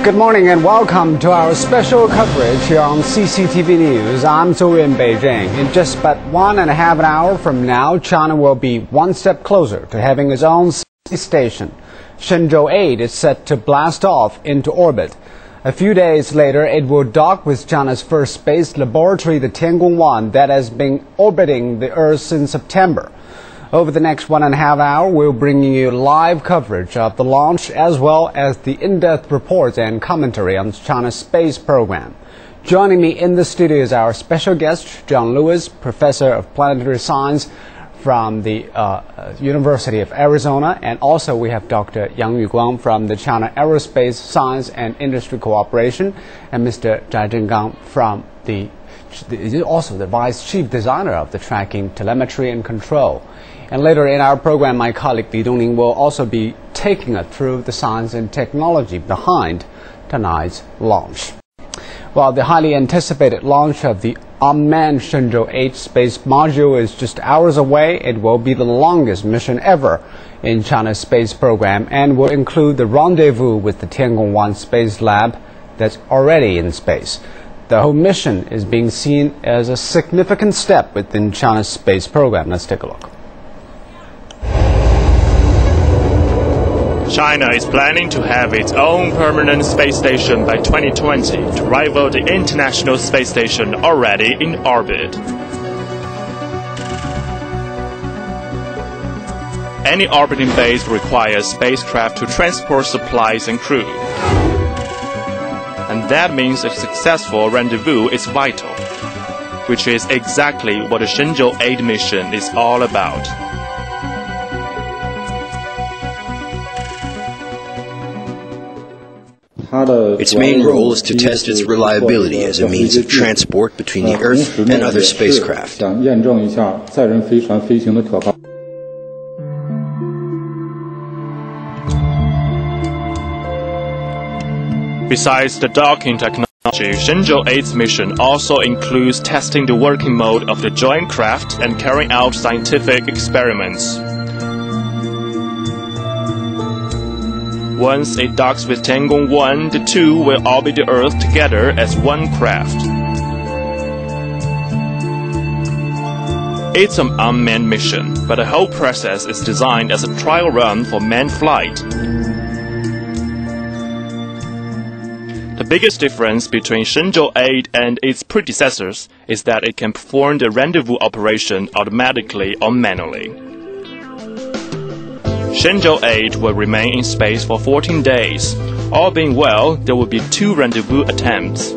Good morning and welcome to our special coverage here on CCTV News. I'm Zhou in Beijing. In just about 1.5 hours from now, China will be one step closer to having its own space station. Shenzhou 8 is set to blast off into orbit. A few days later, it will dock with China's first space laboratory, the Tiangong-1, that has been orbiting the Earth since September. Over the next 1.5 hours, we'll bring you live coverage of the launch as well as the in-depth reports and commentary on China's space program. Joining me in the studio is our special guest, John Lewis, Professor of Planetary Science from the University of Arizona, and also we have Dr. Yang Yuguang from the China Aerospace Science and Industry Cooperation, and Mr. Zhai Zhengang from also the Vice Chief Designer of the Tracking, Telemetry and Control. And later in our program, my colleague Li Dongning will also be taking us through the science and technology behind tonight's launch. While the highly anticipated launch of the unmanned Shenzhou 8 space module is just hours away, it will be the longest mission ever in China's space program and will include the rendezvous with the Tiangong-1 space lab that's already in space. The whole mission is being seen as a significant step within China's space program. Let's take a look. China is planning to have its own permanent space station by 2020 to rival the International Space Station already in orbit. Any orbiting base requires spacecraft to transport supplies and crew. And that means a successful rendezvous is vital, which is exactly what the Shenzhou 8 mission is all about. Its main role is to test its reliability as a means of transport between the Earth and other spacecraft. Besides the docking technology, Shenzhou 8's mission also includes testing the working mode of the joint craft and carrying out scientific experiments. Once it docks with Tiangong-1, the two will orbit the Earth together as one craft. It's an unmanned mission, but the whole process is designed as a trial run for manned flight. The biggest difference between Shenzhou 8 and its predecessors is that it can perform the rendezvous operation automatically or manually. Shenzhou 8 will remain in space for 14 days. All being well, there will be 2 rendezvous attempts.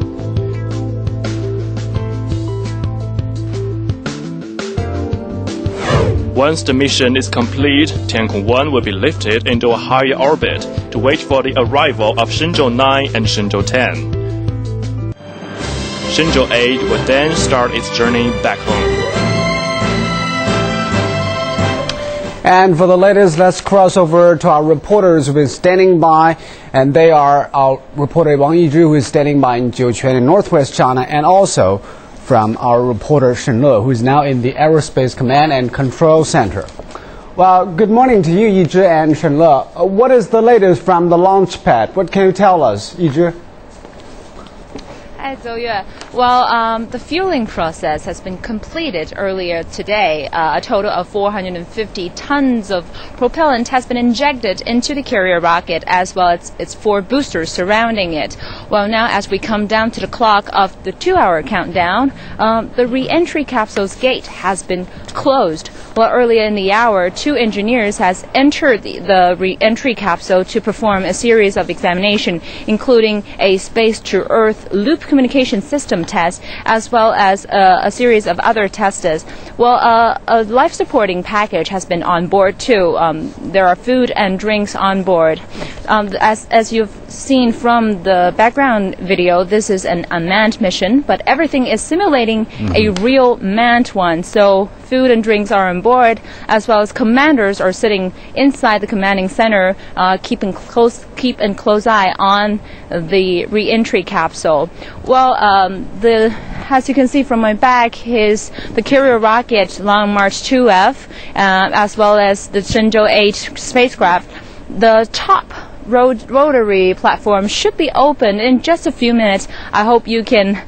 Once the mission is complete, Tiangong-1 will be lifted into a higher orbit to wait for the arrival of Shenzhou 9 and Shenzhou 10. Shenzhou 8 will then start its journey back home. And for the latest, let's cross over to our reporters who is standing by, and they are our reporter Wang Yizhi, who is standing by in Jiuquan in northwest China, and also from our reporter Shen Le, who is now in the Aerospace Command and Control Center. Well, good morning to you, Yizhi and Shen Le. What is the latest from the launch pad? What can you tell us, Yizhi? Hi, Zhou. Well, the fueling process has been completed earlier today. A total of 450 tons of propellant has been injected into the carrier rocket, as well as its 4 boosters surrounding it. Well, now as we come down to the clock of the 2-hour countdown, the re-entry capsule's gate has been closed. Well, earlier in the hour, 2 engineers has entered the re-entry capsule to perform a series of examination, including a space-to-Earth loop communication system test, as well as a series of other tests. Well, a life-supporting package has been on board too. There are food and drinks on board. As you've seen from the background video, this is an unmanned mission, but everything is simulating a real manned one. So food and drinks are on board, as well as commanders are sitting inside the commanding center, keep a close eye on the re-entry capsule. Well, as you can see from my back is the carrier rocket Long March 2F, as well as the Shenzhou 8 spacecraft. The top rotary platform should be opened in just a few minutes. I hope you can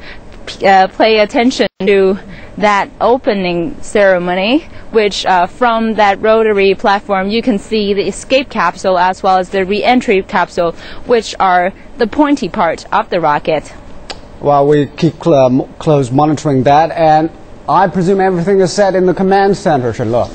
pay attention to that opening ceremony, which from that rotary platform you can see the escape capsule as well as the re-entry capsule, which are the pointy part of the rocket. Well, we keep close monitoring that, and I presume everything is set in the command center, Shenle.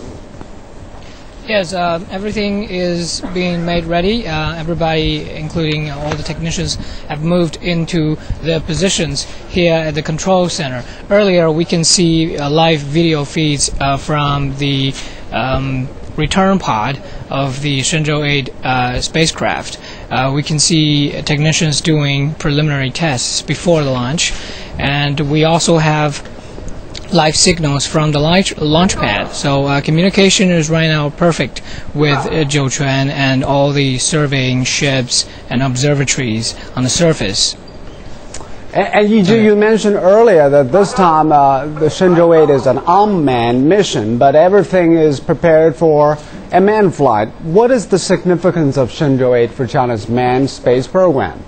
Yes, everything is being made ready. Everybody, including all the technicians, have moved into their positions here at the control center. Earlier, we can see live video feeds from the return pod of the Shenzhou 8 spacecraft. We can see technicians doing preliminary tests before the launch, and we also have live signals from the launch pad. So communication is right now perfect with Jiuquan and all the surveying ships and observatories on the surface. And you mentioned earlier that this time the Shenzhou 8 is an unmanned mission, but everything is prepared for a manned flight. What is the significance of Shenzhou 8 for China's manned space program?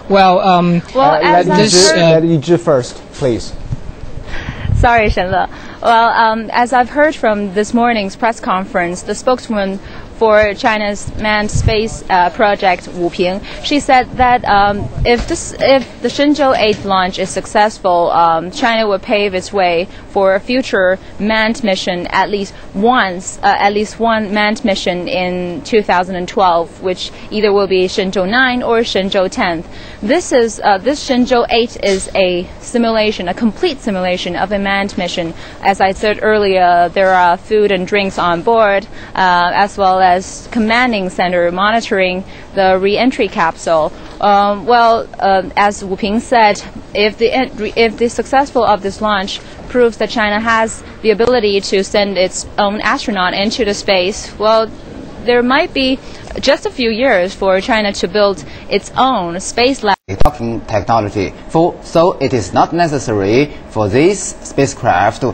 Well, let you first, please. Sorry, Shenle. Well, as I've heard from this morning's press conference, the spokeswoman for China's manned space project, Wu Ping, she said that if the Shenzhou 8 launch is successful, China will pave its way for a future manned mission at least one manned mission in 2012, which either will be Shenzhou 9 or Shenzhou 10. This Shenzhou 8 is a simulation, a complete simulation of a manned mission. As I said earlier, there are food and drinks on board, as well as commanding center monitoring the re-entry capsule. As Wu Ping said, if the successful of this launch proves that China has the ability to send its own astronaut into the space, well, there might be just a few years for China to build its own space lab. Docking technology, so it is not necessary for this spacecraft to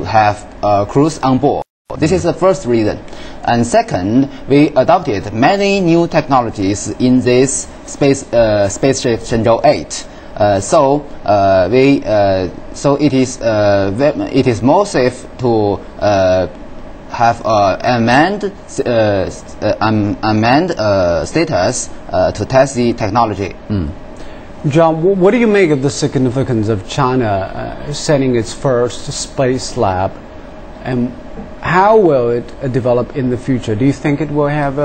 have crews on board. This is the first reason. And second, we adopted many new technologies in this spaceship Shenzhou 8. So it is more safe to have unmanned status to test the technology. John, what do you make of the significance of China sending its first space lab, and how will it develop in the future? Do you think it will have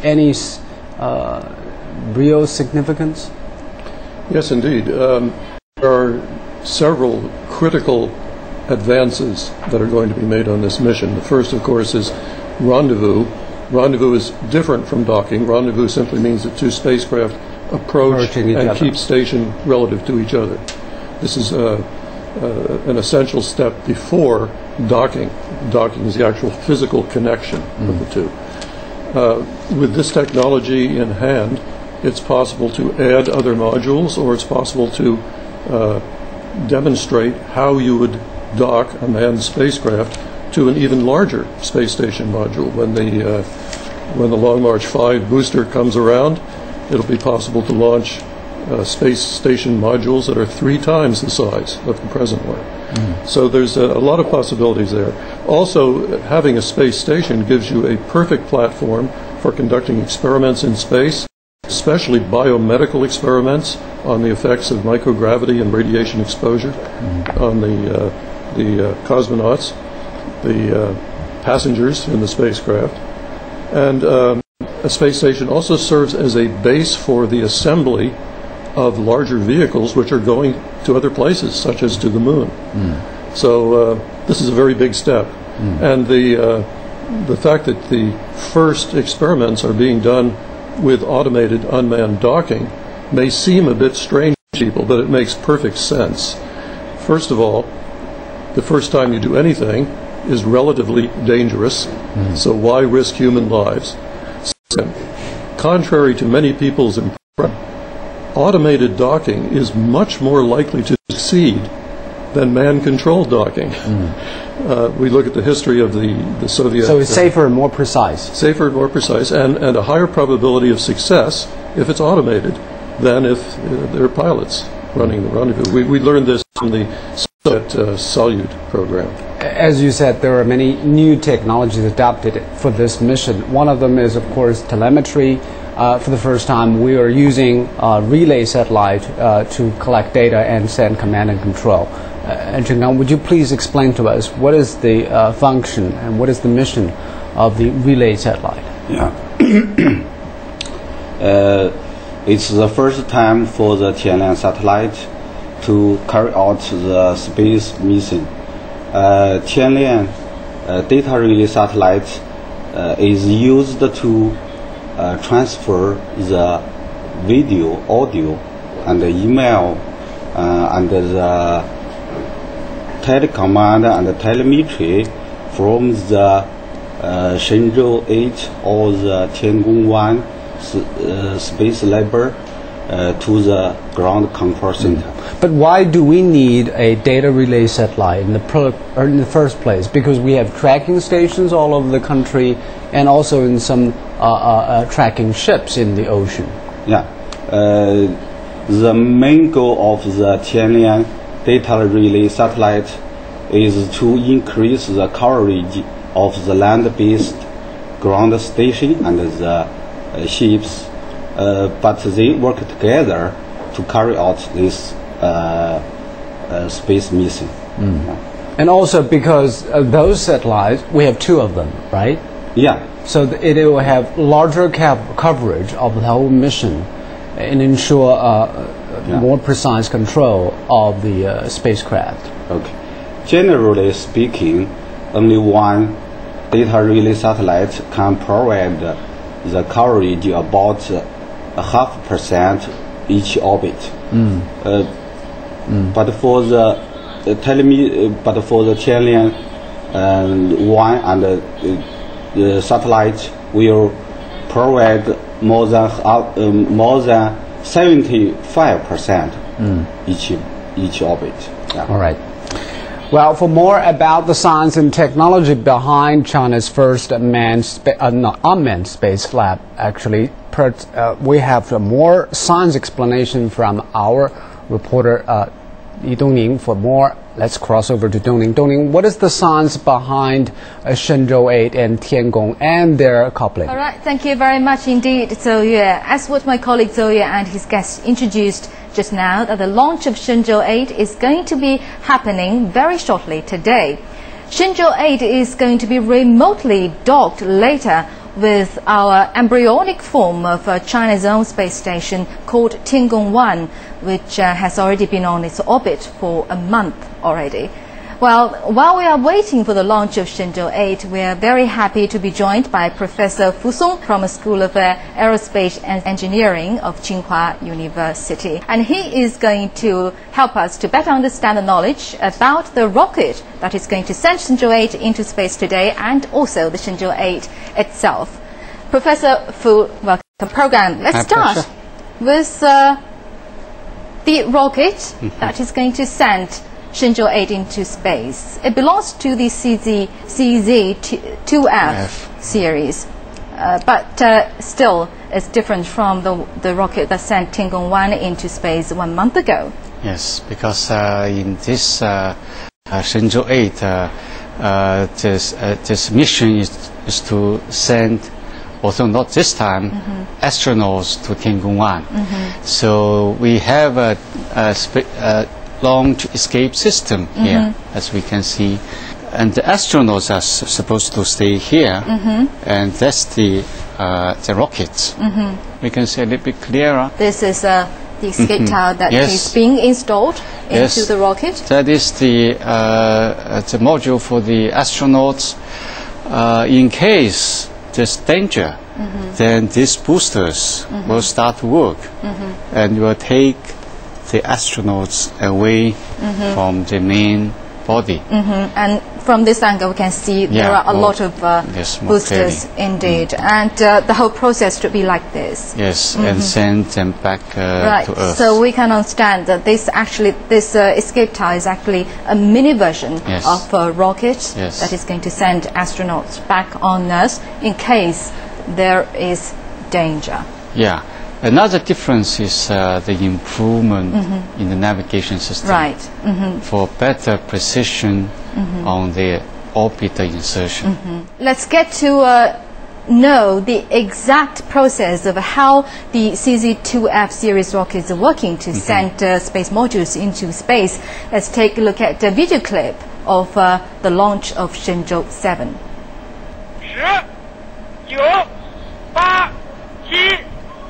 any real significance? Yes, indeed. There are several critical advances that are going to be made on this mission. The first, of course, is rendezvous. Rendezvous is different from docking. Rendezvous simply means that two spacecraft approach and keep station relative to each other. This is an essential step before docking. Docking is the actual physical connection of the two. With this technology in hand, it's possible to add other modules, or it's possible to demonstrate how you would dock a manned spacecraft to an even larger space station module. When the Long March 5 booster comes around, it'll be possible to launch space station modules that are 3 times the size of the present one. So there's a lot of possibilities there. Also, having a space station gives you a perfect platform for conducting experiments in space, especially biomedical experiments on the effects of microgravity and radiation exposure on the cosmonauts, the passengers in the spacecraft. And a space station also serves as a base for the assembly of larger vehicles which are going to other places, such as to the moon. So this is a very big step. And the fact that the first experiments are being done with automated unmanned docking may seem a bit strange to people, but it makes perfect sense. First of all, the first time you do anything is relatively dangerous, so why risk human lives? Second, contrary to many people's impression, automated docking is much more likely to succeed than man-controlled docking. We look at the history of the Soviet... So it's safer and more precise. Safer and more precise, and a higher probability of success if it's automated than if there are pilots running the rendezvous. We learned this from the Soviet Salyut program. As you said, there are many new technologies adopted for this mission. One of them is, of course, telemetry. For the first time, we are using a relay satellite to collect data and send command and control. Zheng Gang, would you please explain to us what is the function and what is the mission of the relay satellite? Yeah. It's the first time for the Tianlian satellite to carry out the space mission. Tianlian data relay satellite is used to transfer the video, audio, and the email, and the telecommand and the telemetry from the Shenzhou 8 or the Tiangong 1 space labor to the ground control center. But why do we need a data relay satellite in the first place? Because we have tracking stations all over the country and also in some tracking ships in the ocean. Yeah. The main goal of the Tianlian data relay satellite is to increase the coverage of the land-based ground station and the ships, but they work together to carry out this space mission. And also because of those satellites, we have two of them, right? Yeah. So it will have larger coverage of the whole mission and ensure more precise control of the spacecraft. Okay. Generally speaking, only one data relay satellite can provide the coverage about 0.5% each orbit. But for the Tianlian 1 and the satellite will provide more than 75% each orbit. Yeah. All right. Well, for more about the science and technology behind China's first unmanned space lab, actually, we have more science explanation from our reporter Li Dongning. For more, let's cross over to Dongning. Dongning, what is the science behind Shenzhou 8 and Tiangong and their coupling? All right, thank you very much indeed, Zhou Yue. As what my colleague Zhou Yue and his guests introduced just now, that the launch of Shenzhou 8 is going to be happening very shortly today. Shenzhou 8 is going to be remotely docked later with our embryonic form of China's own space station called Tiangong 1, which has already been on its orbit for a month already. Well, while we are waiting for the launch of Shenzhou 8, we are very happy to be joined by Professor Fu Song from the School of Aerospace and Engineering of Tsinghua University. And he is going to help us to better understand the knowledge about the rocket that is going to send Shenzhou 8 into space today and also the Shenzhou 8 itself. Professor Fu, welcome to the program. Let's start with the rocket that is going to send Shenzhou 8 into space. It belongs to the CZ-2F series, but still it's different from the rocket that sent Tiangong 1 into space 1 month ago. Yes, because in this Shenzhou 8, this mission is to send, although not this time, astronauts to Tiangong 1. So we have a launch escape system here, as we can see, and the astronauts are supposed to stay here, and that's the rockets. We can see a little bit clearer. This is the escape tower that is being installed into the rocket. That is the module for the astronauts. In case there's danger, then these boosters will start to work and will take the astronauts away from the main body. And from this angle, we can see there are a lot of boosters indeed, and the whole process should be like this. Yes, and send them back to Earth. So we can understand that this escape tire is actually a mini version of a rocket that is going to send astronauts back on Earth in case there is danger. Yeah. Another difference is the improvement in the navigation system. Right. For better precision on the orbiter insertion. Let's get to know the exact process of how the CZ-2F series rockets are working to send space modules into space. Let's take a look at the video clip of the launch of Shenzhou 7. 10、9、8、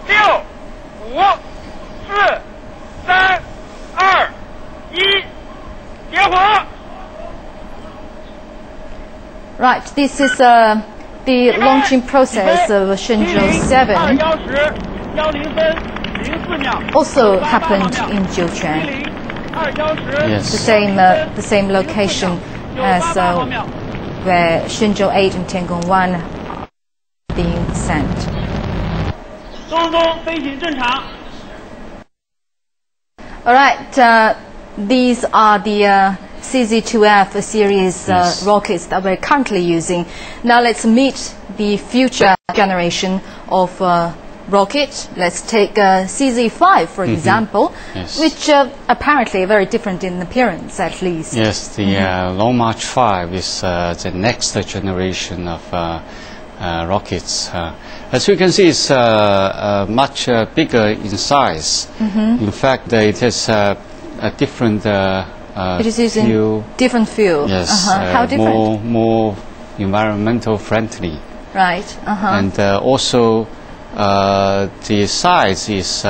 7、6、5、4、3、2、1，点火。 Right, this is the launching process of Shenzhou 7. Also happened in Jiuquan. Yes. The same location as where Shenzhou 8 and Tiangong 1 are being sent. All right, these are the CZ-2F series rockets that we're currently using. Now let's meet the future generation of rocket. Let's take CZ-5 for example, which apparently are very different in appearance at least. Yes, the Long March 5 is the next generation of rockets. As you can see, it's much bigger in size. In fact, it has a different it is using different fuel. Yes, how different? More environmental friendly. Right. And also the size is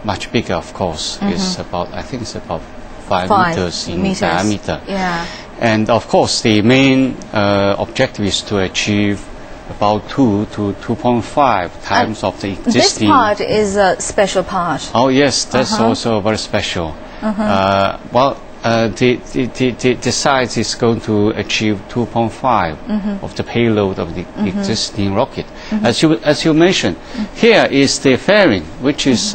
much bigger, of course. It's about, I think it's about 5 meters in diameter. Yeah. And of course, the main objective is to achieve about 2 to 2.5 times of the existing. This part is a special part. Oh yes, that's also very special. Well, the size is going to achieve 2.5 of the payload of the existing rocket. As you mentioned, here is the fairing, which is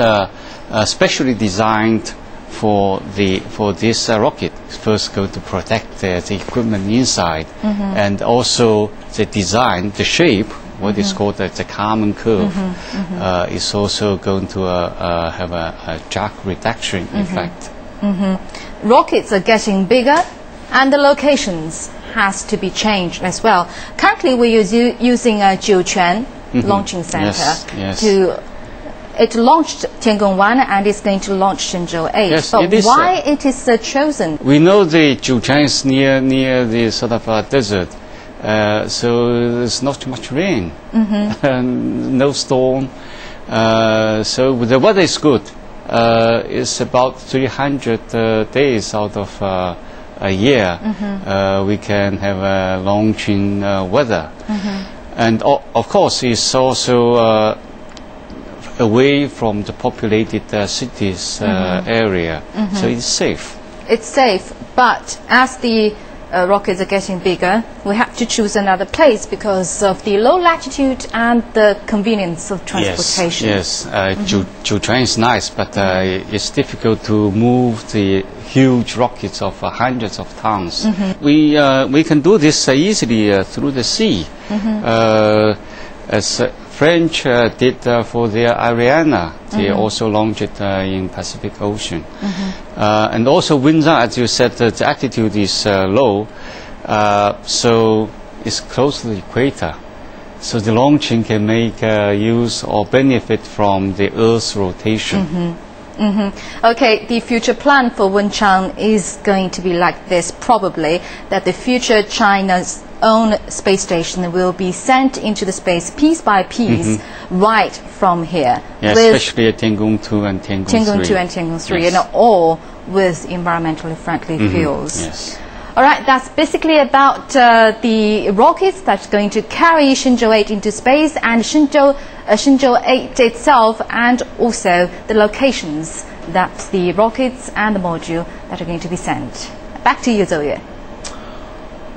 specially designed for this rocket. It's first going to protect the equipment inside, and also the design, the shape, what is called the Kármán curve, is also going to have a drag reduction effect. Rockets are getting bigger, and the locations has to be changed as well. Currently, we're using Jiuquan launching center It launched Tiangong 1 and it's going to launch Shenzhou 8. Yes, but why it is chosen? We know the Jiuquan is near the sort of desert, so there's not too much rain, no storm, so the weather is good. It's about 300 days out of a year we can have launching weather. And of course it's also away from the populated cities area, so it's safe. It's safe, but as the rockets are getting bigger, we have to choose another place because of the low latitude and the convenience of transportation. Yes, Jiuquan is nice, but it's difficult to move the huge rockets of hundreds of tons. We can do this easily through the sea, as French did for their Ariane. They also launched it in Pacific Ocean. And also Windsor, as you said, the altitude is low, so it's close to the equator. So the launching can make use or benefit from the Earth's rotation. Okay, the future plan for Wenchang is going to be like this, probably, that the future China's own space station will be sent into the space piece by piece right from here. Yes, especially at Tiangong 2 and Tiangong 3. Tiangong 2 and Tiangong 3, and all with environmentally friendly fuels. Yes. All right, that's basically about the rockets that's going to carry Shenzhou 8 into space and Shenzhou 8 itself, and also the locations that the rockets and the module that are going to be sent. Back to you, Zhou Yue.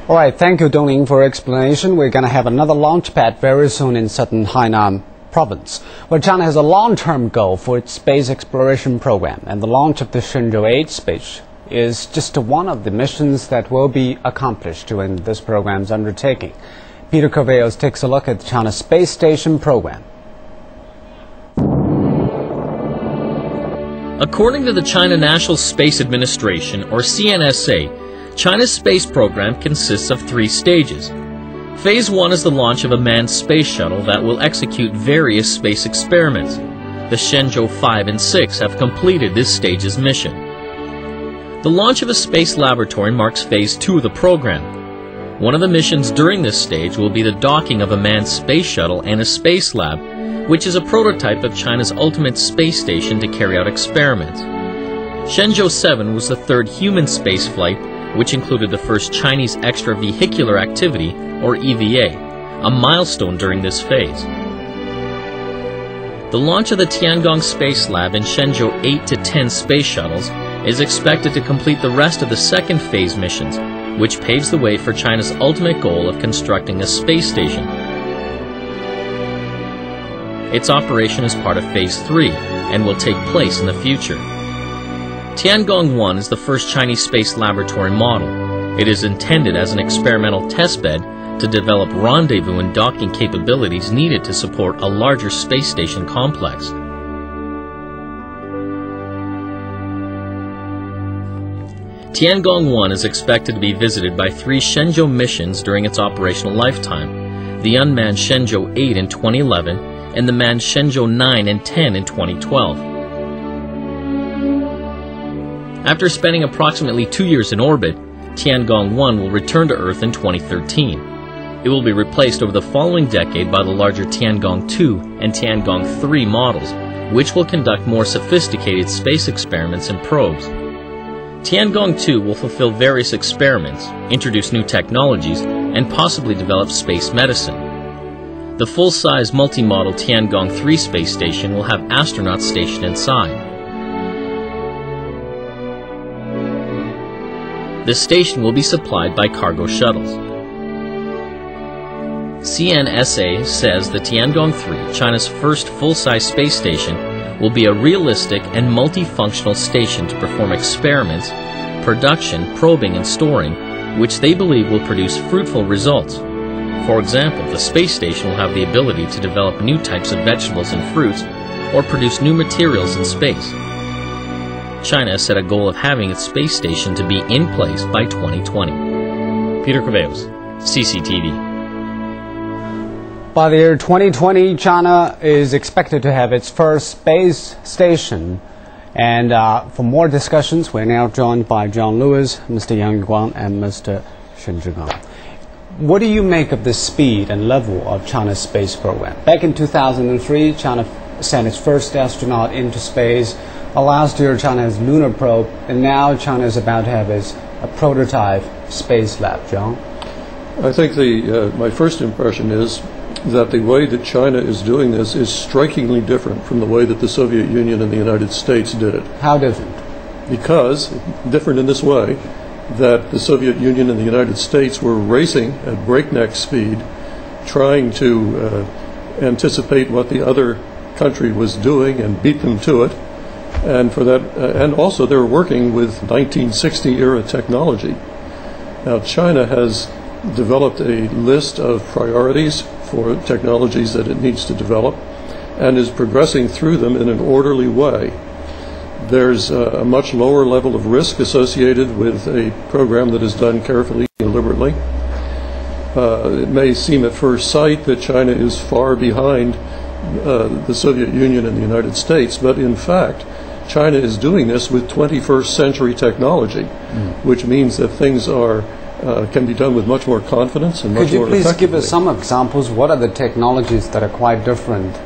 All right, thank you, Dongling, for your explanation. We're going to have another launch pad very soon in southern Hainan province, where China has a long-term goal for its space exploration program, and the launch of the Shenzhou 8 space is just one of the missions that will be accomplished during this program's undertaking. Peter Corvallis takes a look at China's space station program. According to the China National Space Administration, or CNSA, China's space program consists of 3 stages. Phase 1 is the launch of a manned space shuttle that will execute various space experiments. The Shenzhou 5 and 6 have completed this stage's mission. The launch of a space laboratory marks Phase 2 of the program. One of the missions during this stage will be the docking of a manned space shuttle and a space lab, which is a prototype of China's ultimate space station to carry out experiments. Shenzhou 7 was the 3rd human space flight, which included the first Chinese extravehicular activity, or EVA, a milestone during this phase. The launch of the Tiangong Space Lab and Shenzhou 8 to 10 space shuttles is expected to complete the rest of the 2nd phase missions, which paves the way for China's ultimate goal of constructing a space station. Its operation is part of Phase 3 and will take place in the future. Tiangong 1 is the first Chinese space laboratory model. It is intended as an experimental testbed to develop rendezvous and docking capabilities needed to support a larger space station complex. Tiangong 1 is expected to be visited by 3 Shenzhou missions during its operational lifetime: the unmanned Shenzhou 8 in 2011 and the manned Shenzhou 9 and 10 in 2012. After spending approximately 2 years in orbit, Tiangong 1 will return to Earth in 2013. It will be replaced over the following decade by the larger Tiangong 2 and Tiangong 3 models, which will conduct more sophisticated space experiments and probes. Tiangong 2 will fulfill various experiments, introduce new technologies, and possibly develop space medicine. The full-size multi-model Tiangong 3 space station will have astronauts stationed inside. The station will be supplied by cargo shuttles. CNSA says the Tiangong 3, China's first full-size space station, will be a realistic and multifunctional station to perform experiments, production, probing, and storing, which they believe will produce fruitful results. For example, the space station will have the ability to develop new types of vegetables and fruits, or produce new materials in space. China has set a goal of having its space station to be in place by 2020. Peter Corvallis, CCTV. By the year 2020, China is expected to have its first space station. And for more discussions, we're now joined by John Lewis, Mr. Yang Guang, and Mr. Shen Zhigang. What do you make of the speed and level of China's space program? Back in 2003, China sent its first astronaut into space. Last year, China has lunar probe, and now China is about to have its prototype space lab. John? I think my first impression is that the way that China is doing this is strikingly different from the way that the Soviet Union and the United States did it. How different? Because, different in this way, that the Soviet Union and the United States were racing at breakneck speed, trying to anticipate what the other country was doing and beat them to it. And for that, and also they were working with 1960 era technology. Now China has developed a list of priorities for technologies that it needs to develop and is progressing through them in an orderly way. There's a much lower level of risk associated with a program that is done carefully and deliberately. It may seem at first sight that China is far behind the Soviet Union and the United States, but in fact, China is doing this with 21st century technology, which means that things can be done with much more confidence and much more effectively. Could you please give us some examples? What are the technologies that are quite different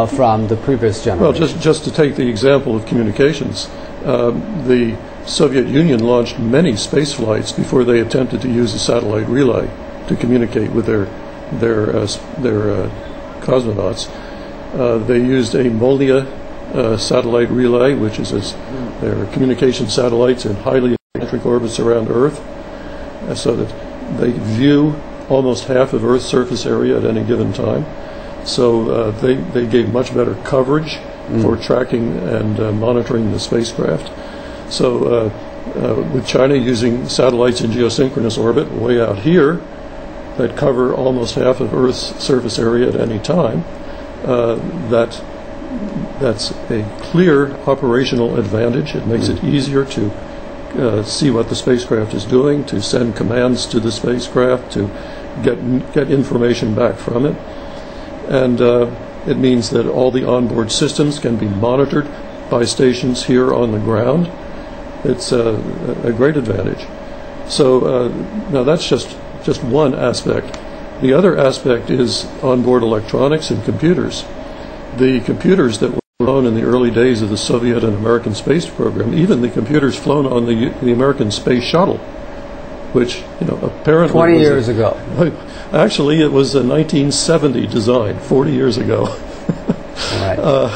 from the previous generation? Well, just to take the example of communications, the Soviet Union launched many space flights before they attempted to use a satellite relay to communicate with their cosmonauts. They used a Molniya satellite relay, which is their communication satellites in highly eccentric orbits around Earth, so that they view almost half of Earth's surface area at any given time. So they gave much better coverage for tracking and monitoring the spacecraft. So with China using satellites in geosynchronous orbit way out here that cover almost half of Earth's surface area at any time, that's a clear operational advantage. It makes it easier to see what the spacecraft is doing, to send commands to the spacecraft, to get information back from it. And it means that all the onboard systems can be monitored by stations here on the ground. It's a great advantage. So now that's just one aspect. The other aspect is onboard electronics and computers. The computers that were flown in the early days of the Soviet and American space program, even the computers flown on the American space shuttle, which, apparently 20 years ago. Actually, it was a 1970 design, 40 years ago. Right.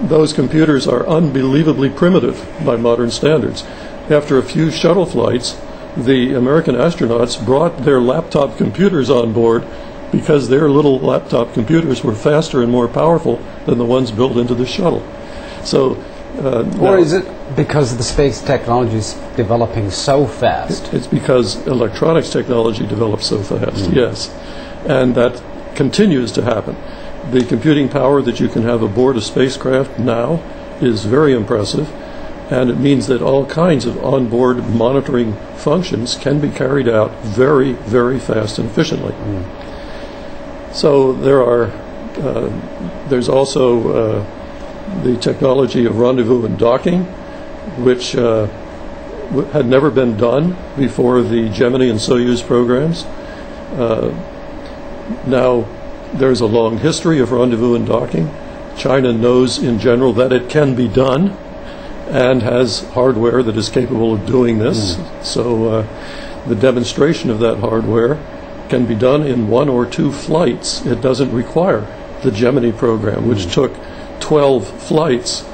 Those computers are unbelievably primitive by modern standards. After a few shuttle flights, the American astronauts brought their laptop computers on board because their little laptop computers were faster and more powerful than the ones built into the shuttle. So, or is it because the space technology is developing so fast? It's because electronics technology develops so fast, yes. And that continues to happen. The computing power that you can have aboard a spacecraft now is very impressive, and it means that all kinds of onboard monitoring functions can be carried out very, very fast and efficiently. So there's also the technology of rendezvous and docking, which had never been done before the Gemini and Soyuz programs. Now there's a long history of rendezvous and docking. China knows in general that it can be done and has hardware that is capable of doing this. So the demonstration of that hardware can be done in 1 or 2 flights. It doesn't require the Gemini program, which took 12 flights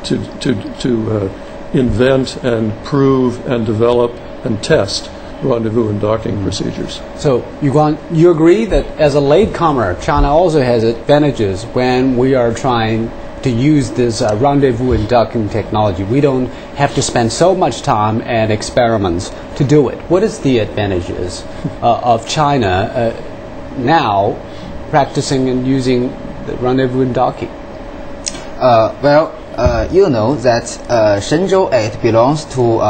to invent and prove and develop and test rendezvous and docking procedures. So you agree that as a latecomer, China also has advantages when we are trying to use this rendezvous and docking technology. We don't have to spend so much time and experiments to do it. What is the advantages of China now practicing and using the rendezvous and docking? You know that Shenzhou 8 belongs to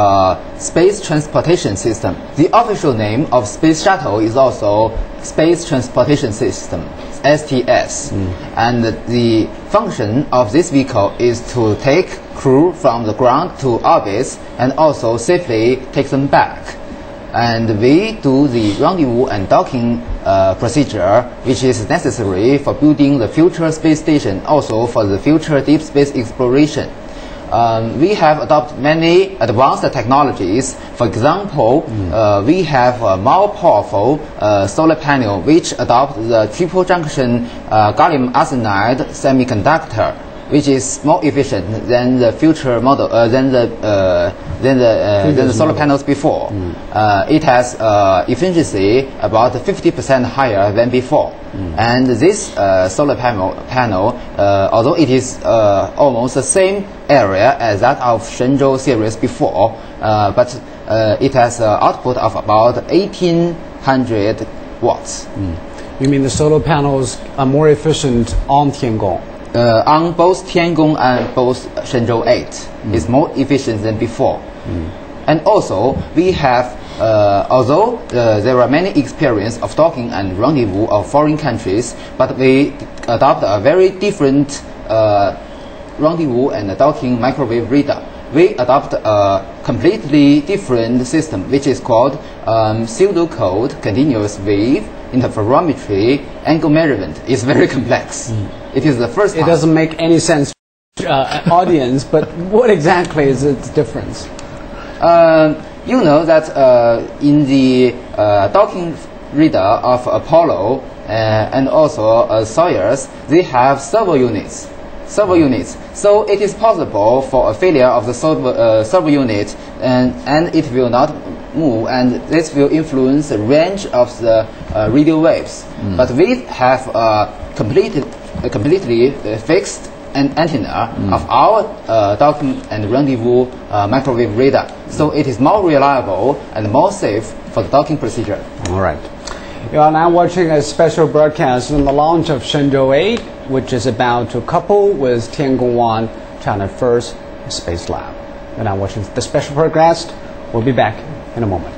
Space Transportation System. The official name of Space Shuttle is also Space Transportation System, STS. And the function of this vehicle is to take crew from the ground to orbits and also safely take them back. And we do the rendezvous and docking procedure, which is necessary for building the future space station, also for the future deep space exploration. We have adopted many advanced technologies. For example, we have a more powerful solar panel which adopts the triple junction gallium arsenide semiconductor, which is more efficient than the future model, than the solar panels before. It has efficiency about 50% higher than before. And this solar panel, although it is almost the same area as that of Shenzhou series before, but it has an output of about 1800 watts. You mean the solar panels are more efficient on Tiangong? On both Tiangong and both Shenzhou 8 is more efficient than before. And also we have, although there are many experience of docking and rendezvous of foreign countries, but we adopt a very different rendezvous and docking microwave radar. We adopt a completely different system, which is called pseudo-cold continuous wave interferometry angle measurement. It's very complex. It is the first time. It doesn't make any sense to audience, but what exactly is its difference? You know that in the docking radar of Apollo and also Soyuz, they have servo units. So it is possible for a failure of the servo unit, and it will not move, and this will influence the range of the radio waves. But we have completely fixed an antenna of our docking and rendezvous microwave radar. So it is more reliable and more safe for the docking procedure. All right. You are now watching a special broadcast on the launch of Shenzhou 8, which is about to couple with Tiangong 1, China's first space lab. You're now watching the special broadcast. We'll be back in a moment.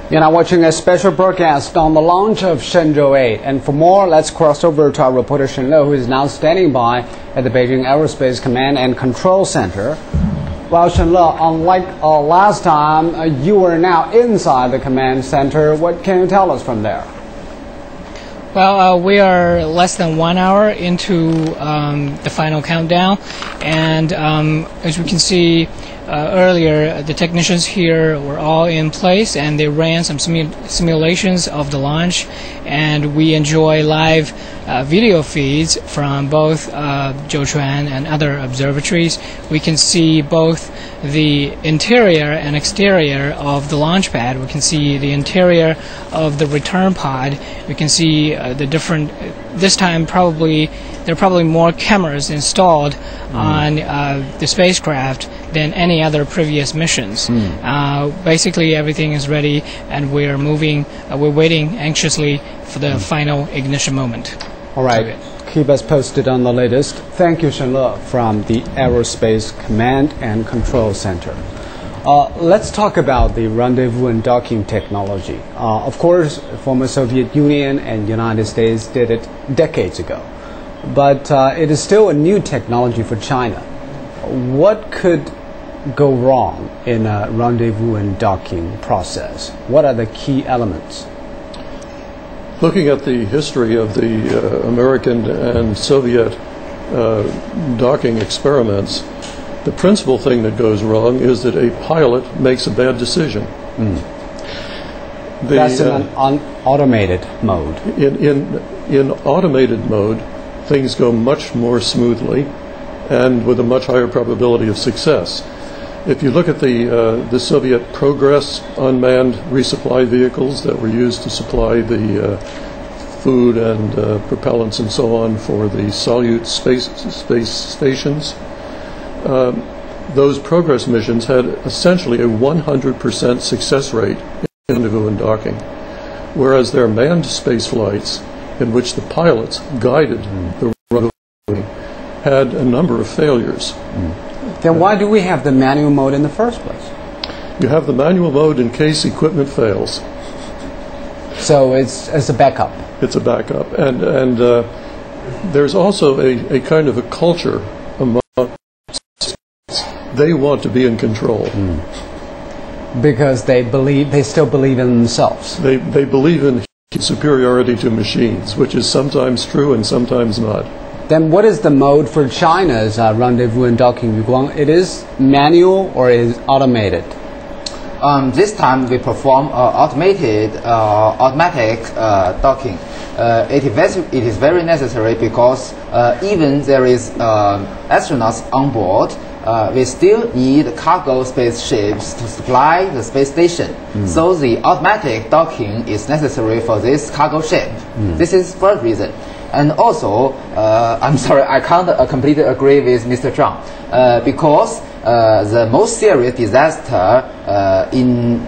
You're now watching a special broadcast on the launch of Shenzhou 8. And for more, let's cross over to our reporter Shen Le, who is now standing by at the Beijing Aerospace Command and Control Center. Well, Shen Le, unlike last time, you are now inside the command center. What can you tell us from there? Well, we are less than 1 hour into the final countdown, and as we can see earlier, the technicians here were all in place, and they ran some simulations of the launch, and we enjoy live video feeds from both Zhouchuan and other observatories. We can see both the interior and exterior of the launch pad. We can see the interior of the return pod. We can see the different. This time, there are probably more cameras installed on the spacecraft than any other previous missions. Basically, everything is ready, and we are moving. We're waiting anxiously for the final ignition moment. All right. Keep us posted on the latest. Thank you, Shen Le, from the Aerospace Command and Control Center. Let's talk about the rendezvous and docking technology. Of course, former Soviet Union and United States did it decades ago, but it is still a new technology for China. What could go wrong in a rendezvous and docking process? What are the key elements? Looking at the history of the American and Soviet docking experiments, the principal thing that goes wrong is that a pilot makes a bad decision. That's in an automated mode. In automated mode, things go much more smoothly and with a much higher probability of success. If you look at the Soviet Progress unmanned resupply vehicles that were used to supply the food and propellants and so on for the Soyuz space stations, those Progress missions had essentially a 100% success rate in rendezvous and docking, whereas their manned space flights, in which the pilots guided the rendezvous, had a number of failures. Then why do we have the manual mode in the first place? You have the manual mode in case equipment fails. So it's a backup. It's a backup, and there's also a kind of a culture among. They want to be in control because they still believe in themselves. They believe in superiority to machines, which is sometimes true and sometimes not. Then what is the mode for China's rendezvous and docking? It is manual or is automated? This time we perform automatic docking. It is very necessary because even there is astronauts on board, we still need cargo spaceships to supply the space station. So the automatic docking is necessary for this cargo ship. This is first reason. And also, I'm sorry, I can't completely agree with Mr. Zhang because the most serious disaster in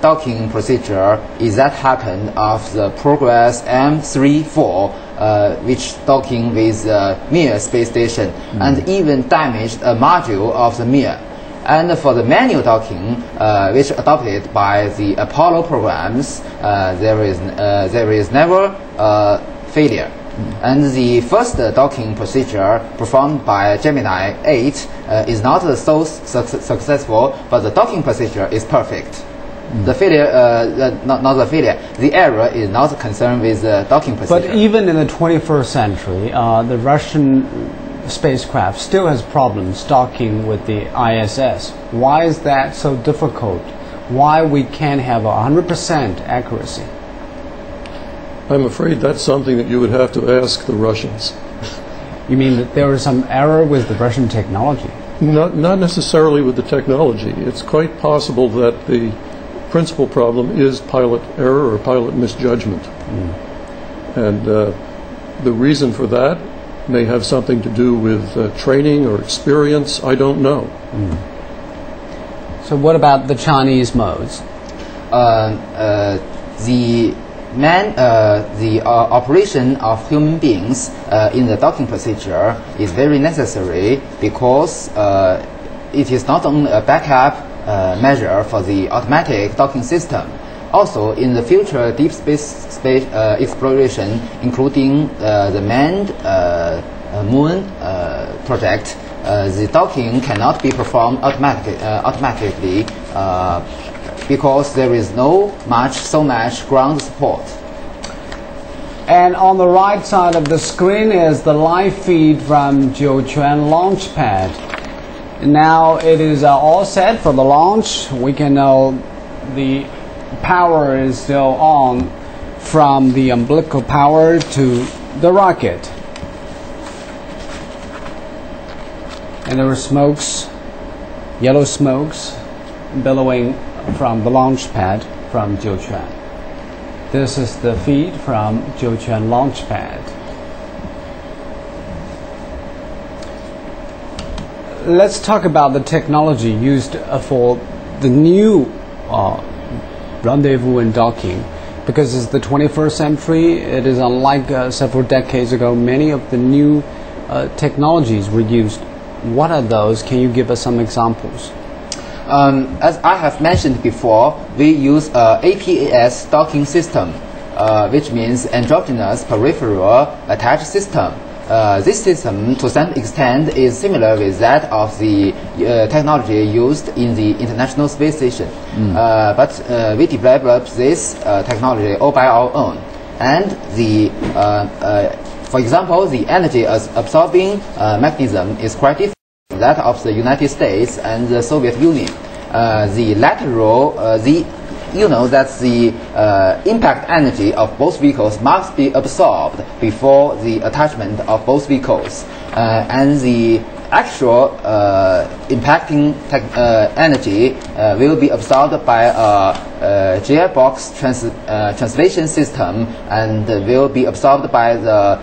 docking procedure is that happened of the Progress M34, which docking with Mir space station, and even damaged a module of the Mir. And for the manual docking, which adopted by the Apollo programs, there is never failure. And the first docking procedure performed by Gemini 8 is not so successful, but the docking procedure is perfect. The failure, not the failure, the error is not concerned with the docking procedure. But even in the 21st century, the Russian spacecraft still has problems docking with the ISS. Why is that so difficult? Why we can't have 100% accuracy? I'm afraid that's something that you would have to ask the Russians. You mean that there was some error with the Russian technology? Not necessarily with the technology. It's quite possible that the principal problem is pilot error or pilot misjudgment. And the reason for that may have something to do with training or experience. I don't know. So what about the Chinese modes? The operation of human beings in the docking procedure is very necessary because it is not only a backup measure for the automatic docking system. Also, in the future deep space exploration, including the manned moon project, the docking cannot be performed automatically because there is so much ground support. And on the right side of the screen is the live feed from Jiuquan launch pad. Now it is all set for the launch. We can know the power is still on from the umbilical power to the rocket. And there were smokes, yellow smokes, billowing from the launch pad from Jiuquan. This is the feed from Jiuquan launch pad. Let's talk about the technology used for the new rendezvous and docking. Because it's the 21st century, it is unlike several decades ago. Many of the new technologies were used. What are those? Can you give us some examples? As I have mentioned before, we use APAS docking system, which means endogenous peripheral attached system. This system, to some extent, is similar with that of the technology used in the International Space Station. But we developed this technology all by our own. And for example, the energy absorbing mechanism is quite different from that of the United States and the Soviet Union. The lateral, you know that the impact energy of both vehicles must be absorbed before the attachment of both vehicles, and the actual impacting energy will be absorbed by a gearbox translation system and will be absorbed by the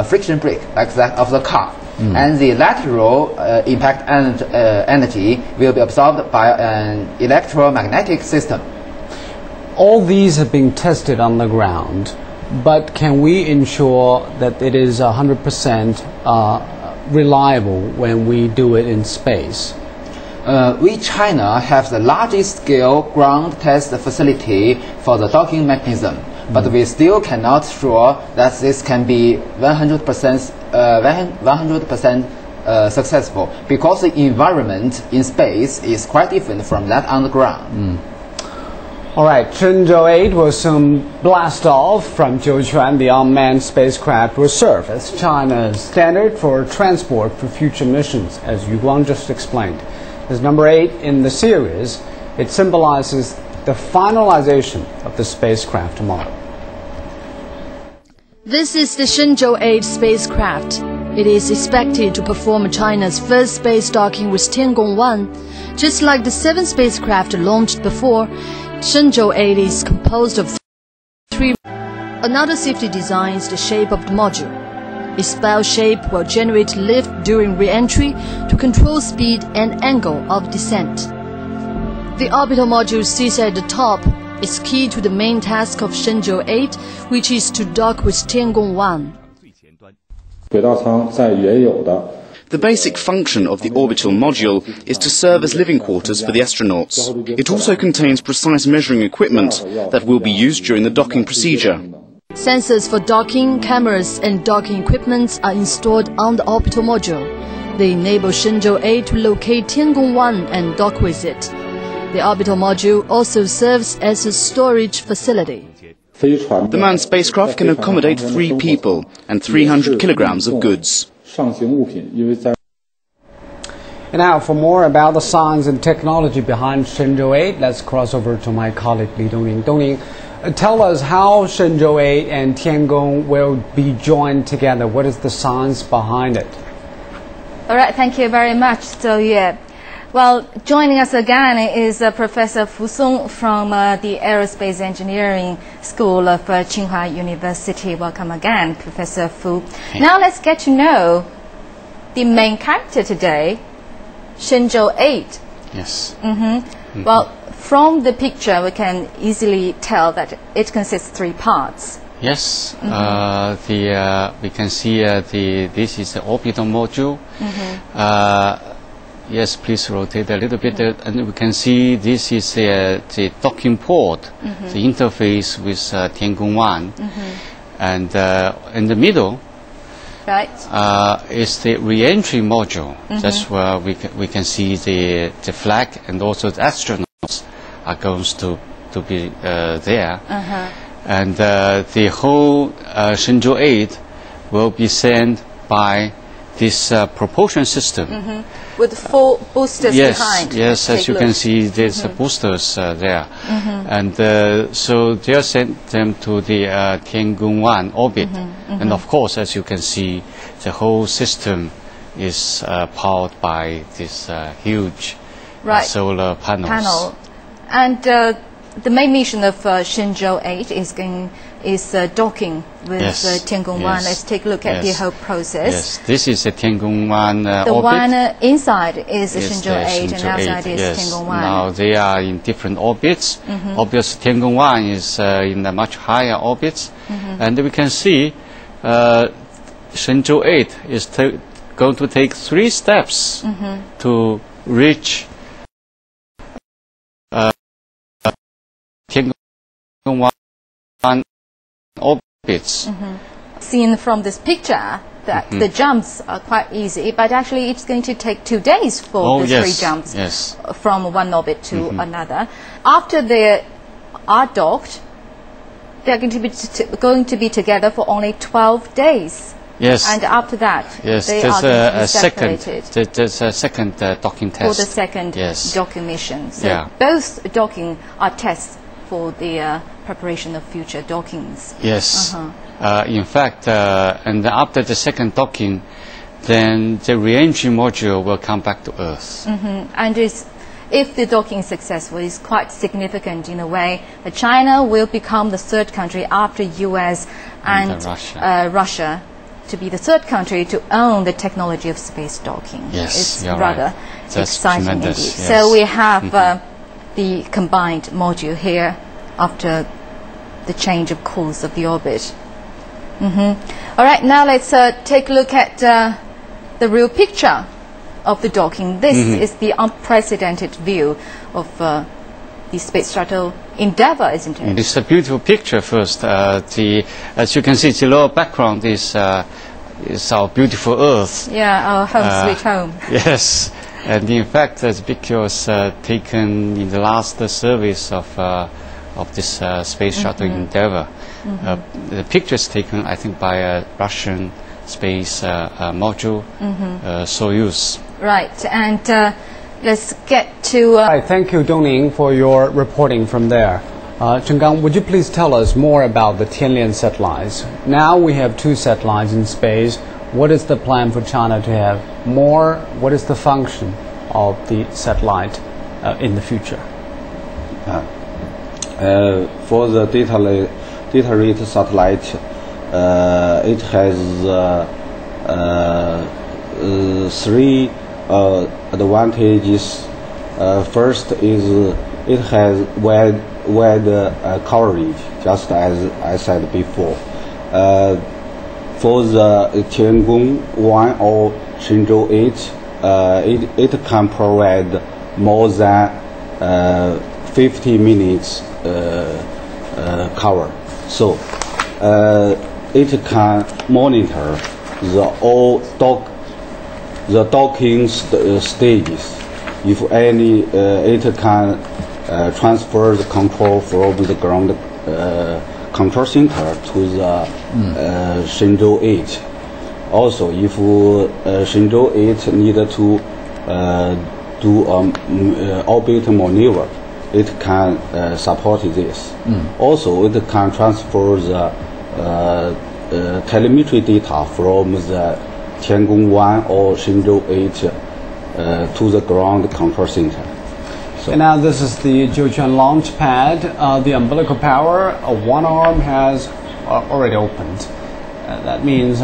friction brake, like that of the car. And the lateral impact energy will be absorbed by an electromagnetic system. All these have been tested on the ground, but can we ensure that it is 100% reliable when we do it in space? We, China, have the largest scale ground test facility for the docking mechanism, but we still cannot sure that this can be 100% successful, because the environment in space is quite different from that on the ground. All right, Shenzhou 8 will soon blast off from Jiuquan. The unmanned spacecraft will serve as China's standard for transport for future missions, as Yu Guang just explained. As number 8 in the series, it symbolizes the finalization of the spacecraft tomorrow. This is the Shenzhou 8 spacecraft. It is expected to perform China's first space docking with Tiangong-1. Just like the 7 spacecraft launched before, Shenzhou 8 is composed of 3. Another safety design is the shape of the module. Its bell shape will generate lift during re-entry to control speed and angle of descent. The orbital module sits at the top. Is key to the main task of Shenzhou 8, which is to dock with Tiangong 1. The basic function of the orbital module is to serve as living quarters for the astronauts. It also contains precise measuring equipment that will be used during the docking procedure. Sensors for docking, cameras and docking equipment are installed on the orbital module. They enable Shenzhou 8 to locate Tiangong 1 and dock with it. The orbital module also serves as a storage facility. The manned spacecraft can accommodate 3 people and 300 kilograms of goods. And now, for more about the science and technology behind Shenzhou 8, let's cross over to my colleague Li Dongning. Dongning, tell us how Shenzhou 8 and Tiangong will be joined together. What is the science behind it? All right, thank you very much. So, yeah. Well, joining us again is Professor Fu Song from the Aerospace Engineering School of Tsinghua University. Welcome again, Professor Fu. Hey. Now let's get to know the main character today, Shenzhou 8. Yes. Well, from the picture, we can easily tell that it consists of 3 parts. Yes. We can see this is the orbital module. Yes, please rotate a little bit, and we can see this is the docking port, the interface with Tiangong 1, and in the middle is the re-entry module. That's where we can see the flag, and also the astronauts are going to be there, and the whole Shenzhou 8 will be sent by this propulsion system. With 4 boosters behind. Yes, as you can see, there's boosters there. And so they'll send them to the Tiangong 1 orbit. And of course, as you can see, the whole system is powered by this huge solar panels. And the main mission of Shenzhou 8 is docking with Tiangong 1. Let's take a look at the whole process. Yes, this is the Tiangong 1 the orbit. one inside is Shenzhou 8 and outside is Tiangong 1. Now they are in different orbits. Obviously, Tiangong 1 is in a much higher orbits. And we can see Shenzhou 8 is going to take 3 steps to reach Tiangong 1 orbits. Seen from this picture, that the jumps are quite easy, but actually it's going to take 2 days for the 3 jumps from one orbit to another. After they are docked, they're going to be together for only 12 days. Yes. And after that, they there's are going to be separated. separated. There's a second docking test. For the second docking mission. So both docking are tests for the preparation of future dockings. Yes. In fact, and after the second docking, then the re-entry module will come back to Earth. And if the docking is successful, it's quite significant in a way that China will become the 3rd country after US and Russia to be the 3rd country to own the technology of space docking. Yes, it's you're rather right. exciting indeed. Yes. So we have the combined module here after the change of course of the orbit. All right, now let's take a look at the real picture of the docking. This is the unprecedented view of the Space Shuttle Endeavour, isn't it? It's a beautiful picture first. As you can see, the lower background is our beautiful Earth. Yeah, our home sweet home. Yes, and in fact, the picture was taken in the last service of this Space Shuttle Endeavour. The picture is taken, I think, by a Russian space module, Soyuz. Right, and let's get to... Thank you, Dongning, for your reporting from there. Chenggang, would you please tell us more about the Tianlian satellites? Now we have 2 satellites in space. What is the plan for China to have more? What is the function of the satellite in the future? For the data rate satellite, it has three advantages. First is it has wide coverage, just as I said before. For the Tiangong 1 or Shenzhou 8, it can provide more than 50 minutes cover. So it can monitor the docking stages. If any, it can transfer the control from the ground control center to the Shenzhou 8. Also, if Shenzhou 8 needed to do orbit maneuver, it can support this. Also, it can transfer the telemetry data from the Tiangong 1 or Shenzhou 8 to the ground control center. So now this is the Jiuquan launch pad. The umbilical power, one arm has already opened. That means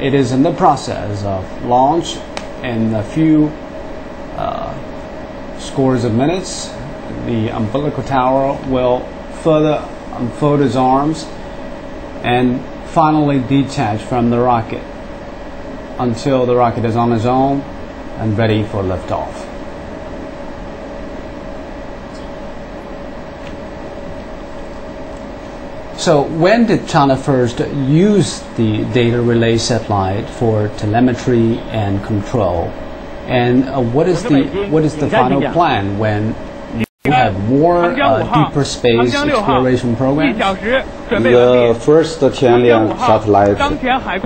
it is in the process of launch. In a few scores of minutes, the umbilical tower will further unfold its arms and finally detach from the rocket until the rocket is on its own and ready for liftoff. So when did China first use the data relay satellite for telemetry and control? And what is the final plan when you have more deeper space exploration programs? The first Tianliang satellite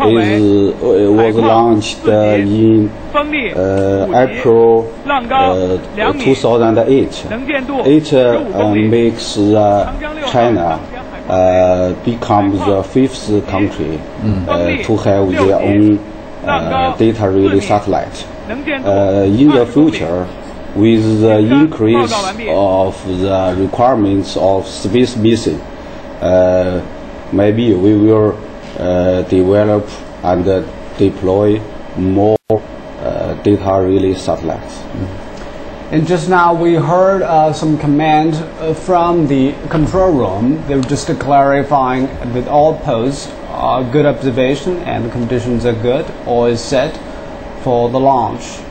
was launched in April 2008. It makes China become the fifth country to have their own data relay satellite. In the future, with the increase of the requirements of space mission, maybe we will develop and deploy more data relay satellites. And just now we heard some commands from the control room. They were just clarifying that all posts are good observation and the conditions are good. All is set for the launch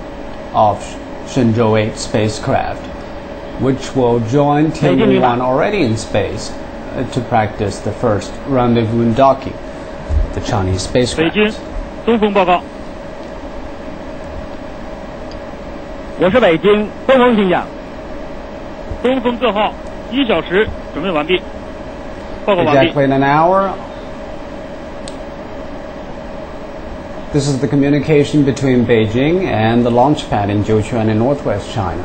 of Shenzhou 8 spacecraft, which will join Tiangong 1 already in space to practice the first rendezvous and docking of the Chinese spacecraft. 东风报告，我是北京东风信箱，东风各号1小时准备完毕，报告完毕。 Exactly in an hour. This is the communication between Beijing and the launch pad in Jiuquan in northwest China.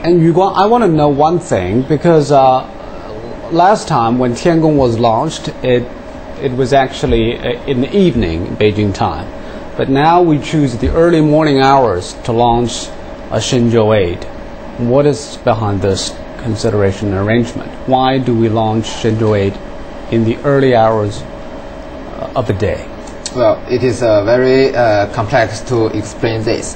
And Yuguan, I want to know one thing, because last time when Tiangong was launched, it was actually in the evening, Beijing time. But now we choose the early morning hours to launch a Shenzhou 8. What is behind this consideration and arrangement? Why do we launch Shenzhou 8 in the early hours of the day? Well, it is very complex to explain this.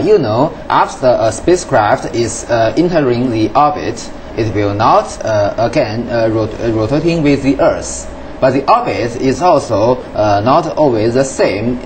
You know, after a spacecraft is entering the orbit, it will not again rotating with the Earth. But the orbit is also not always the same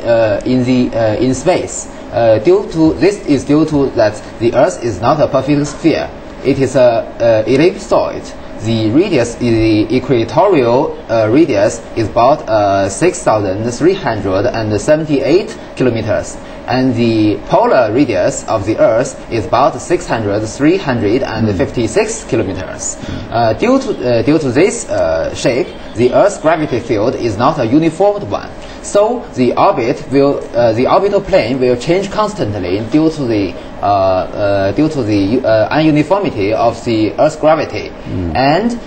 in space. This is due to that the Earth is not a perfect sphere. It is a ellipsoid. The radius, the equatorial radius, is about 6,378 kilometers, and the polar radius of the Earth is about 356 kilometers. Due to this shape, the Earth's gravity field is not a uniform one. So the orbital plane will change constantly due to the uniformity of the Earth's gravity, and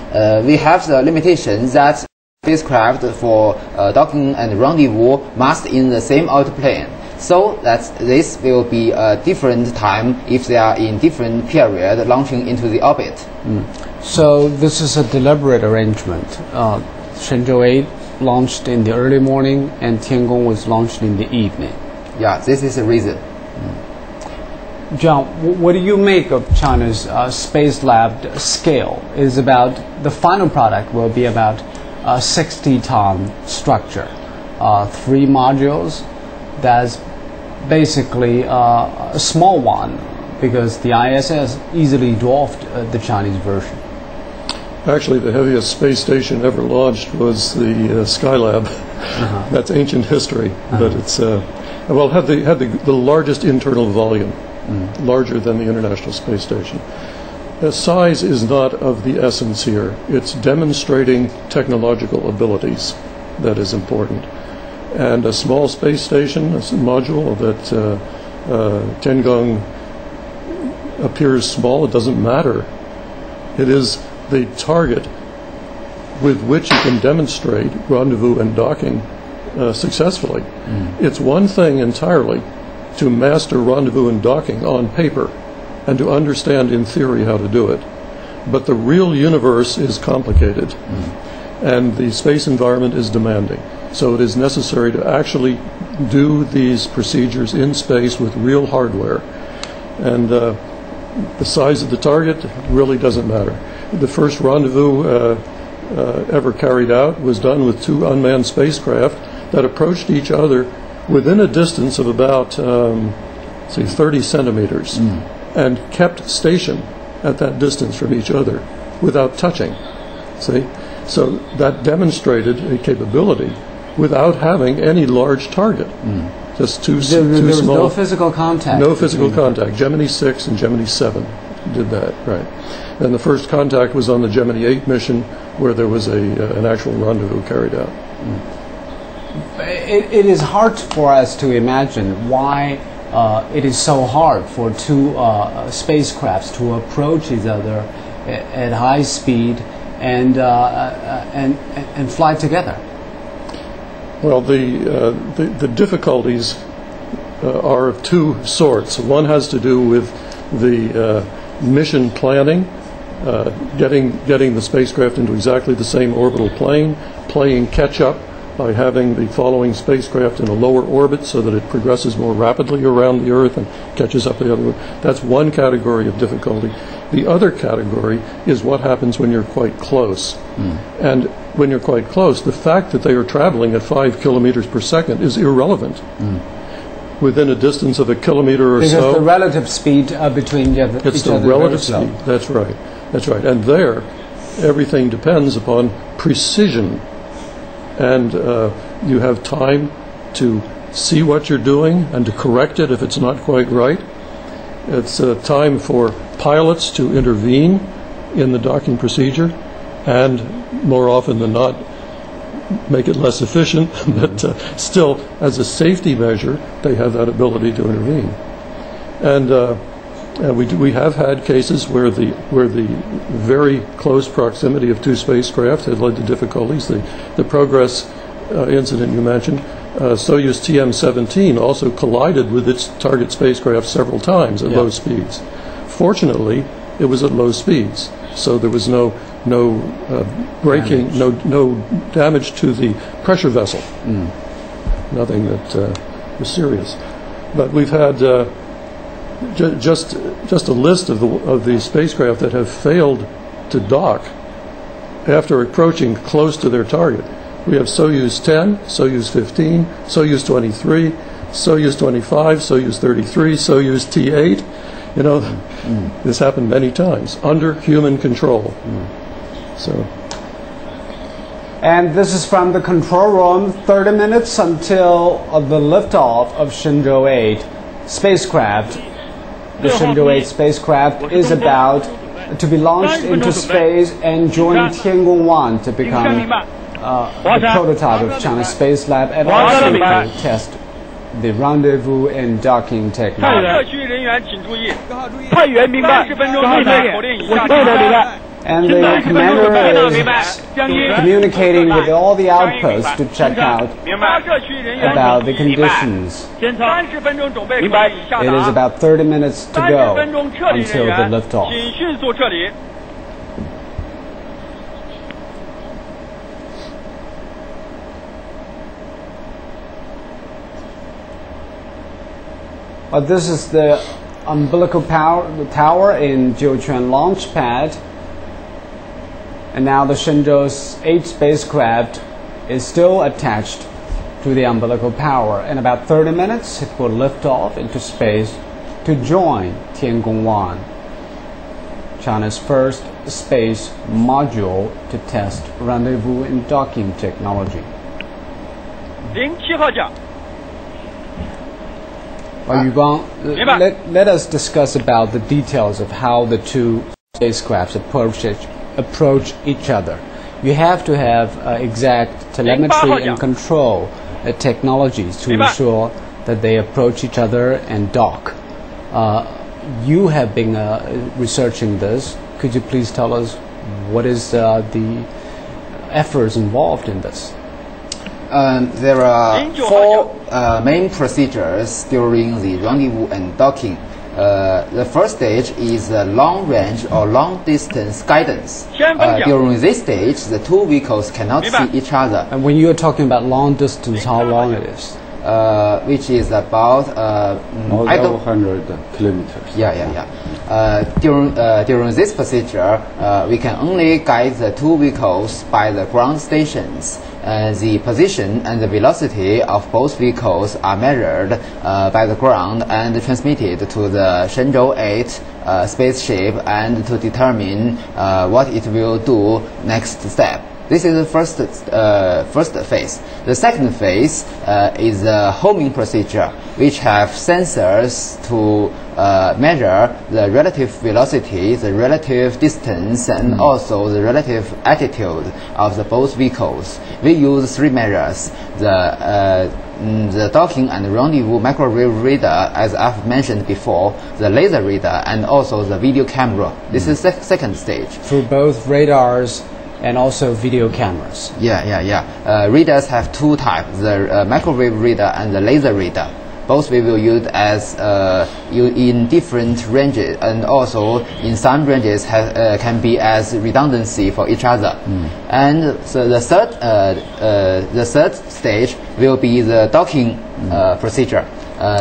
we have the limitation that spacecraft for docking and rendezvous must in the same orbit plane. So that this will be a different time if they are in different period launching into the orbit. So this is a deliberate arrangement. Shenzhou 8 launched in the early morning and Tiangong was launched in the evening. Yeah, this is the reason. John, what do you make of China's Space Lab scale? Is about the final product will be about a 60-ton structure, 3 modules. That's basically a small one because the ISS easily dwarfed the Chinese version. Actually, the heaviest space station ever launched was the Skylab. That's ancient history, but it's well, had the largest internal volume, larger than the International Space Station. The size is not of the essence here. It's demonstrating technological abilities that is important. And a small space station, a module that Tiangong appears small, it doesn't matter. It is the target with which you can demonstrate rendezvous and docking successfully. It's one thing entirely to master rendezvous and docking on paper and to understand in theory how to do it. But the real universe is complicated and the space environment is demanding. So it is necessary to actually do these procedures in space with real hardware. And the size of the target really doesn't matter. The first rendezvous ever carried out was done with 2 unmanned spacecraft that approached each other within a distance of about, say, 30 centimeters and kept station at that distance from each other without touching. See? So that demonstrated a capability without having any large target. Just two small. There was no physical contact. No physical contact. Gemini 6 and Gemini 7 did that, right. And the first contact was on the Gemini 8 mission where there was an actual rendezvous carried out. It is hard for us to imagine why it is so hard for 2 spacecrafts to approach each other at high speed and fly together. Well, the difficulties are of 2 sorts. One has to do with the mission planning, getting the spacecraft into exactly the same orbital plane, playing catch-up by having the following spacecraft in a lower orbit so that it progresses more rapidly around the Earth and catches up the other one. That's one category of difficulty. The other category is what happens when you're quite close. And when you're quite close, the fact that they are traveling at 5 kilometers per second is irrelevant. Within a distance of a kilometer or so. Because the relative speed between each other. It's the relative speed. That's right. That's right. And there, everything depends upon precision. And you have time to see what you're doing and to correct it if it's not quite right. It's time for pilots to intervene in the docking procedure and more often than not make it less efficient, but still as a safety measure they have that ability to intervene. And we have had cases where the very close proximity of 2 spacecraft had led to difficulties. The Progress incident you mentioned, Soyuz TM-17 also collided with its target spacecraft several times at low speeds. Fortunately, it was at low speeds, so there was no breaking, no damage to the pressure vessel. Nothing that was serious. But we've had just a list of the spacecraft that have failed to dock after approaching close to their target. We have Soyuz 10, Soyuz 15, Soyuz 23, Soyuz 25, Soyuz 33, Soyuz T8. You know, this happened many times under human control. So. And this is from the control room, 30 minutes until the liftoff of Shenzhou 8 spacecraft. The Shenzhou 8 spacecraft is about to be launched into space and join Tiangong 1 to become the prototype of China's Space Lab and also to test the rendezvous and docking technology. 各区人员请注意，派员明白，10分钟之内火箭以下。And the commander is communicating with all the outposts to check out about the conditions. It is about 30 minutes to go until the liftoff. This is the umbilical tower in Jiuquan launch pad. And now the Shenzhou 8 spacecraft is still attached to the umbilical power. In about 30 minutes, it will lift off into space to join Tiangong-1, China's first space module to test rendezvous and docking technology. 07号架。 Yubang, let us discuss about the details of how the two spacecrafts approach each other. You have to have exact telemetry and control technologies to ensure that they approach each other and dock. You have been researching this. Could you please tell us what is the efforts involved in this? There are 4 main procedures during the rendezvous and docking. The first stage is long range or long distance guidance. During this stage, the two vehicles cannot see each other. And when you are talking about long distance, how long it is? Which is about 100 kilometers. During this procedure, we can only guide the two vehicles by the ground stations. The position and the velocity of both vehicles are measured by the ground and transmitted to the Shenzhou 8 spaceship and to determine what it will do next step. This is the first phase. The second phase is the homing procedure, which have sensors to measure the relative velocity, the relative distance, and also the relative attitude of the both vehicles. We use 3 measures: the docking and rendezvous microwave radar, as I've mentioned before, the laser radar, and also the video camera. This is the second stage. Through both radars and also video cameras. Radars have 2 types: the microwave radar and the laser radar. Both we will use as in different ranges, and also in some ranges can be as redundancy for each other. And so the third stage will be the docking procedure.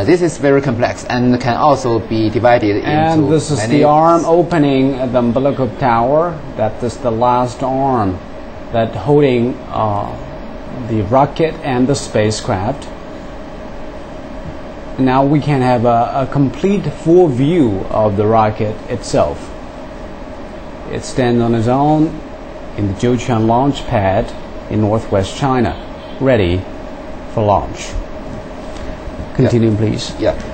This is very complex and can also be divided into And this is the arm opening at the umbilical tower. That is the last arm that holding the rocket and the spacecraft. Now we can have a complete full view of the rocket itself. It stands on its own in the Jiuquan launch pad in northwest China, ready for launch. Continue, please.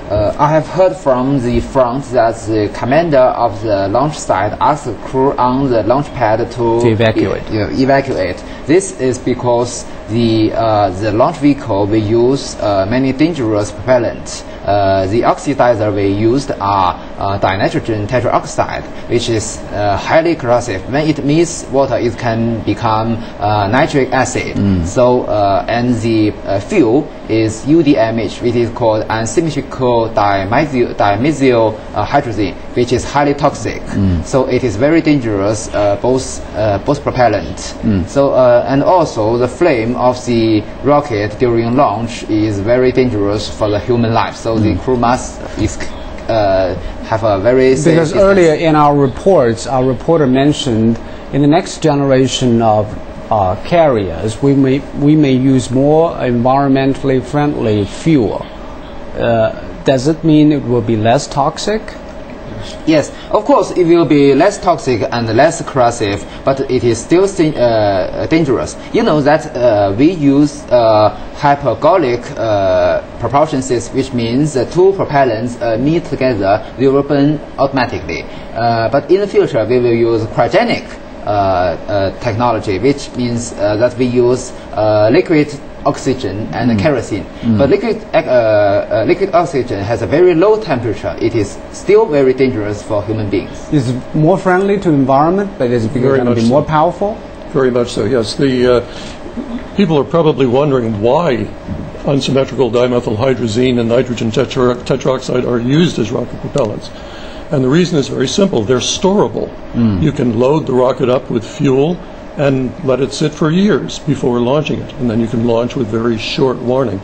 I have heard from the front that the commander of the launch site asked the crew on the launch pad to evacuate. This is because the launch vehicle will use many dangerous propellants. The oxidizer we used are dinitrogen tetroxide, which is highly corrosive. When it meets water, it can become nitric acid. And the fuel is UDMH, which is called unsymmetrical dimethyl hydrazine, which is highly toxic. So it is very dangerous, both propellant. And also the flame of the rocket during launch is very dangerous for the human life. So the crew must have a very safe Because distance. earlier in our reports, our reporter mentioned in the next generation of carriers, we may use more environmentally friendly fuel. Does it mean it will be less toxic? Yes, of course, it will be less toxic and less corrosive, but it is still dangerous. You know that we use hypergolic propulsion system, which means the two propellants meet together, they will burn automatically. But in the future, we will use cryogenic technology, which means that we use liquid oxygen and kerosene. But liquid oxygen has a very low temperature. It is still very dangerous for human beings. Is it more friendly to environment, but is it going to be more powerful? Very much so, yes. People are probably wondering why unsymmetrical dimethylhydrazine and nitrogen tetroxide are used as rocket propellants. And the reason is very simple. They're storable. You can load the rocket up with fuel and let it sit for years before launching it. And then you can launch with very short warning.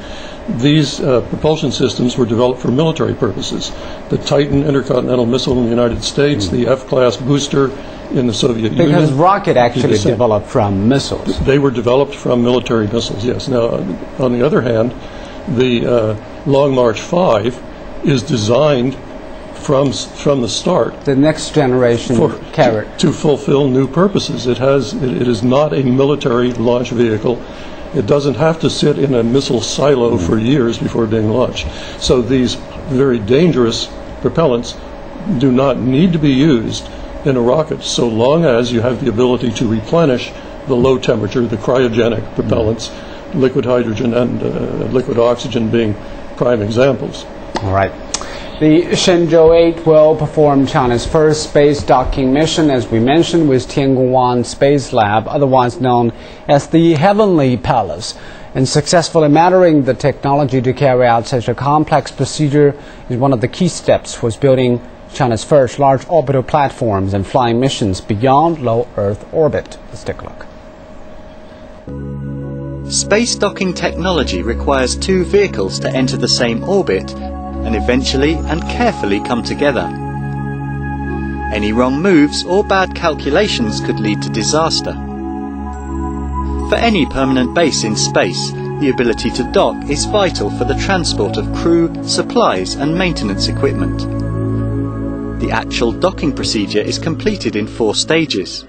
These propulsion systems were developed for military purposes. The Titan intercontinental missile in the United States, the F-class booster in the Soviet Union. Because rocket actually developed from missiles. They were developed from military missiles, yes. Now, on the other hand, the Long March 5 is designed from the start. The next generation carrot. To fulfill new purposes. It is not a military launch vehicle. It doesn't have to sit in a missile silo for years before being launched. So these very dangerous propellants do not need to be used in a rocket so long as you have the ability to replenish the low temperature, the cryogenic propellants, liquid hydrogen and liquid oxygen being prime examples. All right. The Shenzhou 8 will perform China's first space docking mission, as we mentioned, with Tiangong-1 Space Lab, otherwise known as the Heavenly Palace. And successfully mastering the technology to carry out such a complex procedure is one of the key steps towards building China's first large orbital platforms and flying missions beyond low Earth orbit. Let's take a look. Space docking technology requires two vehicles to enter the same orbit and eventually and carefully come together. Any wrong moves or bad calculations could lead to disaster. For any permanent base in space, the ability to dock is vital for the transport of crew, supplies and maintenance equipment. The actual docking procedure is completed in 4 stages.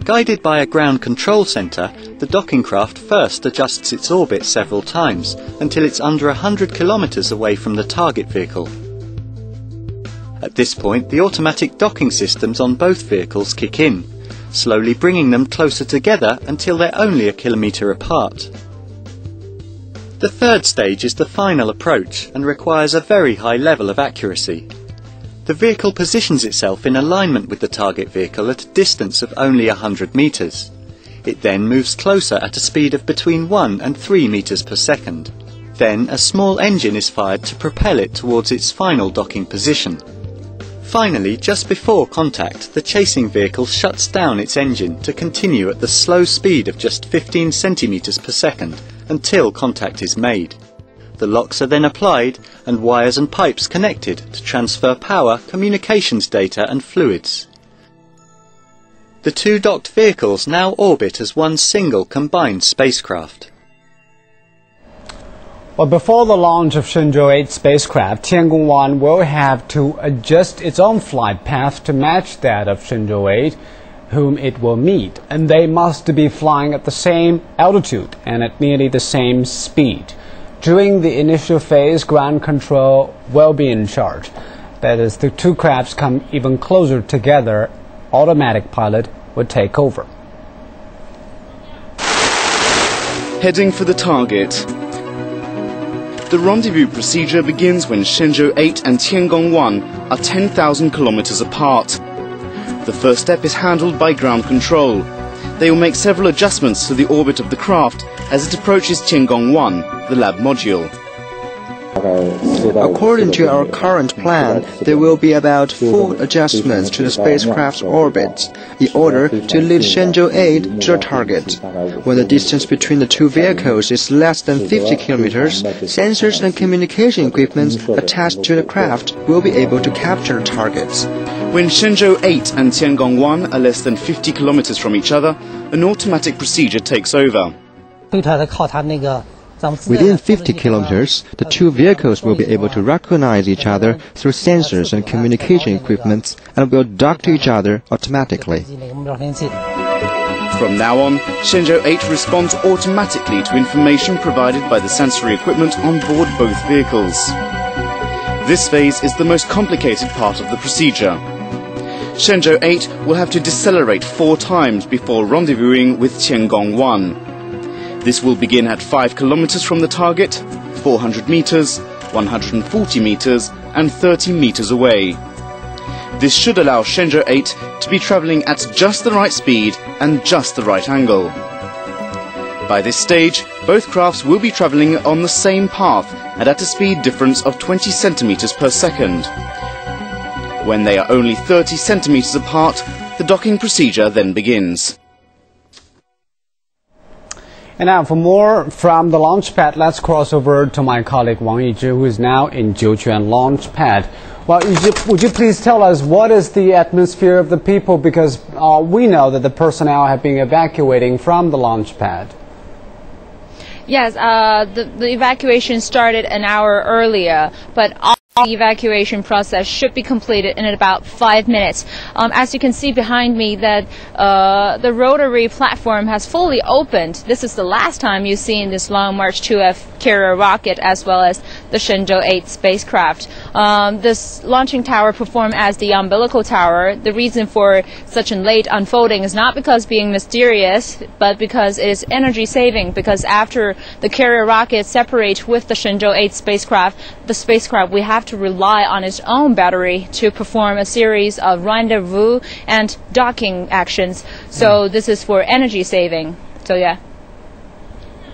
Guided by a ground control center, the docking craft first adjusts its orbit several times until it's under 100 kilometers away from the target vehicle. At this point, the automatic docking systems on both vehicles kick in, slowly bringing them closer together until they're only a kilometer apart. The third stage is the final approach and requires a very high level of accuracy. The vehicle positions itself in alignment with the target vehicle at a distance of only 100 meters. It then moves closer at a speed of between 1 and 3 meters per second. Then a small engine is fired to propel it towards its final docking position. Finally, just before contact, the chasing vehicle shuts down its engine to continue at the slow speed of just 15 centimeters per second until contact is made. The locks are then applied and wires and pipes connected to transfer power, communications data and fluids. The two docked vehicles now orbit as one single combined spacecraft. Well, before the launch of Shenzhou 8 spacecraft, Tiangong-1 will have to adjust its own flight path to match that of Shenzhou 8, whom it will meet, and they must be flying at the same altitude and at nearly the same speed. During the initial phase, ground control will be in charge. That is, the two crafts come even closer together, automatic pilot would take over. Heading for the target. The rendezvous procedure begins when Shenzhou 8 and Tiangong-1 are 10,000 kilometers apart. The first step is handled by ground control. They will make several adjustments to the orbit of the craft as it approaches Tiangong-1, the lab module. According to our current plan, there will be about 4 adjustments to the spacecraft's orbit in order to lead Shenzhou 8 to the target. When the distance between the two vehicles is less than 50 kilometers, sensors and communication equipment attached to the craft will be able to capture targets. When Shenzhou 8 and Tiangong-1 are less than 50 kilometers from each other, an automatic procedure takes over. Within 50 kilometers, the two vehicles will be able to recognize each other through sensors and communication equipment and will dock to each other automatically. From now on, Shenzhou 8 responds automatically to information provided by the sensory equipment on board both vehicles. This phase is the most complicated part of the procedure. Shenzhou 8 will have to decelerate 4 times before rendezvousing with Tiangong-1. This will begin at 5 kilometers from the target, 400 meters, 140 meters, and 30 meters away. This should allow Shenzhou 8 to be traveling at just the right speed and just the right angle. By this stage, both crafts will be traveling on the same path and at a speed difference of 20 centimeters per second. When they are only 30 centimeters apart, the docking procedure then begins. And now for more from the launch pad, let's cross over to my colleague Wang Yizhi, who is now in Jiuquan launch pad. Well, would you please tell us what is the atmosphere of the people, because we know that the personnel have been evacuating from the launch pad. Yes, the evacuation started an hour earlier, but the evacuation process should be completed in about 5 minutes. As you can see behind me, that the rotary platform has fully opened. This is the last time you've seen this Long March 2F carrier rocket as well as the Shenzhou 8 spacecraft. This launching tower performed as the umbilical tower. The reason for such a late unfolding is not because being mysterious, but because it is energy saving, because after the carrier rocket separates with the Shenzhou 8 spacecraft, the spacecraft we have to rely on its own battery to perform a series of rendezvous and docking actions. So this is for energy saving. So yeah.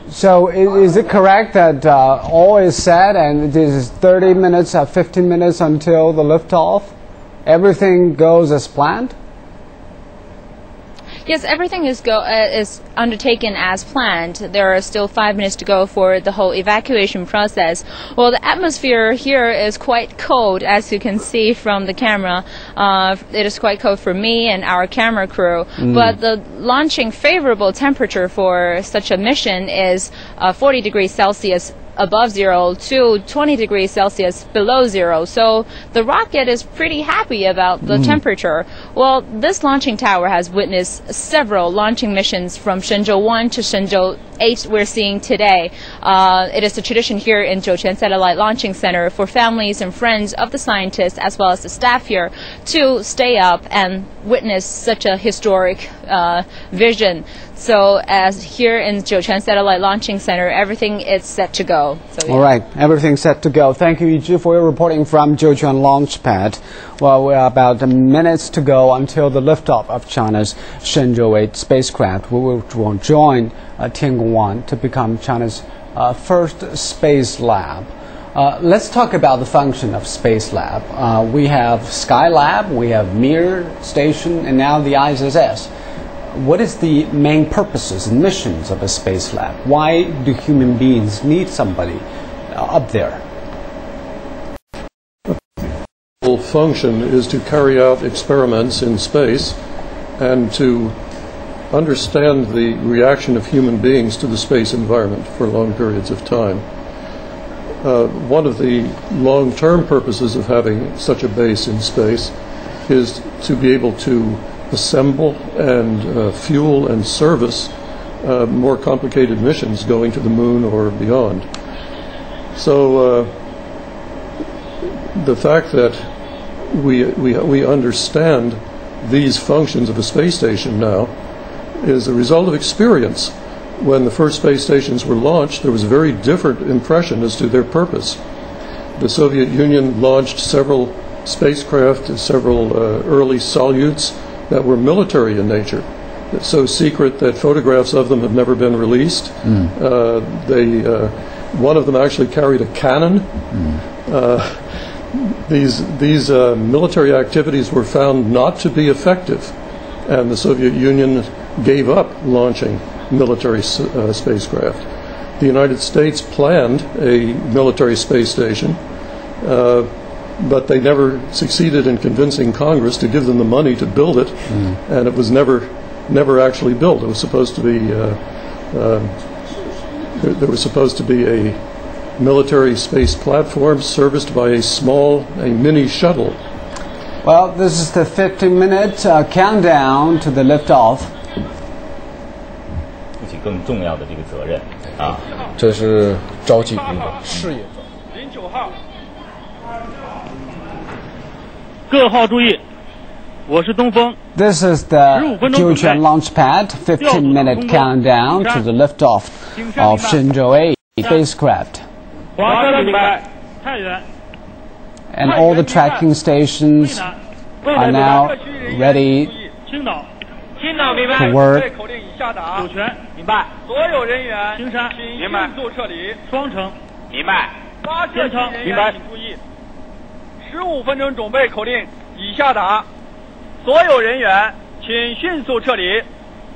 So is it correct that all is set and it is 30 minutes, 15 minutes until the liftoff? Everything goes as planned? Yes, everything is undertaken as planned. There are still 5 minutes to go for the whole evacuation process. Well, the atmosphere here is quite cold, as you can see from the camera. It is quite cold for me and our camera crew. But the launching favorable temperature for such a mission is 40 degrees Celsius above zero to 20 degrees Celsius below zero. So the rocket is pretty happy about the temperature. Well, this launching tower has witnessed several launching missions from Shenzhou 1 to Shenzhou 8 we're seeing today. It is the tradition here in Jiuquan Satellite Launching Center for families and friends of the scientists as well as the staff here to stay up and witness such a historic vision. So as here in Jiuquan Satellite Launching Center, everything is set to go. So, yeah. All right, everything's set to go. Thank you, Yizhi, for your reporting from Jiuquan launch pad. Well, we're about minutes to go until the liftoff of China's Shenzhou 8 spacecraft. We will join Tiangong 1 to become China's first space lab. Let's talk about the function of Space Lab. We have Skylab, we have Mir Station, and now the ISS. What is the main purposes and missions of a space lab? Why do human beings need somebody up there? The function is to carry out experiments in space and to understand the reaction of human beings to the space environment for long periods of time. One of the long-term purposes of having such a base in space is to be able to assemble and fuel and service more complicated missions going to the moon or beyond. So the fact that we understand these functions of a space station now is a result of experience. When the first space stations were launched, there was a very different impression as to their purpose. The Soviet Union launched several spacecraft, several early Soyuz that were military in nature. It's so secret that photographs of them have never been released. One of them actually carried a cannon. These military activities were found not to be effective, and the Soviet Union gave up launching military spacecraft. The United States planned a military space station, but they never succeeded in convincing Congress to give them the money to build it, and it was never actually built. It was supposed to be there was supposed to be a military space platform serviced by a mini shuttle. Well, this is the 15-minute countdown to the liftoff. 更重要的这个责任啊，这是召集事业09号，各号注意， This is the Jiuquan launch pad, 15-minute countdown to the liftoff of Shenzhou 8 spacecraft. And all the tracking stations are now ready to work.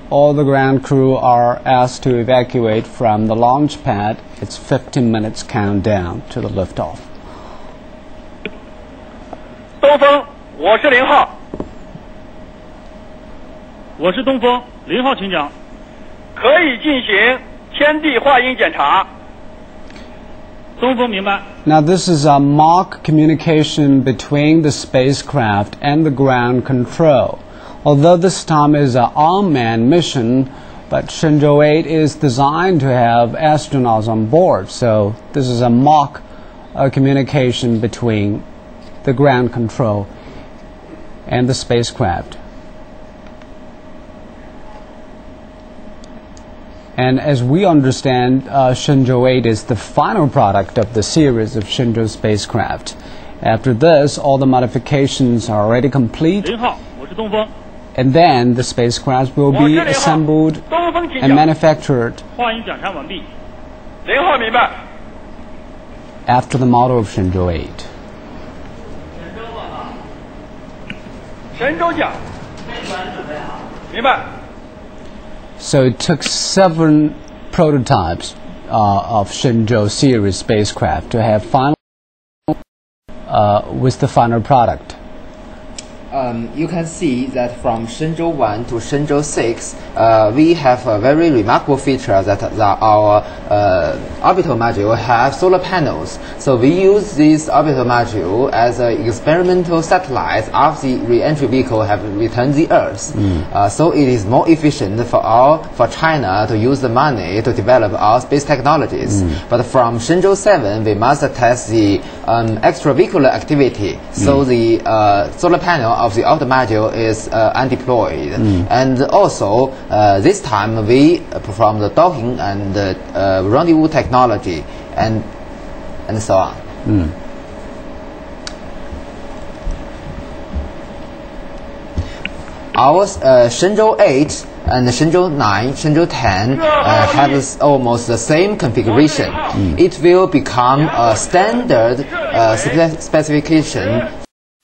All the ground crew are asked to evacuate from the launch pad. It's 15 minutes countdown to the liftoff. 东风，我是0号。我是东风0号，请讲。可以进行天地话音检查。东风明白。Now this is a mock communication between the spacecraft and the ground control. Although this time is an unmanned mission, but Shenzhou 8 is designed to have astronauts on board, so this is a mock communication between the ground control and the spacecraft. And as we understand, Shenzhou 8 is the final product of the series of Shenzhou spacecraft. After this, all the modifications are already complete, and then the spacecraft will be assembled and manufactured after the model of Shenzhou 8. 神州讲，明白。 So it took 7 prototypes of Shenzhou series spacecraft to have final with the final product. You can see that from Shenzhou 1 to Shenzhou 6, we have a very remarkable feature that our orbital module have solar panels. So we use this orbital module as an experimental satellite after the re-entry vehicle have returned the Earth. So it is more efficient for China to use the money to develop our space technologies. But from Shenzhou 7, we must test the extravehicular activity. So the solar panel of the outer module is undeployed. And also, this time we perform the docking and rendezvous technology and so on. Our Shenzhou 8 and Shenzhou 9, Shenzhou 10 have almost the same configuration. It will become a standard specification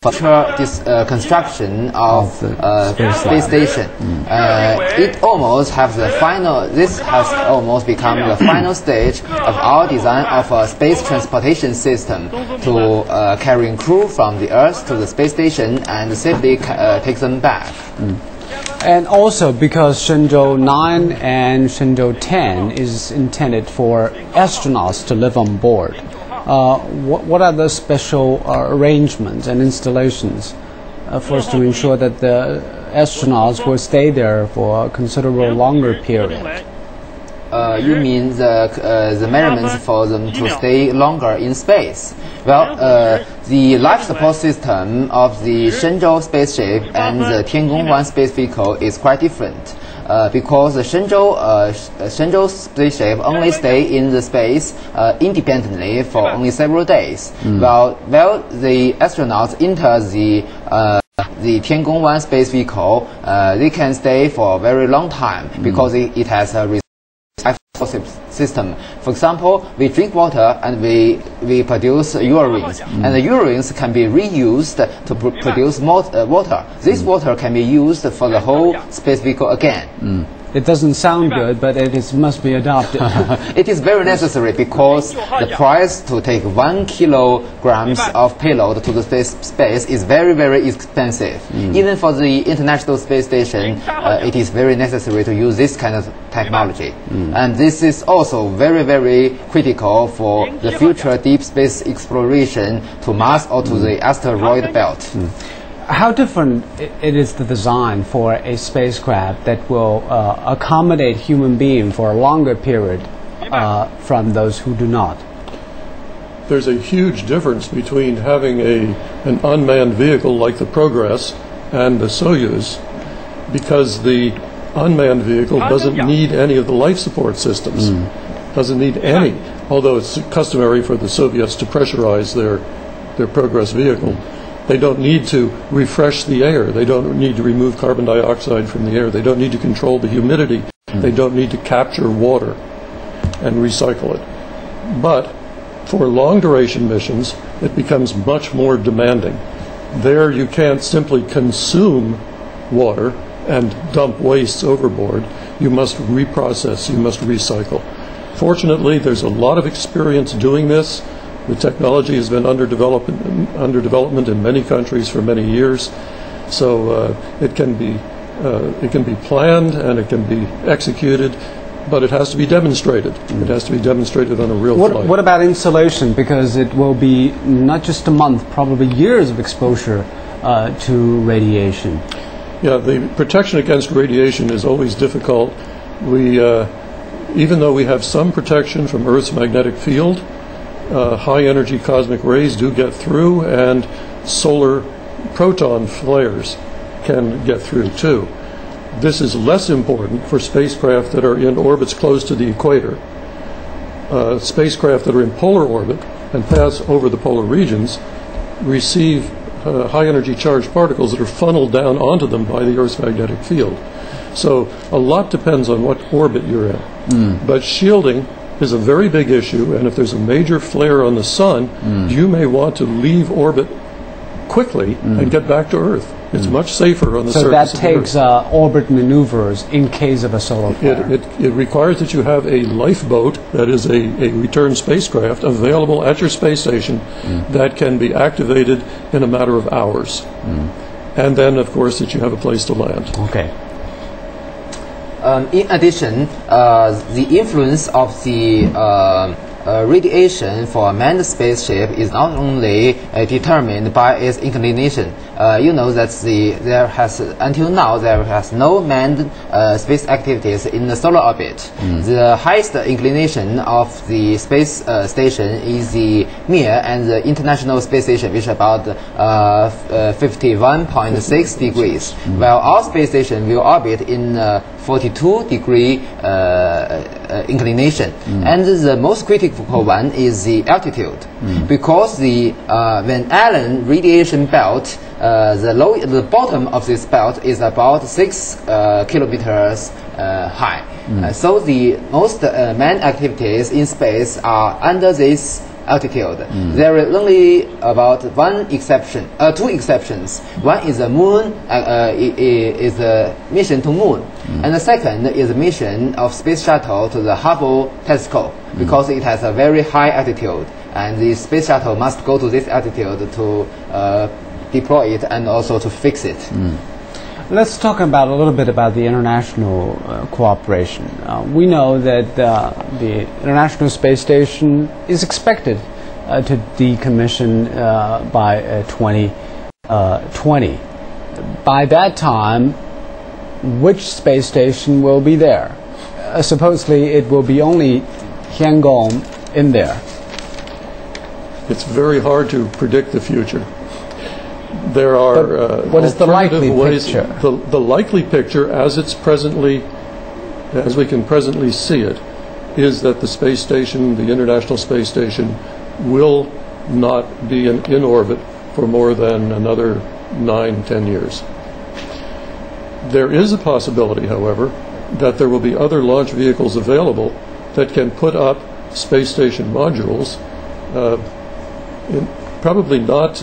for this construction of space station. It almost has the final. This has almost become the final stage of our design of a space transportation system to carrying crew from the Earth to the space station and safely take them back. And also because Shenzhou 9 and Shenzhou 10 is intended for astronauts to live on board. What are the special arrangements and installations for us to ensure that the astronauts will stay there for a considerable longer period? You mean the measurements for them to stay longer in space? Well, the life support system of the Shenzhou spaceship and the Tiangong 1 space vehicle is quite different. Because the Shenzhou spaceship only stay in the space independently for only several days, while the astronauts enter the Tiangong 1 space vehicle, they can stay for a very long time because it has a life system. For example, we drink water and we produce urines, and the urines can be reused to produce more water. This water can be used for the whole space vehicle again. It doesn't sound good, but it must be adopted. It is very necessary because the price to take 1 kilograms of payload to the space is very, very expensive. Even for the International Space Station, it is very necessary to use this kind of technology. And this is also very, very critical for the future deep space exploration to Mars or to the asteroid belt. How different it is the design for a spacecraft that will accommodate human beings for a longer period from those who do not? There's a huge difference between having an unmanned vehicle like the Progress and the Soyuz, because the unmanned vehicle doesn't need any of the life support systems. Doesn't need any, although it's customary for the Soviets to pressurize their Progress vehicle. They don't need to refresh the air. They don't need to remove carbon dioxide from the air. They don't need to control the humidity. They don't need to capture water and recycle it. But for long duration missions, it becomes much more demanding. There you can't simply consume water and dump wastes overboard. You must reprocess, you must recycle. Fortunately, there's a lot of experience doing this. The technology has been under development in many countries for many years, so it can be planned and it can be executed, but it has to be demonstrated. It has to be demonstrated on a real flight. What about insulation? Because it will be not just a month, probably years of exposure to radiation. Yeah, the protection against radiation is always difficult. Even though we have some protection from Earth's magnetic field, high energy cosmic rays do get through, and solar proton flares can get through too. This is less important for spacecraft that are in orbits close to the equator. Spacecraft that are in polar orbit and pass over the polar regions receive high energy charged particles that are funneled down onto them by the Earth's magnetic field. So a lot depends on what orbit you're in. But shielding is a very big issue, and if there's a major flare on the sun, you may want to leave orbit quickly and get back to Earth. It's much safer on the surface of the Earth. So that takes orbit maneuvers in case of a solar flare. It requires that you have a lifeboat, that is a return spacecraft, available at your space station that can be activated in a matter of hours. And then, of course, that you have a place to land. Okay. In addition, the influence of the radiation for a manned spaceship is not only determined by its inclination. You know that until now there has no manned space activities in the solar orbit. The highest inclination of the space station is the Mir and the International Space Station, which is about 51.6 degrees, while our space station will orbit in 42-degree inclination. And the most critical one is the altitude, because the Van Allen radiation belt, the bottom of this belt is about 6 kilometers high. So the most manned activities in space are under this altitude. There is only about two exceptions. One is the moon, is the mission to moon, and the second is the mission of space shuttle to the Hubble telescope, because it has a very high altitude, and the space shuttle must go to this altitude to deploy it and also to fix it. Let's talk a little bit about the international cooperation. We know that the International Space Station is expected to decommission by 2020. By that time, which space station will be there? Supposedly it will be only Tiangong in there. It's very hard to predict the future. There are what is the likely picture? The likely picture, as we can presently see it, is that the space station, the International Space Station, will not be in orbit for more than another 9-10 years. There is a possibility, however, that there will be other launch vehicles available that can put up space station modules, probably not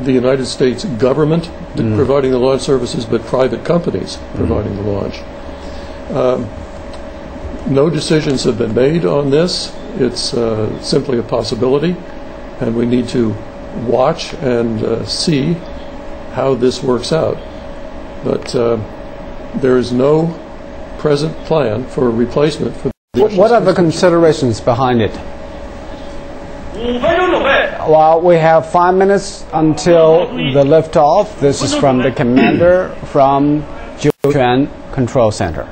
the United States government providing the launch services, but private companies providing the launch. No decisions have been made on this. It's simply a possibility, and we need to watch and see how this works out. But there is no present plan for a replacement for the What are the considerations behind it? Well, we have 5 minutes until the liftoff. This is from the commander from Jiuquan Control Center.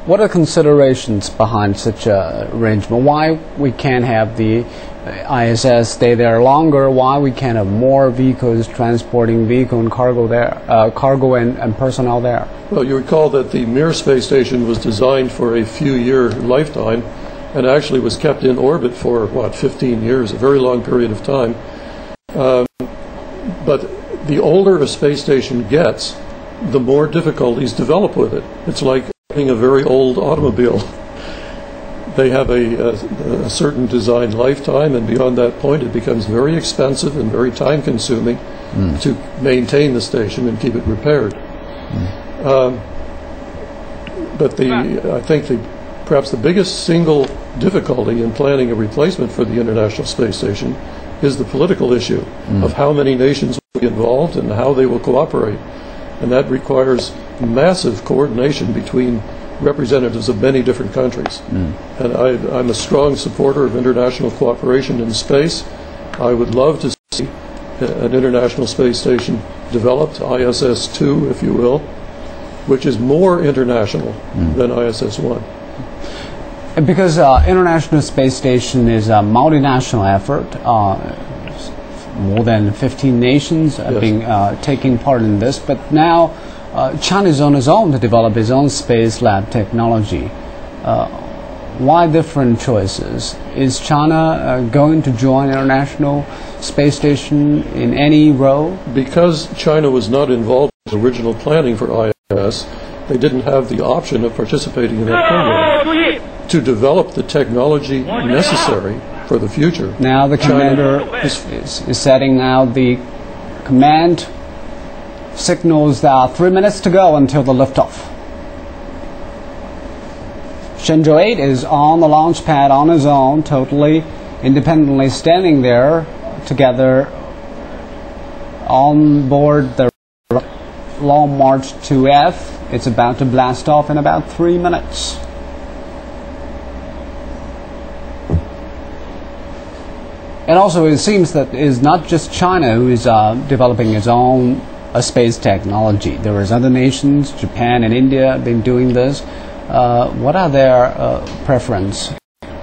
What are considerations behind such a arrangement? Why we can't have the ISS stay there longer? Why we can't have more vehicles transporting vehicle and cargo there, cargo and personnel there? Well, you recall that the Mir space station was designed for a few-year lifetime, and actually was kept in orbit for 15 years, a very long period of time. But the older a space station gets, the more difficulties develop with it. It's like having a very old automobile. They have a certain design lifetime, and beyond that point it becomes very expensive and very time-consuming to maintain the station and keep it repaired. But I think perhaps the biggest single difficulty in planning a replacement for the International Space Station is the political issue of how many nations will be involved and how they will cooperate. And that requires massive coordination between representatives of many different countries. And I'm a strong supporter of international cooperation in space. I would love to see an International Space Station developed, ISS-2, if you will, which is more international than ISS-1. Because International Space Station is a multinational effort, more than 15 nations being taking part in this, but now China is on its own to develop its own space lab technology. Why different choices? Is China going to join International Space Station in any role? Because China was not involved in the original planning for ISS, they didn't have the option of participating in that program. To develop the technology necessary for the future. Now the commander is setting out the command signals. 3 minutes to go until the liftoff. Shenzhou 8 is on the launch pad on its own, totally independently standing there together on board the Long March 2F. It's about to blast off in about 3 minutes. And also it seems that it's not just China who is developing its own space technology. There is other nations, Japan and India, have been doing this. What are their preferences?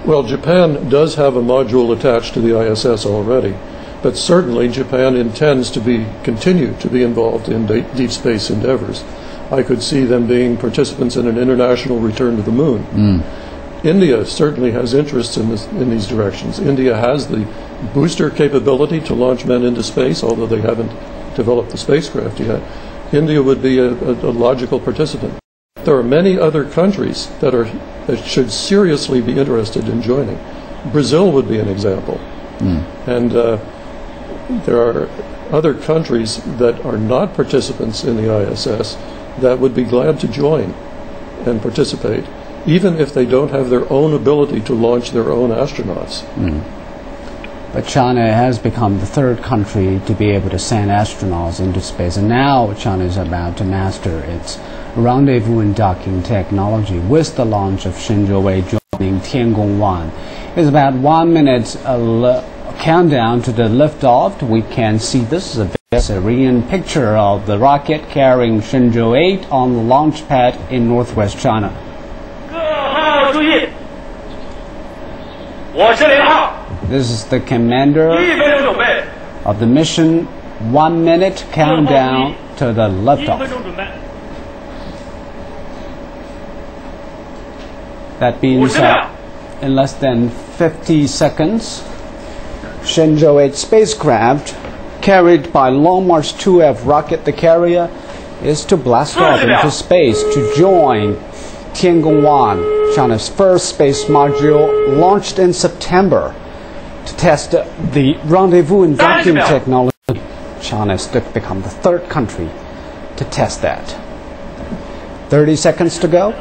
Well, Japan does have a module attached to the ISS already, but certainly Japan intends to continue to be involved in deep space endeavors. I could see them being participants in an international return to the moon. India certainly has interests in these directions. India has the booster capability to launch men into space, although they haven't developed the spacecraft yet. India would be a logical participant. There are many other countries that should seriously be interested in joining. Brazil would be an example. And there are other countries that are not participants in the ISS that would be glad to join and participate, even if they don't have their own ability to launch their own astronauts. But China has become the third country to be able to send astronauts into space, and now China is about to master its rendezvous and docking technology with the launch of Shenzhou 8 joining Tiangong 1. It's about 1 minute countdown to the liftoff. We can see this is a very serene picture of the rocket carrying Shenzhou 8 on the launch pad in northwest China. This is the commander of the mission. 1 minute countdown to the liftoff. That means in less than 50 seconds, Shenzhou 8 spacecraft carried by Long March 2F rocket, the carrier, is to blast off into space to join Tiangong 1, China's first space module, launched in September to test the rendezvous and docking technology. China has become the third country to test that. 30 seconds to go.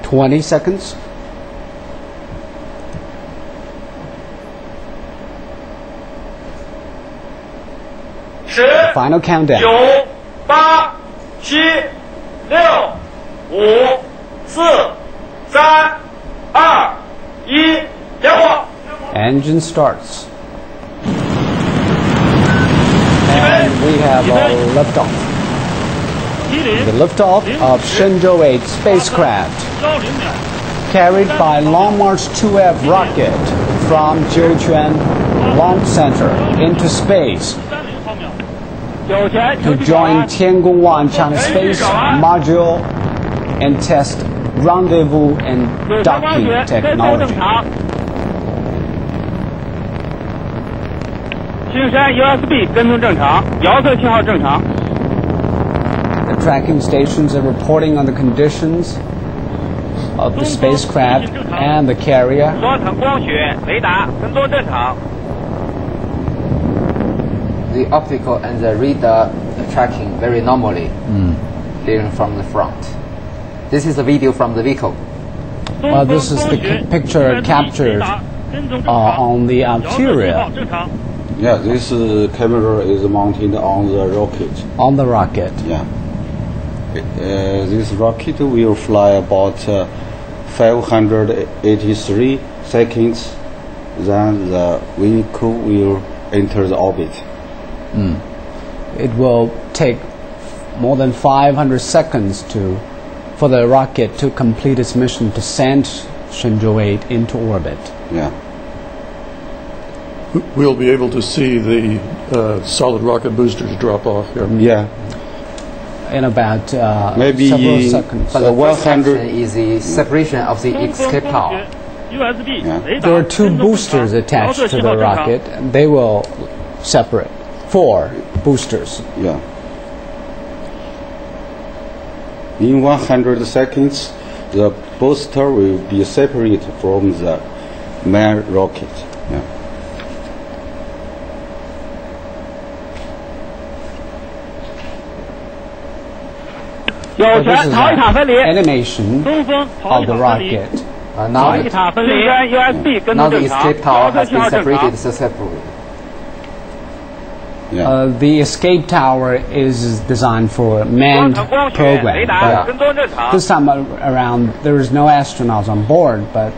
20 seconds. The final countdown. 8、7、6、5、4、3、2、1，点火。 Engine starts. And we have a liftoff. The liftoff of Shenzhou 8 spacecraft, carried by Long March 2F rocket from Jiuquan Launch Center into space to join Tiangong-1 China Space Module and test rendezvous and docking technology. 青山 USB 跟踪正常，遥测信号正常。 The tracking stations are reporting on the conditions of the spacecraft and the carrier. 双层光学雷达跟踪正常。 The optical and the radar tracking very normally, leading from the front. This is a video from the vehicle. This is the picture captured on the interior. Yeah, this camera is mounted on the rocket. On the rocket. Yeah. This rocket will fly about 583 seconds. Then the vehicle will enter the orbit. It will take more than 500 seconds for the rocket to complete its mission to send Shenzhou 8 into orbit. Yeah. We'll be able to see the solid rocket boosters drop off here. Yeah. In about maybe several seconds. But the first action is the separation of the escape tower. USB. There are two boosters attached to the rocket, and they will separate. 4 boosters. Yeah. In 100 seconds, the booster will be separated from the main rocket. Yeah. So this is animation of the rocket. Now the escape tower has been separated successfully. Yeah. The escape tower is designed for manned program. But this time around, there is no astronauts on board, but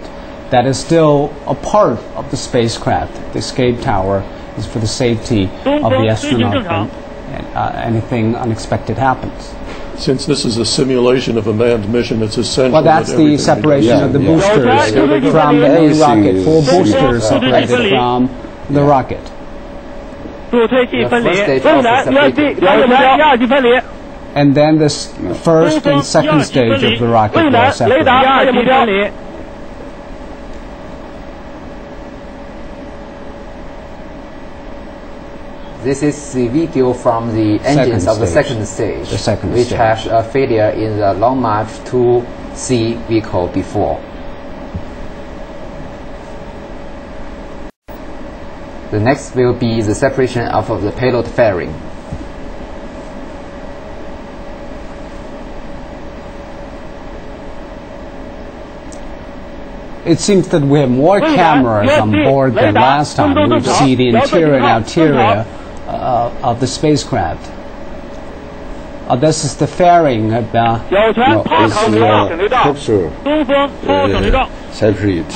that is still a part of the spacecraft. The escape tower is for the safety of the astronaut when anything unexpected happens. Since this is a simulation of a manned mission, it's essential. Well, that's the separation of the boosters from the main rocket. 4 boosters separated from the rocket. And then this first and second stage of the rocket will separate. This is the video from the engines of the second stage, which has a failure in the Long March 2C vehicle before. The next will be the separation of the payload fairing. It seems that we have more cameras on board than last time. We see the interior and exterior of the spacecraft. This is the fairing of the... No, it's capsule separate.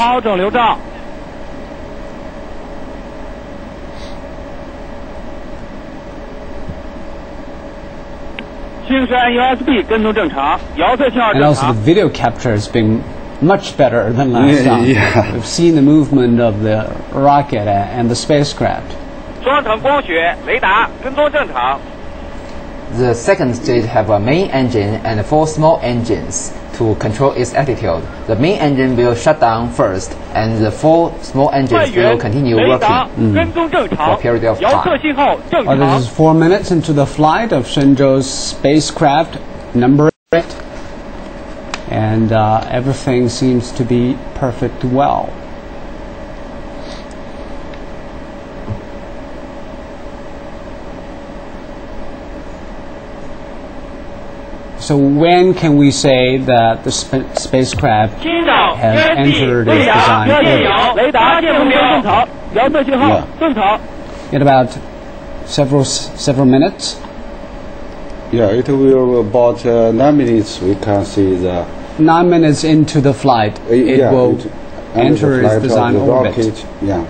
And also the video capture has been much better than last time. Yeah. We've seen the movement of the rocket and the spacecraft. The second stage have a main engine and 4 small engines to control its altitude. The main engine will shut down first, and the 4 small engines will continue working for a period of time. This is 4 minutes into the flight of Shenzhou's spacecraft number 8, and everything seems to be perfect well. So when can we say that the spacecraft has entered its design orbit? In about several minutes? Yeah, it will about 9 minutes. We can see the 9 minutes into the flight. It will enter its design orbit. Yeah.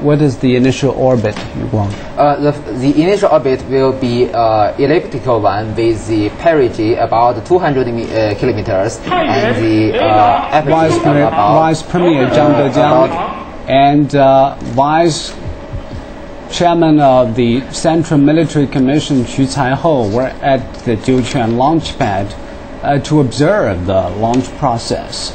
what is the initial orbit you want? The initial orbit will be elliptical one with the perigee about 200 kilometers and the Vice Premier Zhang Dejiang and Vice Chairman of the Central Military Commission Xu Caihou were at the Jiuquan launch pad to observe the launch process.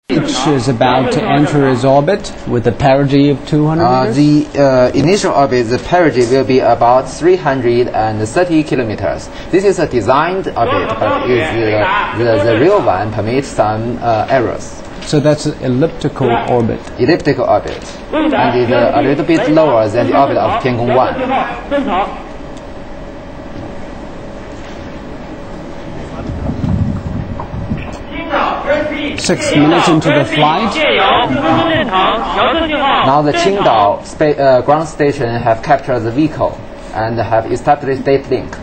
Which is about to enter its orbit with a perigee of 200 meters? The initial orbit, the perigee will be about 330 kilometers. This is a designed orbit, but the real one permits some errors. So that's an elliptical orbit. Elliptical orbit. And it's a little bit lower than the orbit of Tiangong 1. 6 minutes into the flight. Now the Qingdao ground station have captured the vehicle and have established data link.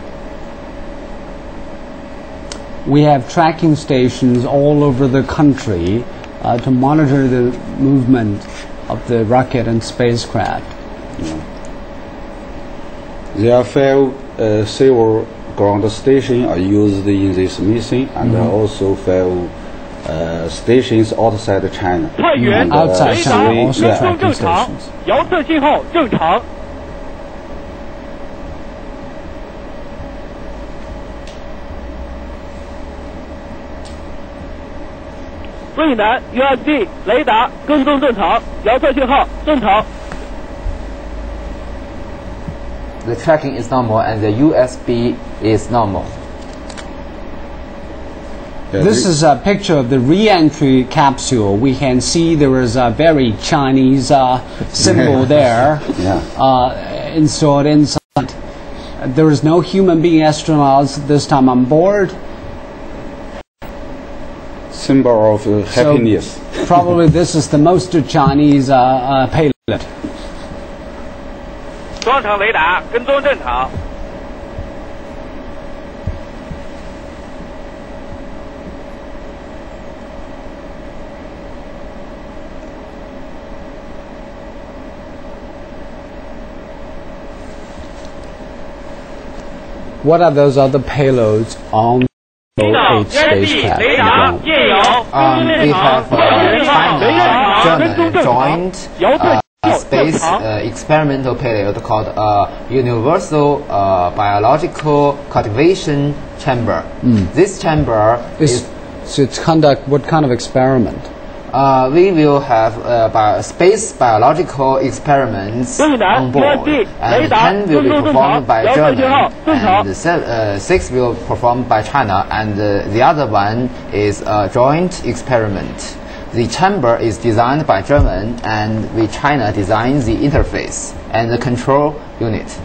We have tracking stations all over the country to monitor the movement of the rocket and spacecraft. There are 5 civil ground stations are used in this mission, and also 5 stations outside China. Outside China, also tracking stations. 遥测信号正常。瑞南 USB 雷达跟踪正常，遥测信号正常。 The tracking is normal and the USB is normal. This is a picture of the re-entry capsule. We can see there is a very Chinese symbol there installed inside. There is no human being astronauts this time on board. Symbol of happiness. So probably this is the most Chinese payload. 双程雷达跟踪正常。 What are those other payloads on the 8 spacecraft? We have China-German joint space experimental payload called Universal Biological Cultivation Chamber. This chamber is to conduct what kind of experiment? We will have space biological experiments on board, and 10 will be performed by Germany, and 6 will be performed by China, and the other one is a joint experiment. The chamber is designed by Germany, and with China designs the interface and the control unit.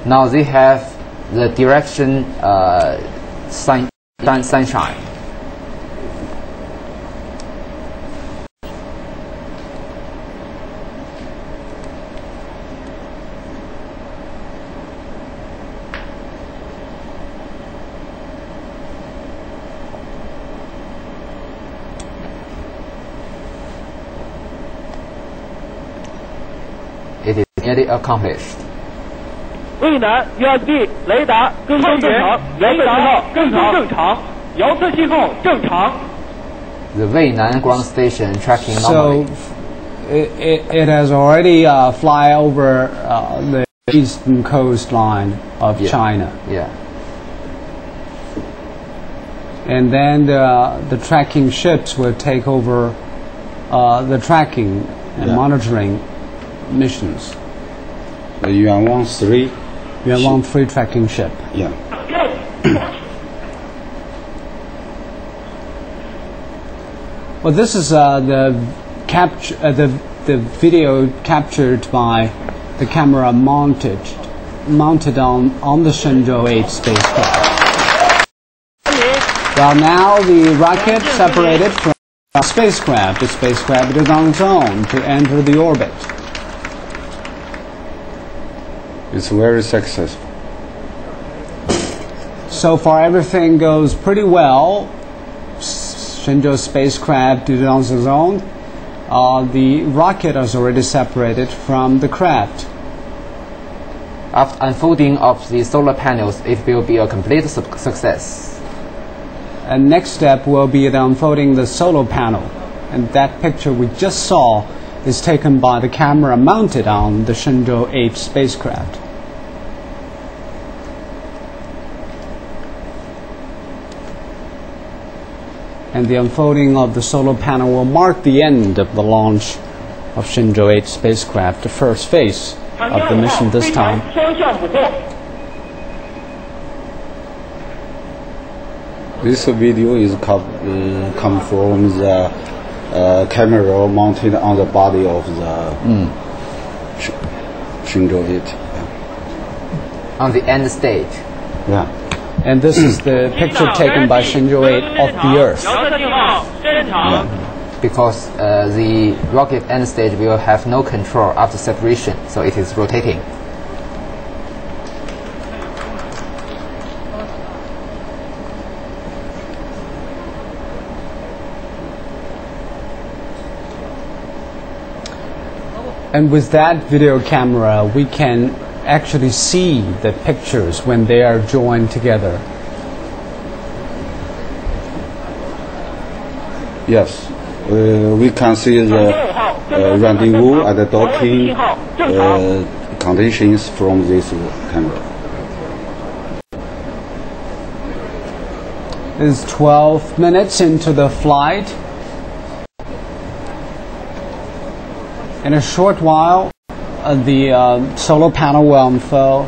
Now they have the direction sunshine. It is nearly accomplished. 渭南 USB 雷达跟踪正常，遥测信号跟踪正常，遥测信号正常。 The Weinan ground station tracking normally. So it has already fly over the eastern coastline of China. Yeah. And then the tracking ships will take over the tracking and monitoring missions. The Yuan 3. Yuan 3 tracking ship. Yeah. Well, this is the video captured by the camera mounted on the Shenzhou 8 spacecraft. Well, now the rocket separated from the spacecraft. The spacecraft is on its own to enter the orbit. It's very successful. so far everything goes pretty well. Shenzhou spacecraft is on its own. The rocket is already separated from the craft. After unfolding of the solar panels, it will be a complete success. And next step will be the unfolding the solar panel. And that picture we just saw is taken by the camera mounted on the Shenzhou 8 spacecraft. And the unfolding of the solar panel will mark the end of the launch of Shenzhou 8 spacecraft, the first phase of the mission this time. This video is come from the camera mounted on the body of the Shenzhou 8. Yeah. On the end stage. Yeah. And this is the picture taken by Shenzhou 8 of the Earth. Yeah. Because the rocket end stage will have no control after separation, so it is rotating. And with that video camera, we can actually see the pictures when they are joined together. Yes, we can see the rendezvous and the docking conditions from this camera. It's 12 minutes into the flight. In a short while, the solar panel will unfold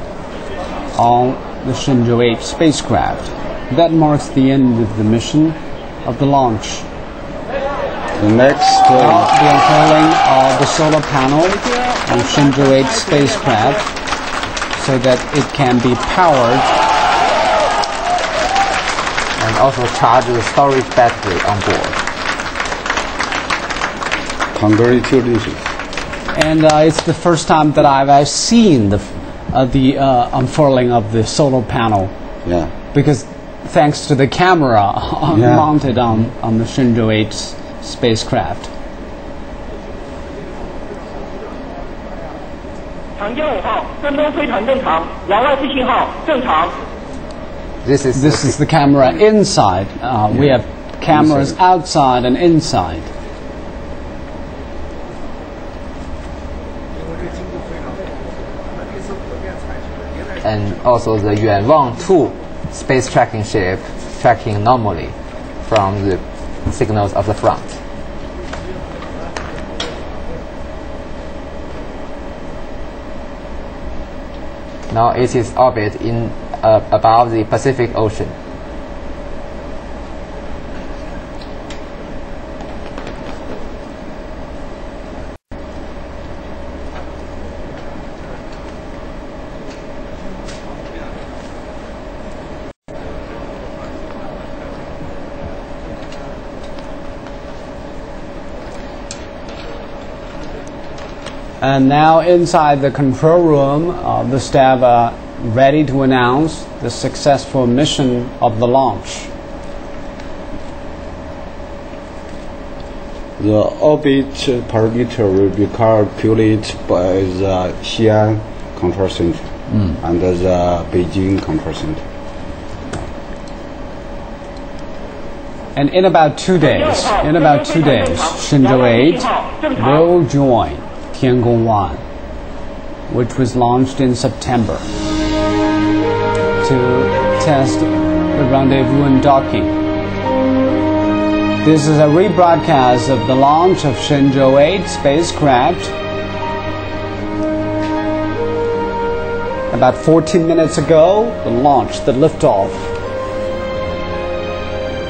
on the Shenzhou 8 spacecraft. That marks the end of the mission of the launch. The next the unfurling of the solar panel on Shenzhou 8 spacecraft so that it can be powered and also charge the storage battery on board. Congratulations. And it's the first time that I've seen the unfurling of the solar panel. Yeah. Because thanks to the camera mounted on the Shenzhou 8 spacecraft. This is the camera inside. We have cameras outside and inside. And also the Yuanwang 2 space tracking ship tracking normally from the signals of the front. Now it is orbit in above the Pacific Ocean. And now inside the control room, the staff are ready to announce the successful mission of the launch. The orbit parameter will be calculated by the Xi'an Control Center and the Beijing Control Center. And in about 2 days, Shenzhou 8 will join Tiangong 1, which was launched in September, to test the rendezvous and docking. This is a rebroadcast of the launch of Shenzhou 8 spacecraft. About 14 minutes ago, the launch, the liftoff.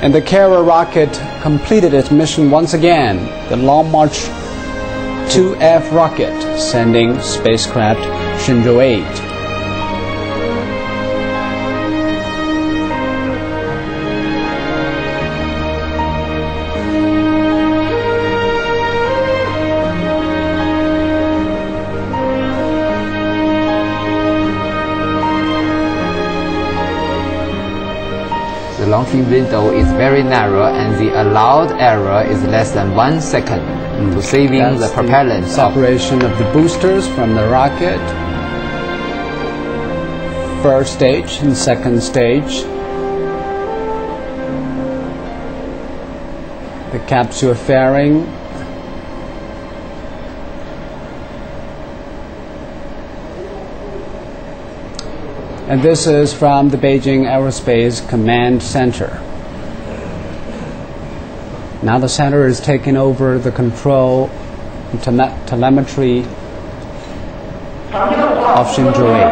And the carrier rocket completed its mission once again, the Long March 2F rocket, sending spacecraft Shenzhou 8. launching window is very narrow and the allowed error is less than 1 second to saving the propellant. Separation of the boosters from the rocket. First stage and second stage. The capsule fairing. And this is from the Beijing Aerospace Command Center. Now the center is taking over the control and telemetry of Shenzhou 8.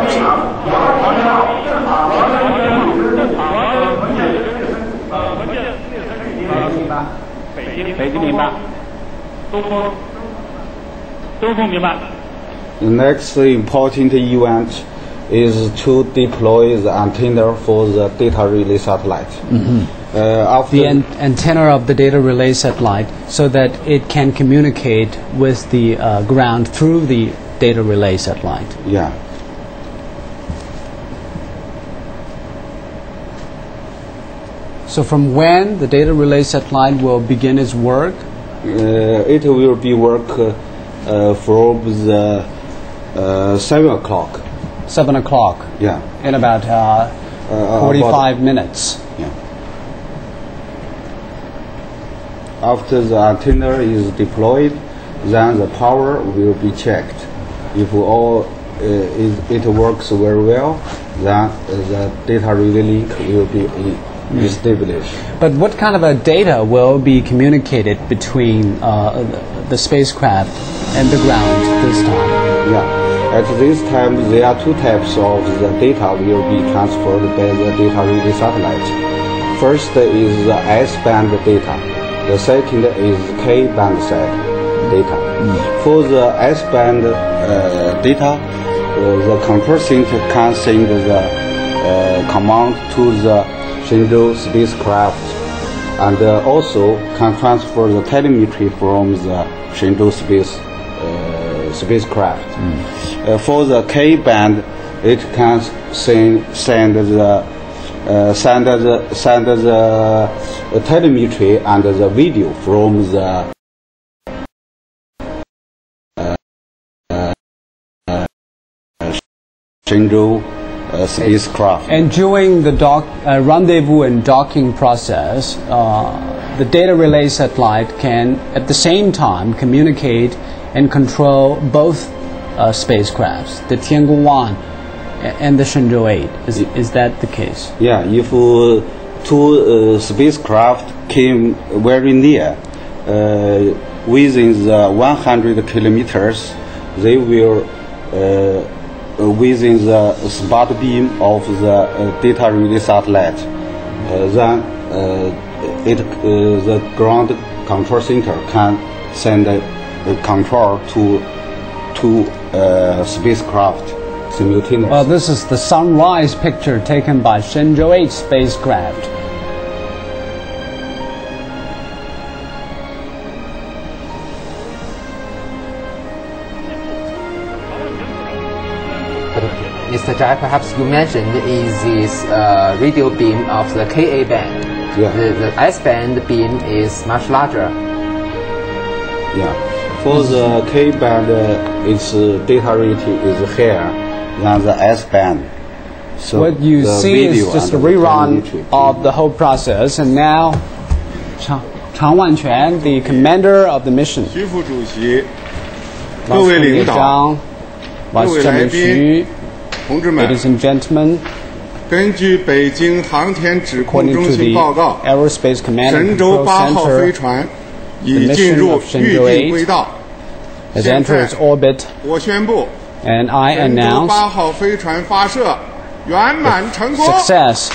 The next important event is to deploy the antenna for the data relay satellite. The antenna of the data relay satellite, so that it can communicate with the ground through the data relay satellite. Yeah. So from when the data relay satellite will begin its work? It will be work from the 7 o'clock. 7 o'clock. Yeah. In about 45 minutes. Yeah. After the antenna is deployed, then the power will be checked. If all it works very well, then the data relay link will be established. But what kind of a data will be communicated between the spacecraft and the ground this time? Yeah. At this time, there are two types of the data will be transferred by the data relay satellite. First is the S-band data. The second is K-band data. For the S-band data, the control center can send the command to the Shenzhou spacecraft, and also can transfer the telemetry from the Shenzhou spacecraft. For the K-band, it can send the telemetry and the video from the Shenzhou spacecraft. And during the rendezvous and docking process, the data relay satellite can at the same time communicate and control both spacecrafts, the Tiangong 1 and the Shenzhou 8. Is that the case? Yeah, if two spacecraft came very near, within the 100 kilometers, they will within the spot beam of the data relay satellite. Then the ground control center can send control to spacecraft simultaneously. Well, this is the sunrise picture taken by Shenzhou 8 spacecraft. Mr. Zhai, perhaps you mentioned is this radio beam of the Ka band. Yeah. The S band beam is much larger. Yeah. For the K band, its data rate is higher than the S band. So what you see is just a rerun of the whole process, and now Chang Wanquan, the commander of the mission. Vice Chairman Xu, ladies and gentlemen, according to the Aerospace Command and Control Center, the mission of Shenzhou 8 has entered its orbit, and I announce the success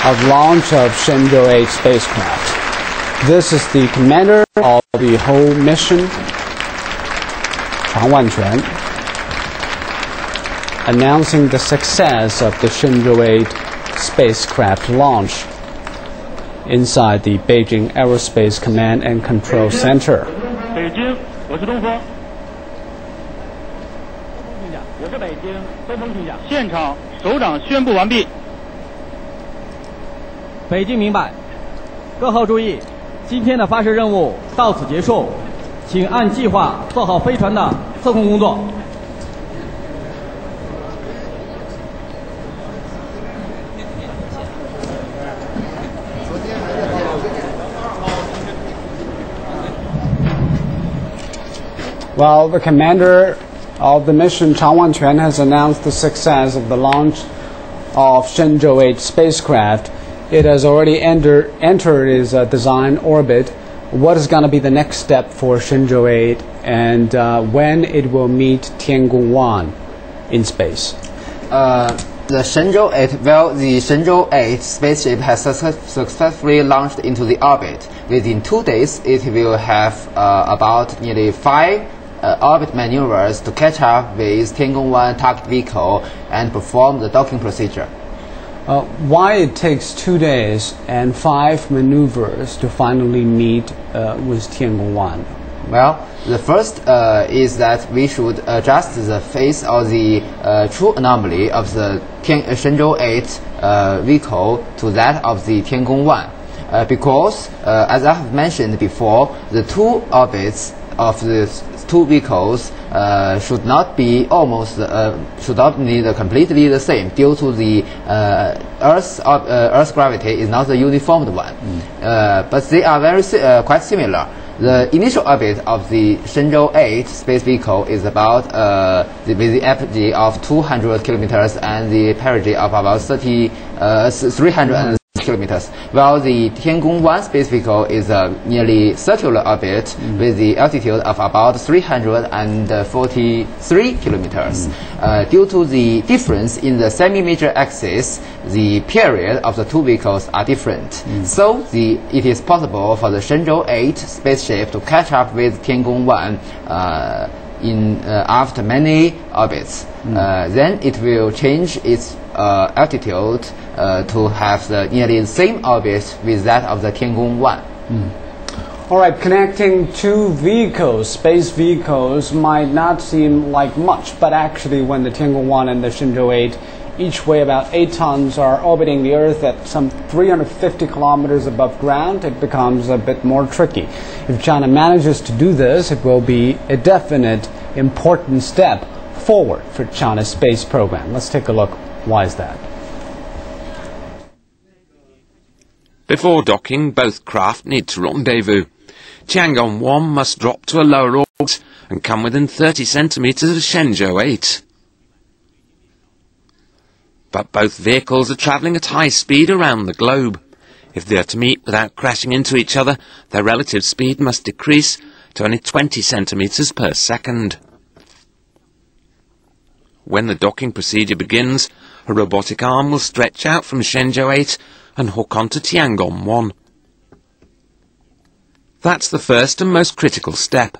of launch of Shenzhou 8 spacecraft. This is the commander of the whole mission, Chang Wanquan, announcing the success of the Shenzhou 8 spacecraft launch inside the Beijing Aerospace Command and Control Center. 北京，我是东风。我是北京东风听讲。现场首长宣布完毕。北京明白。各号注意，今天的发射任务到此结束，请按计划做好飞船的测控工作。Well, the commander of the mission, Chang Wanquan, has announced the success of the launch of Shenzhou 8 spacecraft. It has already entered its design orbit. What is going to be the next step for Shenzhou 8 and when it will meet Tiangong 1 in space? The Shenzhou 8, well, the Shenzhou 8 spaceship has successfully launched into the orbit. Within 2 days, it will have about nearly 5 orbit maneuvers to catch up with Tiangong 1 target vehicle and perform the docking procedure. Why it takes 2 days and 5 maneuvers to finally meet with Tiangong 1? Well, the first is that we should adjust the phase of the true anomaly of the Shenzhou 8 vehicle to that of the Tiangong 1. Because, as I have mentioned before, the two orbits of the two vehicles should not be should not be completely the same due to the Earth's gravity is not a uniform one. But they are quite similar. The initial orbit of the Shenzhou 8 space vehicle is about with the apogee of 200 kilometers and the perigee of about 300 kilometers, while the Tiangong 1 space vehicle is a nearly circular orbit with the altitude of about 343 kilometers. Due to the difference in the semi-major axis, the period of the two vehicles are different. So it is possible for the Shenzhou 8 spaceship to catch up with Tiangong 1 after many orbits. Then it will change its altitude to have nearly the same orbit with that of the Tiangong 1. All right, connecting two vehicles, space vehicles, might not seem like much, but actually when the Tiangong 1 and the Shenzhou 8 each weigh about 8 tons are orbiting the Earth at some 350 kilometers above ground, it becomes a bit more tricky. If China manages to do this, it will be a definite important step forward for China's space program. Let's take a look. Why is that? Before docking, both craft need to rendezvous. Tiangong 1 must drop to a lower orbit and come within 30 centimeters of Shenzhou 8. But both vehicles are travelling at high speed around the globe. If they are to meet without crashing into each other, their relative speed must decrease to only 20 centimeters per second. When the docking procedure begins, a robotic arm will stretch out from Shenzhou 8 and hook onto Tiangong 1. That's the first and most critical step.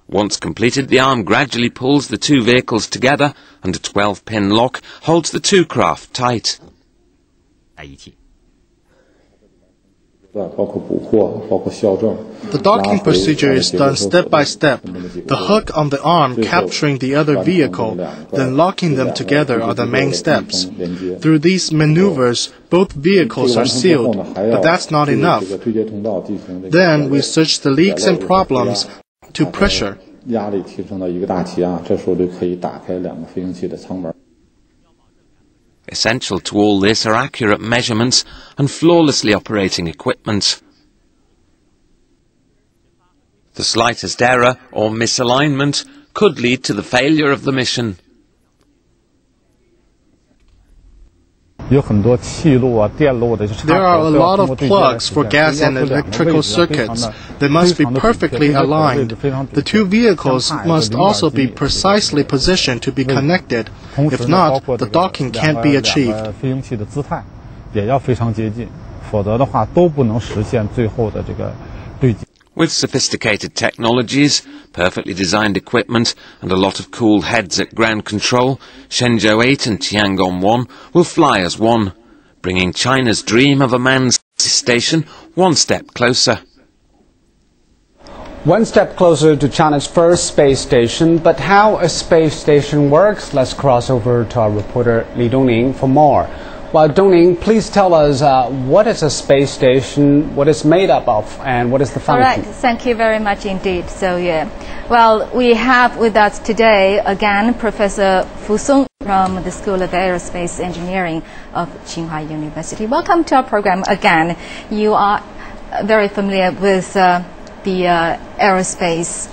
Once completed, the arm gradually pulls the two vehicles together and a 12-pin lock holds the two craft tight. The docking procedure is done step by step. The hook on the arm capturing the other vehicle, then locking them together are the main steps. Through these maneuvers, both vehicles are sealed, but that's not enough. Then we search the leaks and problems to pressure. Essential to all this are accurate measurements and flawlessly operating equipment. The slightest error or misalignment could lead to the failure of the mission. There are a lot of plugs for gas and electrical circuits. They must be perfectly aligned. The two vehicles must also be precisely positioned to be connected. If not, the docking can't be achieved. With sophisticated technologies, perfectly designed equipment and a lot of cool heads at ground control, Shenzhou 8 and Tiangong 1 will fly as one, bringing China's dream of a manned station one step closer. One step closer to China's first space station, but how a space station works, let's cross over to our reporter Li Dongning for more. Well, Dongning, please tell us what is a space station, what it's made up of, and what is the function? All right, thank you very much indeed. So, yeah. Well, we have with us today, again, Professor Fu Song from the School of Aerospace Engineering of Tsinghua University. Welcome to our program again. You are very familiar with the aerospace,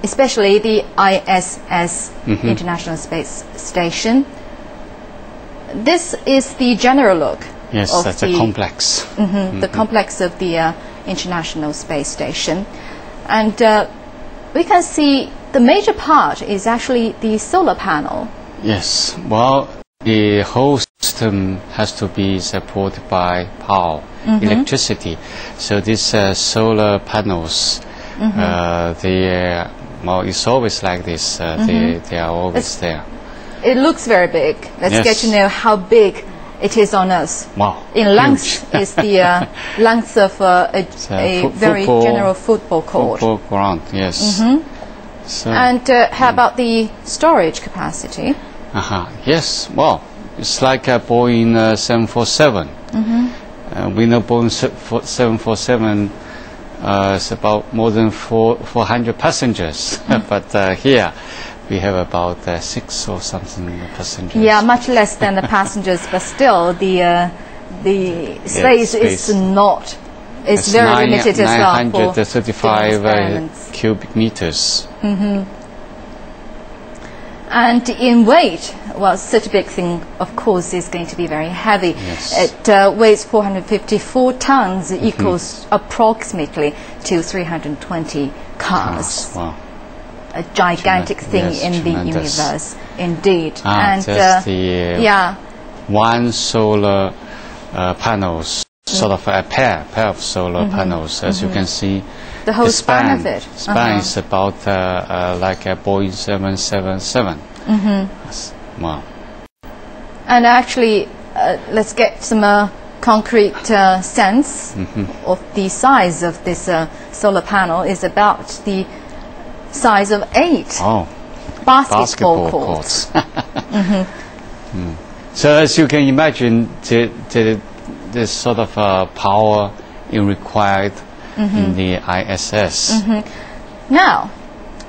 especially the ISS, International Space Station. This is the general look. Yes, of that's a complex. The complex of the International Space Station. And we can see the major part is actually the solar panel. Yes, well, the whole system has to be supported by power, electricity. So these solar panels, well, it's always like this. They are always there. It looks very big. Let's get to know how big it is on Earth. Wow. In length is the length of a very general football court. Football ground, yes. So, and how about the storage capacity? Yes, well, it's like a Boeing 747. We know Boeing 747 is about more than 400 passengers, but here we have about 6 or something passengers. Yeah, much less than the passengers, but still the space is not. It's very limited as well. 935 cubic meters. And in weight, well, such a big thing, of course, is going to be very heavy. Yes. It weighs 454 tons, equals approximately to 320 cars. Wow. A gigantic thing in the universe, indeed. And the one solar panels, sort of a pair of solar panels, as you can see. The whole span of it. Span is about like a Boeing 777. Wow. And actually, let's get some concrete sense of the size of this solar panel. Is about the size of 8 basketball courts. So as you can imagine, the sort of power required in the ISS. Now,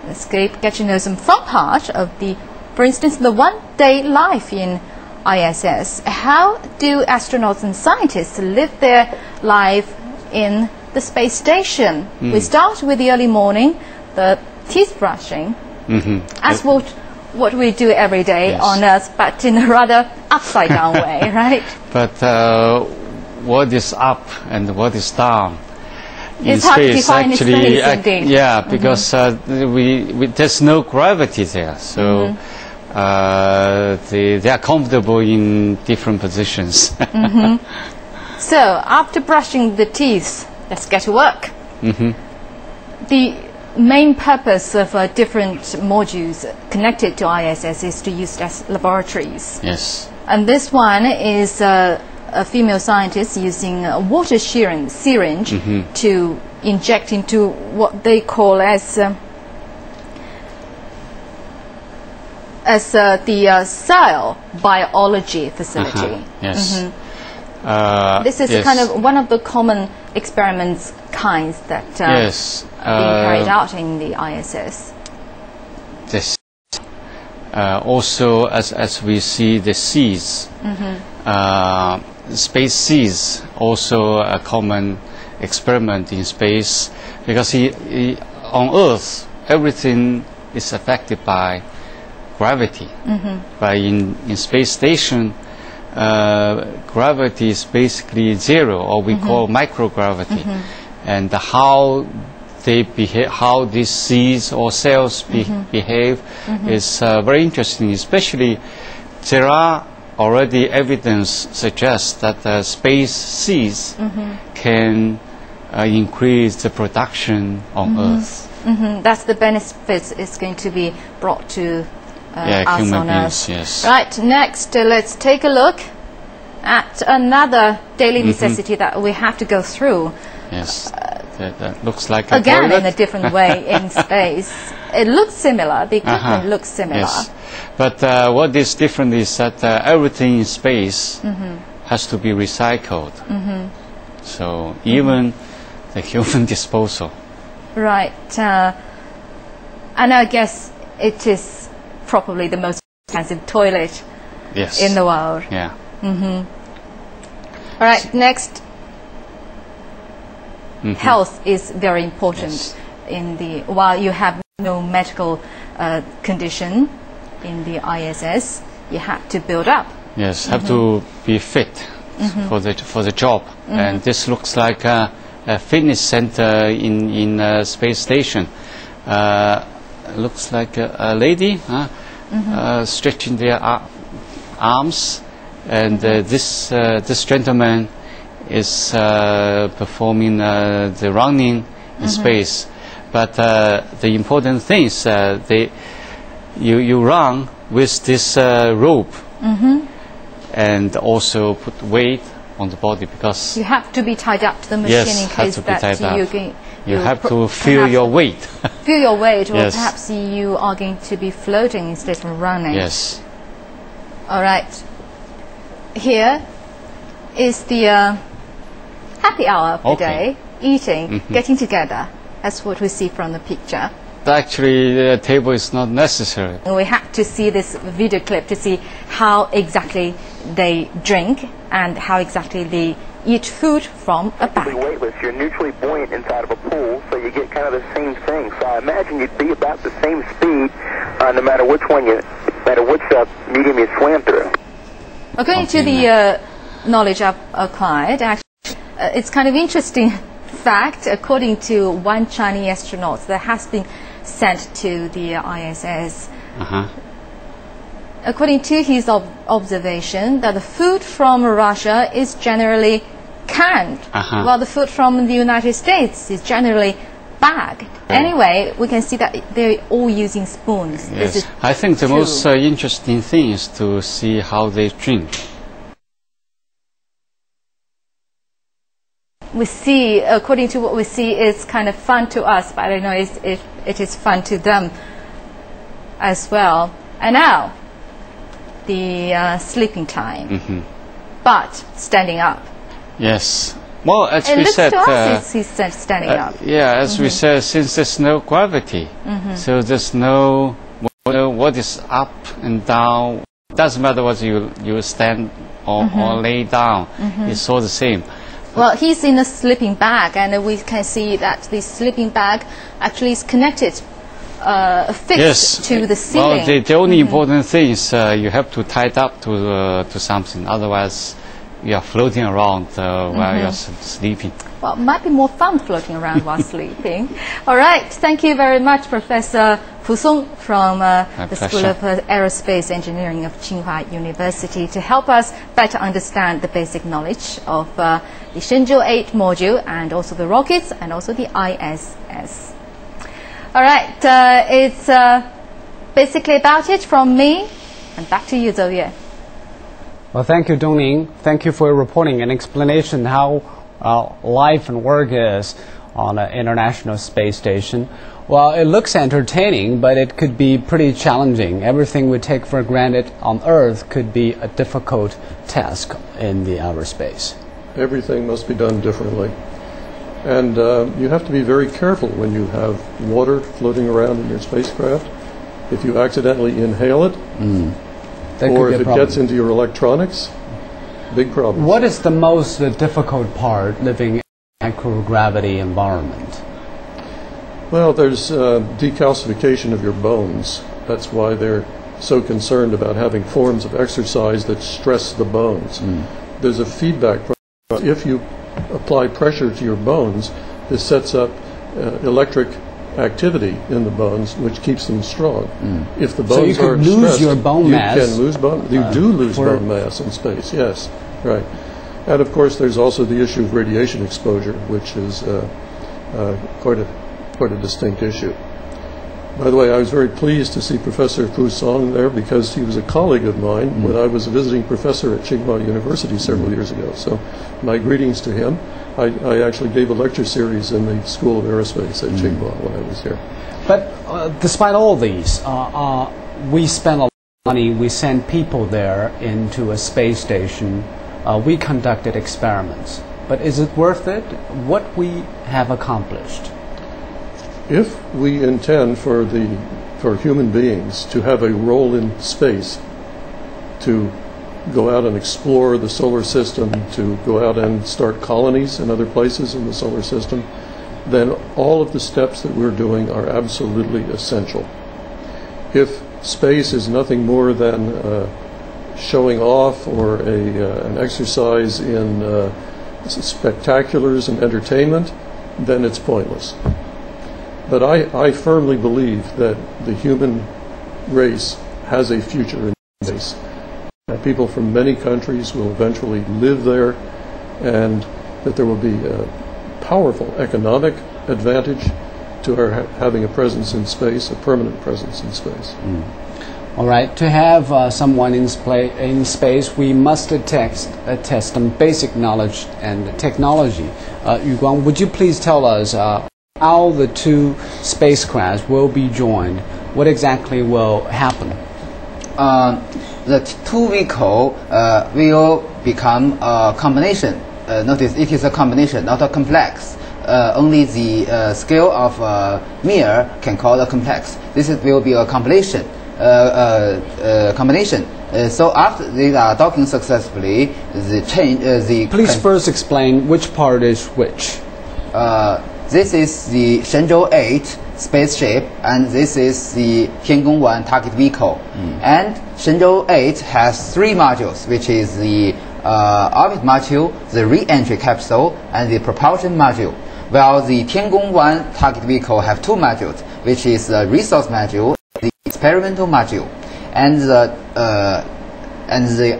let's get to know some fun part of the, for instance, the one-day life in ISS. How do astronauts and scientists live their life in the space station? We start with the early morning, the teeth brushing, as what we do every day on Earth, but in a rather upside down way, right? But what is up and what is down in it's hard space? to define Actually, space, indeed. Yeah, because there's no gravity there, so they are comfortable in different positions. So after brushing the teeth, let's get to work. The main purpose of different modules connected to ISS is to use as laboratories. Yes. And this one is a female scientist using a water syringe to inject into what they call as the cell biology facility. Yes. This is kind of one of the common experiments kinds that are being carried out in the ISS. This also, as we see the seas, space seas also a common experiment in space, because on Earth everything is affected by gravity. But in space station, gravity is basically zero, or we call microgravity. And how they behave, how these seas or cells behave is very interesting. Especially, there are already evidence suggests that space seas can increase the production on Earth. That's the benefits is going to be brought to us human on beings, Earth. yes. Right, next let's take a look at another daily necessity that we have to go through. Yes, that looks like a again toilet. in a different way in space. It looks similar, the equipment looks similar. Yes. But what is different is that everything in space has to be recycled. So even the human disposal. Right. And I guess it is probably the most expensive toilet in the world. Yeah. All right, next. Health is very important while you have no medical condition in the ISS, you have to build up. Yes, have to be fit for the job. And this looks like a fitness center in a space station. Looks like a lady stretching their arms, and this gentleman is performing the running in space. But the important thing is you run with this rope and also put weight on the body, because you have to be tied up to the machine in case that you have to feel your weight. Feel your weight, or perhaps you are going to be floating instead of running. Yes. All right. Here is the happy hour of the day, eating, getting together. That's what we see from the picture. Actually, the table is not necessary. We have to see this video clip to see how exactly they drink and how exactly they eat food from a bag. Weightless, you're neutrally buoyant inside of a pool, so you get kind of the same thing. So I imagine you'd be about the same speed, no matter which medium you swam through. According to the knowledge I've acquired, actually, it's kind of interesting fact. According to one Chinese astronaut that has been sent to the ISS, according to his observation, that the food from Russia is generally canned, while the food from the United States is generally bagged. Anyway, we can see that they're all using spoons. Yes. I think the most interesting thing is to see how they drink. We see, according to what we see, it's kind of fun to us, but I don't know if it is fun to them as well. And now, the sleeping time, but standing up. Yes. Well, as it we looks said, to us he's standing up. Yeah, as we said, since there's no gravity, so there's no what is up and down. It doesn't matter whether you stand or lay down. It's all the same. Well, he's in a sleeping bag, and we can see that the sleeping bag actually is connected, fixed to the ceiling. Well, the only important thing is you have to tie it up to something. Otherwise, you are floating around while you're sleeping. Well, it might be more fun floating around while sleeping. All right, thank you very much, Professor Pu Song from the School of Aerospace Engineering of Tsinghua University, to help us better understand the basic knowledge of the Shenzhou 8 module and also the rockets and also the ISS. All right, it's basically about it from me, and back to you, Zhou Yue. Well, thank you, Dongning. Thank you for your reporting and explanation how life and work is on an International Space Station. Well, it looks entertaining, but it could be pretty challenging. Everything we take for granted on Earth could be a difficult task in the outer space. Everything must be done differently. And you have to be very careful when you have water floating around in your spacecraft. If you accidentally inhale it, or if it gets into your electronics, big problem. What is the most difficult part living in a microgravity environment? Well, there's decalcification of your bones. That's why they're so concerned about having forms of exercise that stress the bones. There's a feedback. If you apply pressure to your bones, this sets up electric activity in the bones, which keeps them strong. If the bones aren't stressed, lose your bone mass. You can lose bone. You do lose bone mass in space. Yes, right. And of course, there's also the issue of radiation exposure, which is quite a distinct issue. By the way, I was very pleased to see Professor Pu Song there, because he was a colleague of mine when I was a visiting professor at Tsinghua University several years ago. So my greetings to him. I actually gave a lecture series in the School of Aerospace at Tsinghua when I was here. But despite all these, we spend a lot money, we sent people there into a space station. We conducted experiments. But is it worth it? What we have accomplished? If we intend for human beings to have a role in space, to go out and explore the solar system, to go out and start colonies in other places in the solar system, then all of the steps that we're doing are absolutely essential. If space is nothing more than showing off or an exercise in spectaculars and entertainment, then it's pointless. But I firmly believe that the human race has a future in space. People from many countries will eventually live there, and that there will be a powerful economic advantage to our having a presence in space, a permanent presence in space. All right, to have someone in space, we must test some basic knowledge and technology. Yu Guang, would you please tell us how the two spacecrafts will be joined? What exactly will happen? The two vehicles will become a combination. Notice it is a combination, not a complex. Only the scale of mirror can call a complex. This will be a combination. So after they are docking successfully, Please first explain which part is which. This is the Shenzhou 8 spaceship, and this is the Tiangong 1 target vehicle. And Shenzhou 8 has three modules, which is the orbit module, the re-entry capsule, and the propulsion module. While the Tiangong 1 target vehicle have two modules, which is the resource module, the experimental module, and the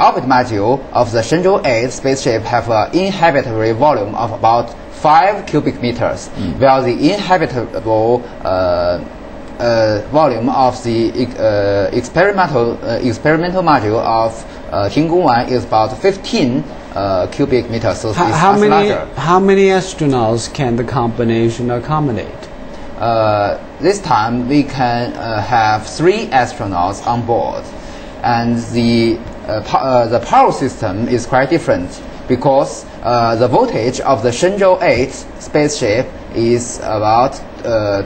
orbit module of the Shenzhou 8 spaceship have an inhabitable volume of about 5 cubic meters, while the inhabitable volume of the experimental module of Tiangong 1 is about 15 cubic meters. So how many astronauts can the combination accommodate? This time we can have 3 astronauts on board, and the power system is quite different, because the voltage of the Shenzhou 8 spaceship is about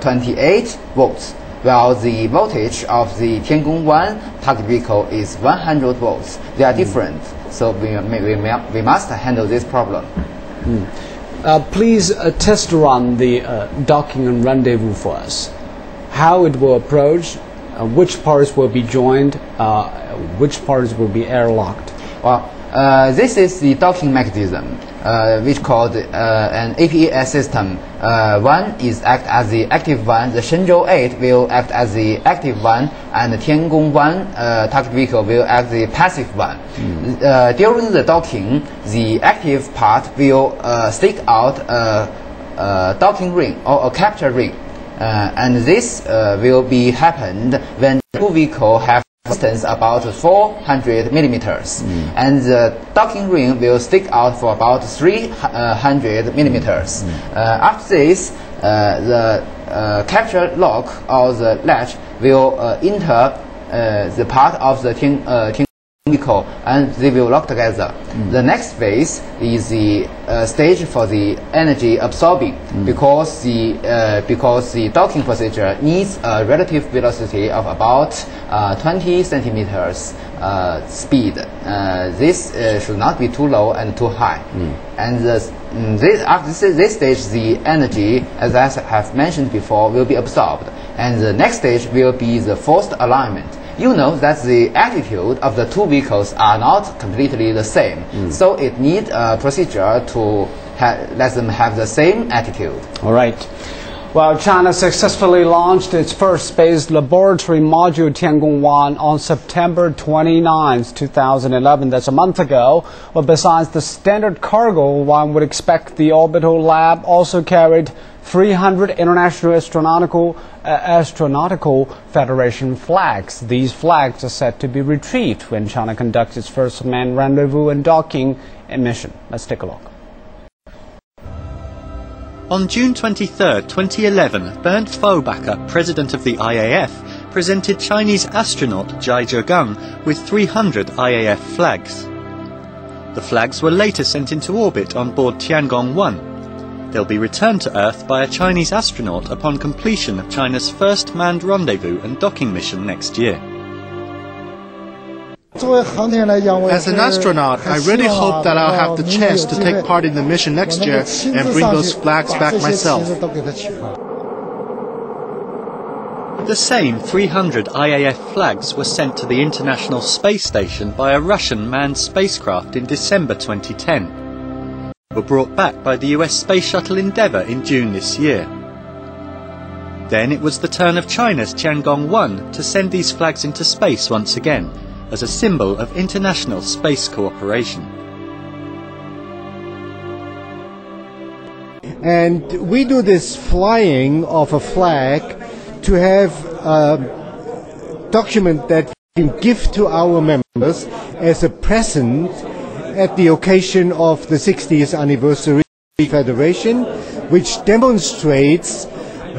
28 volts, while the voltage of the Tiangong 1 target vehicle is 100 volts. They are different, so we must handle this problem. Please test run the docking and rendezvous for us. How it will approach, which parts will be joined, which parts will be airlocked. Well, this is the docking mechanism, which called an APS system. One is act as the active one. The Shenzhou 8 will act as the active one, and the Tiangong 1 target vehicle will act the passive one. During the docking, the active part will stick out a docking ring or a capture ring, and this will be happened when the two vehicles have distance about 400 millimeters, and the docking ring will stick out for about 300 millimeters. After this, the capture lock or the latch will enter the part of the vehicle, and they will lock together. The next phase is the stage for the energy absorbing, because the docking procedure needs a relative velocity of about 20 centimeters speed. This should not be too low and too high. And after this stage, the energy, as I have mentioned before, will be absorbed, and the next stage will be the forced alignment. You know that the attitude of the two vehicles are not completely the same, so it needs a procedure to let them have the same attitude. All right. Well, China successfully launched its first space laboratory module Tiangong 1 on September 29, 2011. That's a month ago. Well, besides the standard cargo, one would expect the orbital lab also carried 300 International Astronautical Federation flags. These flags are set to be retrieved when China conducts its first manned rendezvous and docking mission. Let's take a look. On June 23, 2011, Bernd Vollbacher, president of the IAF, presented Chinese astronaut Zhai Zhegang with 300 IAF flags. The flags were later sent into orbit on board Tiangong-1. They'll be returned to Earth by a Chinese astronaut upon completion of China's first manned rendezvous and docking mission next year. As an astronaut, I really hope that I'll have the chance to take part in the mission next year and bring those flags back myself. The same 300 IAF flags were sent to the International Space Station by a Russian manned spacecraft in December 2010. They were brought back by the US Space Shuttle Endeavour in June this year. Then it was the turn of China's Tiangong-1 to send these flags into space once again, as a symbol of international space cooperation. And we do this flying of a flag to have a document that we can give to our members as a present at the occasion of the 60th anniversary of the Federation, which demonstrates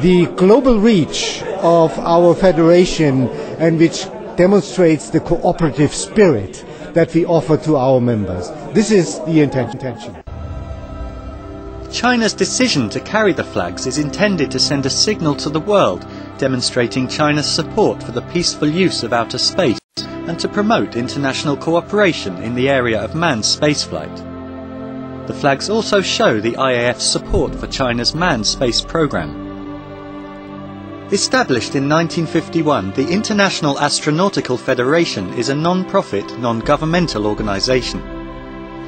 the global reach of our Federation and which demonstrates the cooperative spirit that we offer to our members. This is the intention. China's decision to carry the flags is intended to send a signal to the world, demonstrating China's support for the peaceful use of outer space and to promote international cooperation in the area of manned spaceflight. The flags also show the IAF's support for China's manned space program. Established in 1951, the International Astronautical Federation is a non-profit, non-governmental organisation.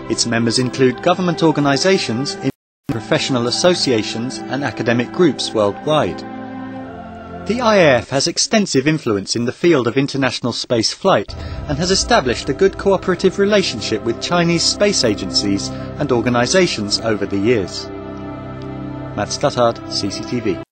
Its members include government organisations, professional associations and academic groups worldwide. The IAF has extensive influence in the field of international space flight and has established a good cooperative relationship with Chinese space agencies and organisations over the years. Matt Stuttard, CCTV.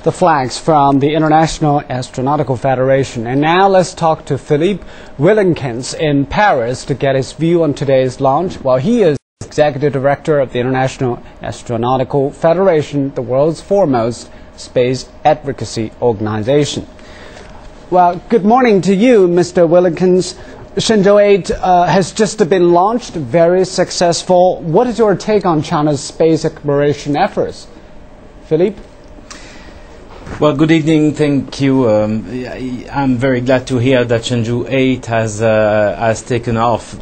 The flags from the International Astronautical Federation. And now let's talk to Philippe Willinkins in Paris to get his view on today's launch. Well, he is Executive Director of the International Astronautical Federation, the world's foremost space advocacy organization. Well, good morning to you, Mr. Willinkins. Shenzhou 8 has just been launched, very successful. What is your take on China's space exploration efforts? Philippe? Well, good evening. Thank you. I'm very glad to hear that Shenzhou 8 has taken off.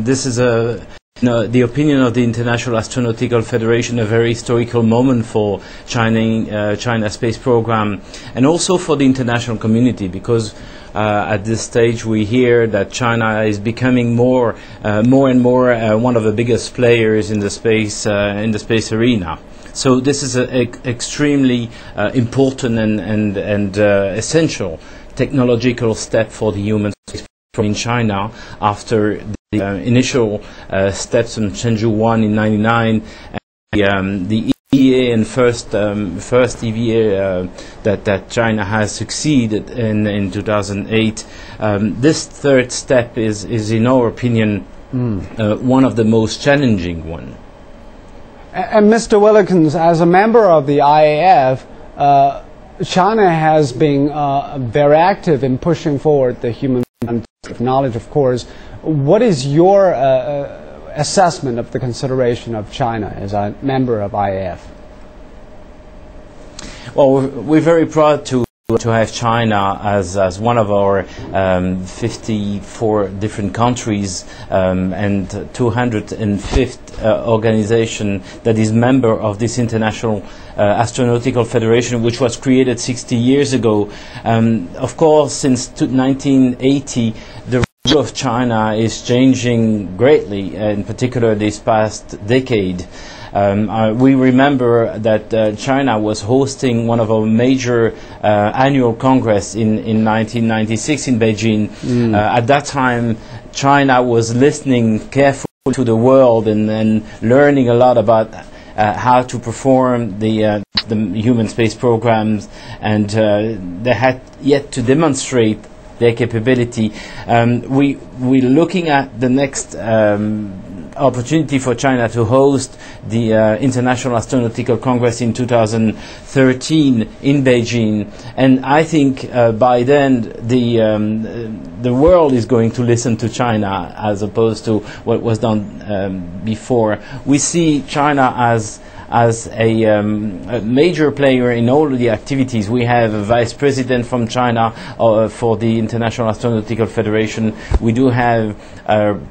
This is the opinion of the International Astronautical Federation, a very historical moment for China's space program, and also for the international community, because at this stage we hear that China is becoming more and more one of the biggest players in the space arena. So this is an extremely important and essential technological step for the human space program in China after the initial steps on Shenzhou 1 in 1999 and the EVA and first EVA that China has succeeded in 2008. This third step is in our opinion one of the most challenging ones. And Mr. Willinkins, as a member of the IAF, China has been very active in pushing forward the human knowledge, of course. What is your assessment of the consideration of China as a member of IAF? Well, we're very proud to have China as one of our 54 different countries and 205th organization that is member of this International Astronautical Federation, which was created 60 years ago. Of course, since 1980, the role of China is changing greatly, in particular this past decade. We remember that China was hosting one of our major annual congress in 1996 in Beijing. At that time, China was listening carefully to the world and learning a lot about how to perform the human space programs, and they had yet to demonstrate their capability. We're looking at the next opportunity for China to host the International Astronautical Congress in 2013 in Beijing, and I think by then the world is going to listen to China as opposed to what was done before. We see China as a major player in all of the activities. We have a vice president from China for the International Astronautical Federation. We do have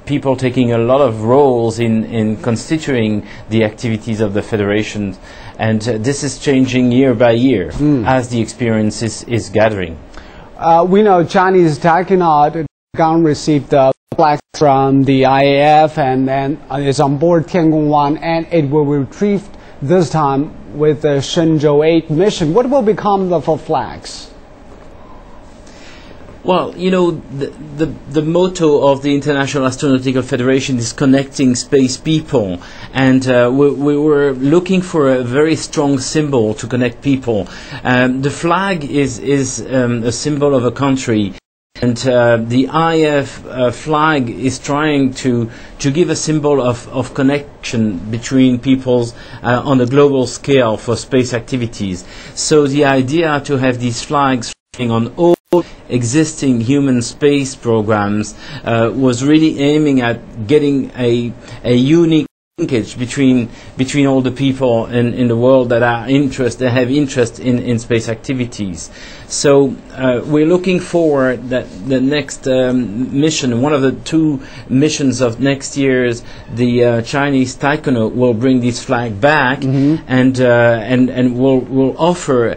people taking a lot of roles in constituting the activities of the federation, and this is changing year by year as the experience is gathering. We know Chinese taikonaut Gang received the flag from the IAF and then is on board Tiangong-1, and it will retrieve this time with the Shenzhou 8 mission. What will become of the flags? Well, you know, the motto of the International Astronautical Federation is connecting space people, and we were looking for a very strong symbol to connect people. The flag is a symbol of a country. And the IF flag is trying to give a symbol of connection between peoples on a global scale for space activities. So the idea to have these flags on all existing human space programs was really aiming at getting a unique linkage between all the people in the world that have interest in space activities. So we're looking forward that the next mission, one of the two missions of next year's, the Chinese taikonaut will bring this flag back, and will offer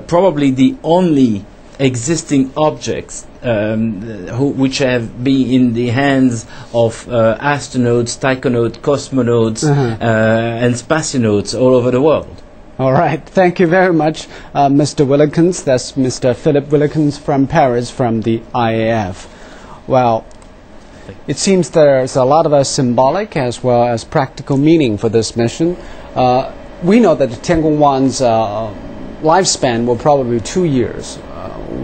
probably the only existing objects which have been in the hands of astronauts, taikonauts, cosmonauts, and spationauts all over the world. All right. Thank you very much, Mr. Willikins. That's Mr. Philip Willikins from Paris from the IAF. Well, it seems there's a lot of symbolic as well as practical meaning for this mission. We know that the Tiangong-1's lifespan will probably be 2 years.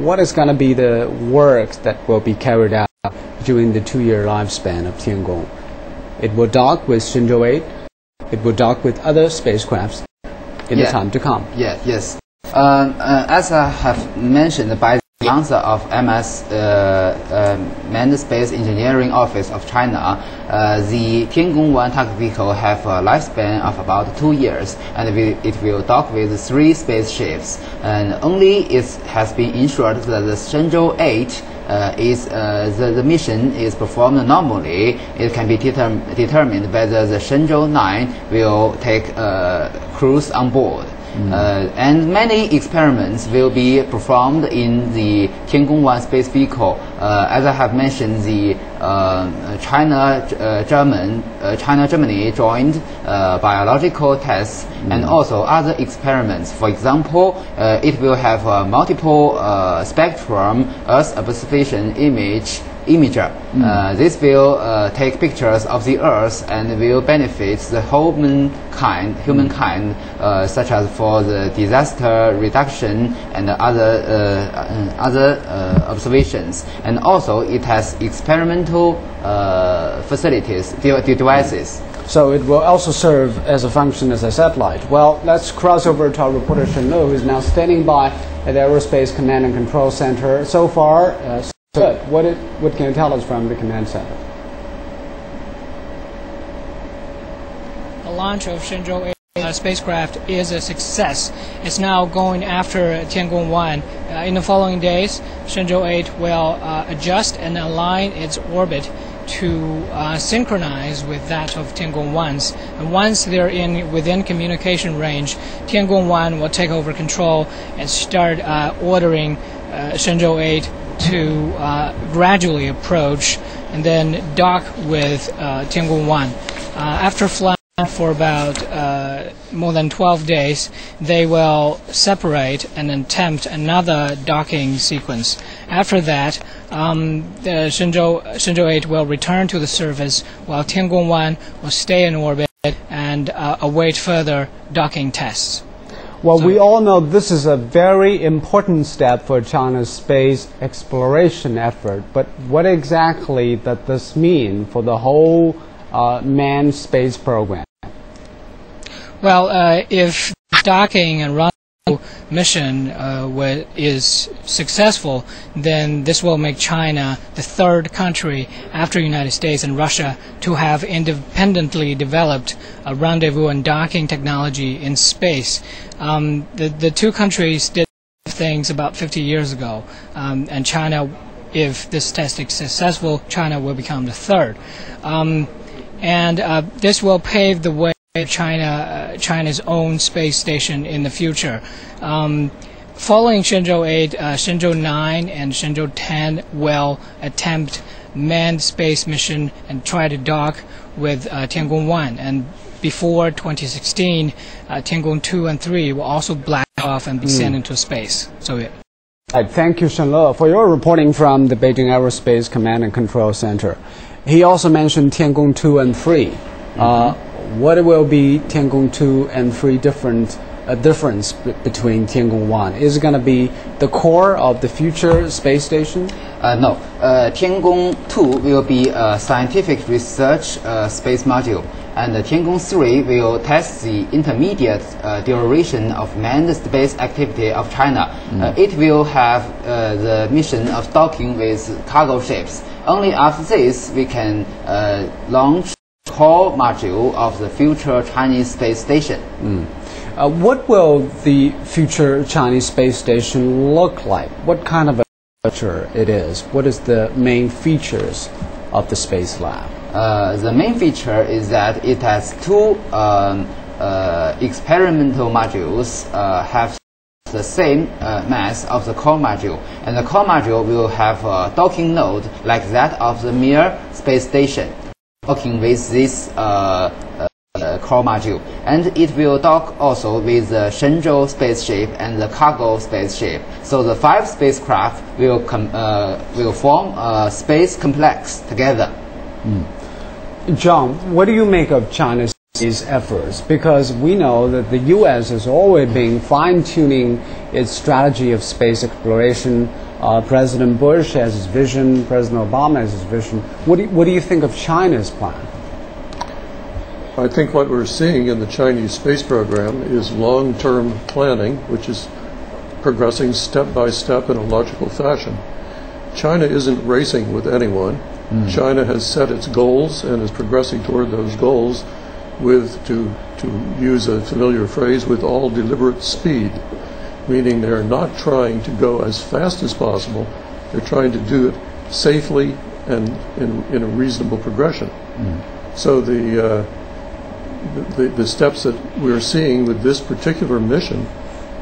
What is going to be the work that will be carried out during the 2-year lifespan of Tiangong? It will dock with Shenzhou 8. It will dock with other spacecrafts in the time to come. Yes. As I have mentioned by the answer of MS Manned Space Engineering Office of China, the Tiangong-1 target vehicle have a lifespan of about 2 years, and it will dock with 3 spaceships. And only it has been ensured that the Shenzhou 8 the mission is performed normally. It can be determined whether the Shenzhou 9 will take crews on board. And many experiments will be performed in the Tiangong-1 space vehicle. As I have mentioned, the China-Germany joint biological tests and also other experiments. For example, it will have a multiple spectrum Earth observation imager. This will take pictures of the Earth and will benefit the whole humankind, such as for the disaster reduction and other observations. And also, it has experimental facilities, devices. So it will also serve as a function as a satellite. Well, let's cross over to our reporter Shen Lu, who is now standing by at the Aerospace Command and Control Center. So far, good. What can you tell us from the command center? The launch of Shenzhou 8 spacecraft is a success. It's now going after Tiangong-1. In the following days, Shenzhou 8 will adjust and align its orbit to synchronize with that of Tiangong-1's. And once they're within communication range, Tiangong-1 will take over control and start ordering Shenzhou 8 to gradually approach and then dock with Tiangong-1. After flying for about more than 12 days, they will separate and attempt another docking sequence. After that, the Shenzhou 8 will return to the surface while Tiangong-1 will stay in orbit and await further docking tests. Well, we all know this is a very important step for China's space exploration effort, but what exactly does this mean for the whole manned space program? Well, if docking and rendezvous mission is successful, then this will make China the third country after United States and Russia to have independently developed a rendezvous and docking technology in space. The two countries did things about 50 years ago, and China, if this test is successful, China will become the third. This will pave the way China's own space station in the future. Following Shenzhou 8, Shenzhou 9 and Shenzhou 10 will attempt manned space mission and try to dock with Tiangong 1. And before 2016, Tiangong 2 and 3 will also black off and be sent into space. So, yeah. Thank you, Shenle, for your reporting from the Beijing Aerospace Command and Control Center. He also mentioned Tiangong 2 and 3. What will be Tiangong 2 and 3 difference between Tiangong 1? Is it going to be the core of the future space station? No. Tiangong 2 will be a scientific research space module, and Tiangong 3 will test the intermediate duration of manned space activity of China. It will have the mission of docking with cargo ships. Only after this we can launch core module of the future Chinese space station. What will the future Chinese space station look like? What kind of a structure it is? What is the main features of the space lab? The main feature is that it has two experimental modules have the same mass of the core module, and the core module will have a docking node like that of the Mir space station, docking with this core module, and it will dock also with the Shenzhou spaceship and the cargo spaceship. So the 5 spacecraft will form a space complex together. John, what do you make of China's efforts? Because we know that the U.S. has always been fine-tuning its strategy of space exploration. President Bush has his vision, President Obama has his vision. What do you think of China's plan? I think what we're seeing in the Chinese space program is long-term planning, which is progressing step by step in a logical fashion. China isn't racing with anyone. China has set its goals and is progressing toward those goals with, to use a familiar phrase, with all deliberate speed, meaning they're not trying to go as fast as possible. They're trying to do it safely and in a reasonable progression. So the steps that we're seeing with this particular mission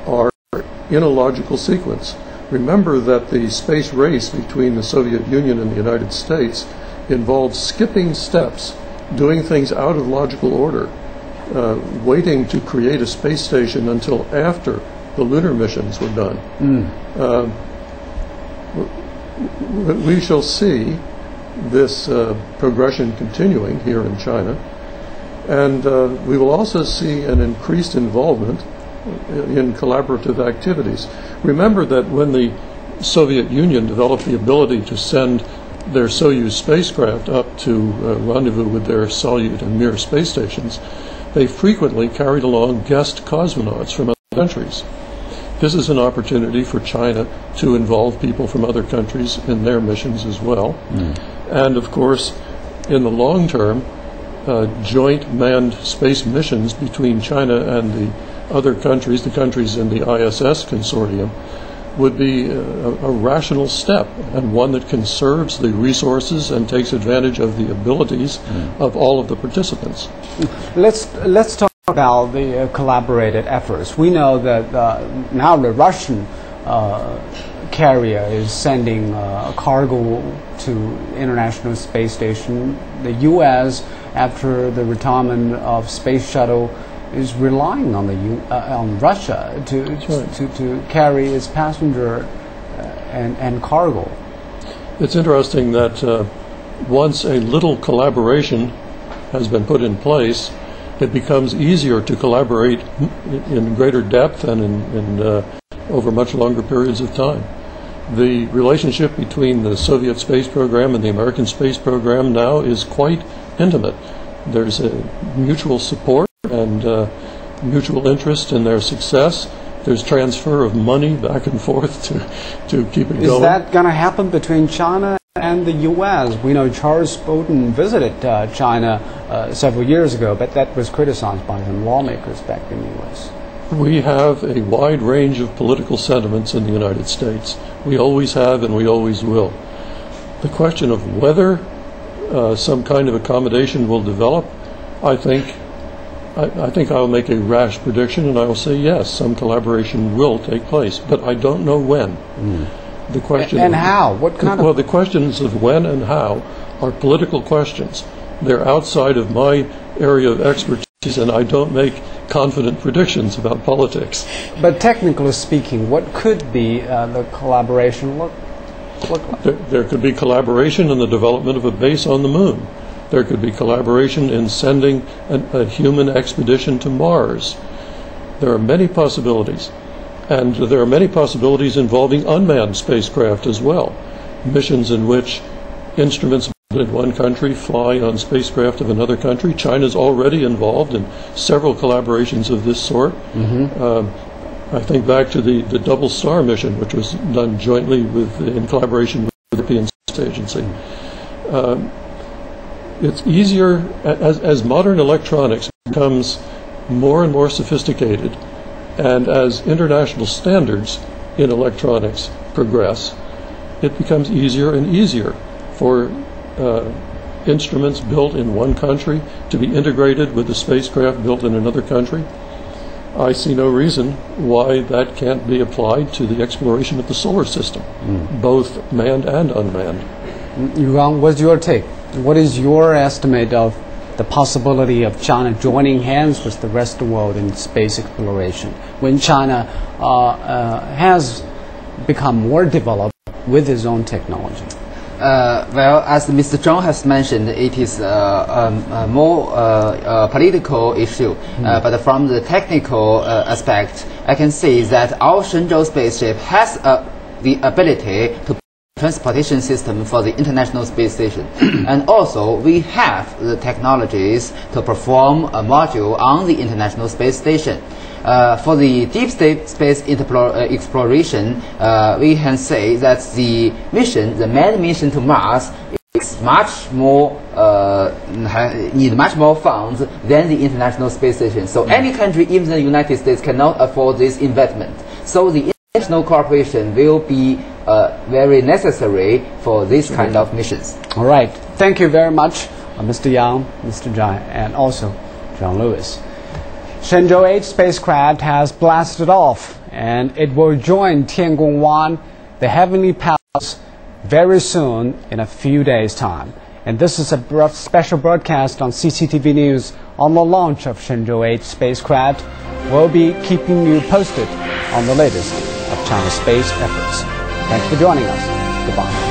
are in a logical sequence. Remember that the space race between the Soviet Union and the United States involved skipping steps, doing things out of logical order, waiting to create a space station until after the lunar missions were done. We shall see this progression continuing here in China, and we will also see an increased involvement in collaborative activities. Remember that when the Soviet Union developed the ability to send their Soyuz spacecraft up to rendezvous with their Salyut and Mir space stations, they frequently carried along guest cosmonauts from other countries. This is an opportunity for China to involve people from other countries in their missions as well. And of course, in the long term, joint manned space missions between China and the other countries, the countries in the ISS consortium, would be a rational step, and one that conserves the resources and takes advantage of the abilities of all of the participants. Let's talk about the collaborated efforts. We know that now the Russian carrier is sending cargo to International Space Station. The U.S., after the retirement of Space Shuttle, is relying on on Russia to carry its passenger and cargo. It's interesting that once a little collaboration has been put in place, it becomes easier to collaborate in greater depth and over much longer periods of time. The relationship between the Soviet space program and the American space program now is quite intimate. There's a mutual support and mutual interest in their success. There's transfer of money back and forth to keep it going. Is that going to happen between China and the U.S.? We know Charles Bolton visited China several years ago, but that was criticized by some lawmakers back in the U.S. We have a wide range of political sentiments in the United States. We always have and we always will. The question of whether some kind of accommodation will develop, I think I'll make a rash prediction and I will say yes, some collaboration will take place, but I don't know when. The question and how? What kind of? Well, the questions of when and how are political questions. They're outside of my area of expertise, and I don't make confident predictions about politics. But technically speaking, what could be the collaboration look like? There could be collaboration in the development of a base on the moon. There could be collaboration in sending a human expedition to Mars. There are many possibilities. And there are many possibilities involving unmanned spacecraft as well. Missions in which instruments in one country fly on spacecraft of another country. China's already involved in several collaborations of this sort. I think back to the Double Star mission, which was done jointly in collaboration with the European Space Agency. It's easier, as modern electronics becomes more and more sophisticated, and as international standards in electronics progress, it becomes easier and easier for instruments built in one country to be integrated with the spacecraft built in another country. I see no reason why that can't be applied to the exploration of the solar system, both manned and unmanned. Yuan, what's your take? What is your estimate of the possibility of China joining hands with the rest of the world in space exploration when China has become more developed with its own technology? Well, as Mr. Zhang has mentioned, it is a more political issue. But from the technical aspect, I can say that our Shenzhou spaceship has the ability to transportation system for the International Space Station. And also, we have the technologies to perform a module on the International Space Station. For the deep space exploration, we can say that the manned mission to Mars is much more need much more funds than the International Space Station. So any country, even the United States, cannot afford this investment. So the international cooperation will be very necessary for this kind of missions. All right. Thank you very much, Mr. Yang, Mr. Zhai, and also John Lewis. Shenzhou 8 spacecraft has blasted off, and it will join Tiangong-1, the Heavenly Palace, very soon in a few days' time. And this is a special broadcast on CCTV News on the launch of Shenzhou 8 spacecraft. We'll be keeping you posted on the latest of China's space efforts. Thanks for joining us. Goodbye.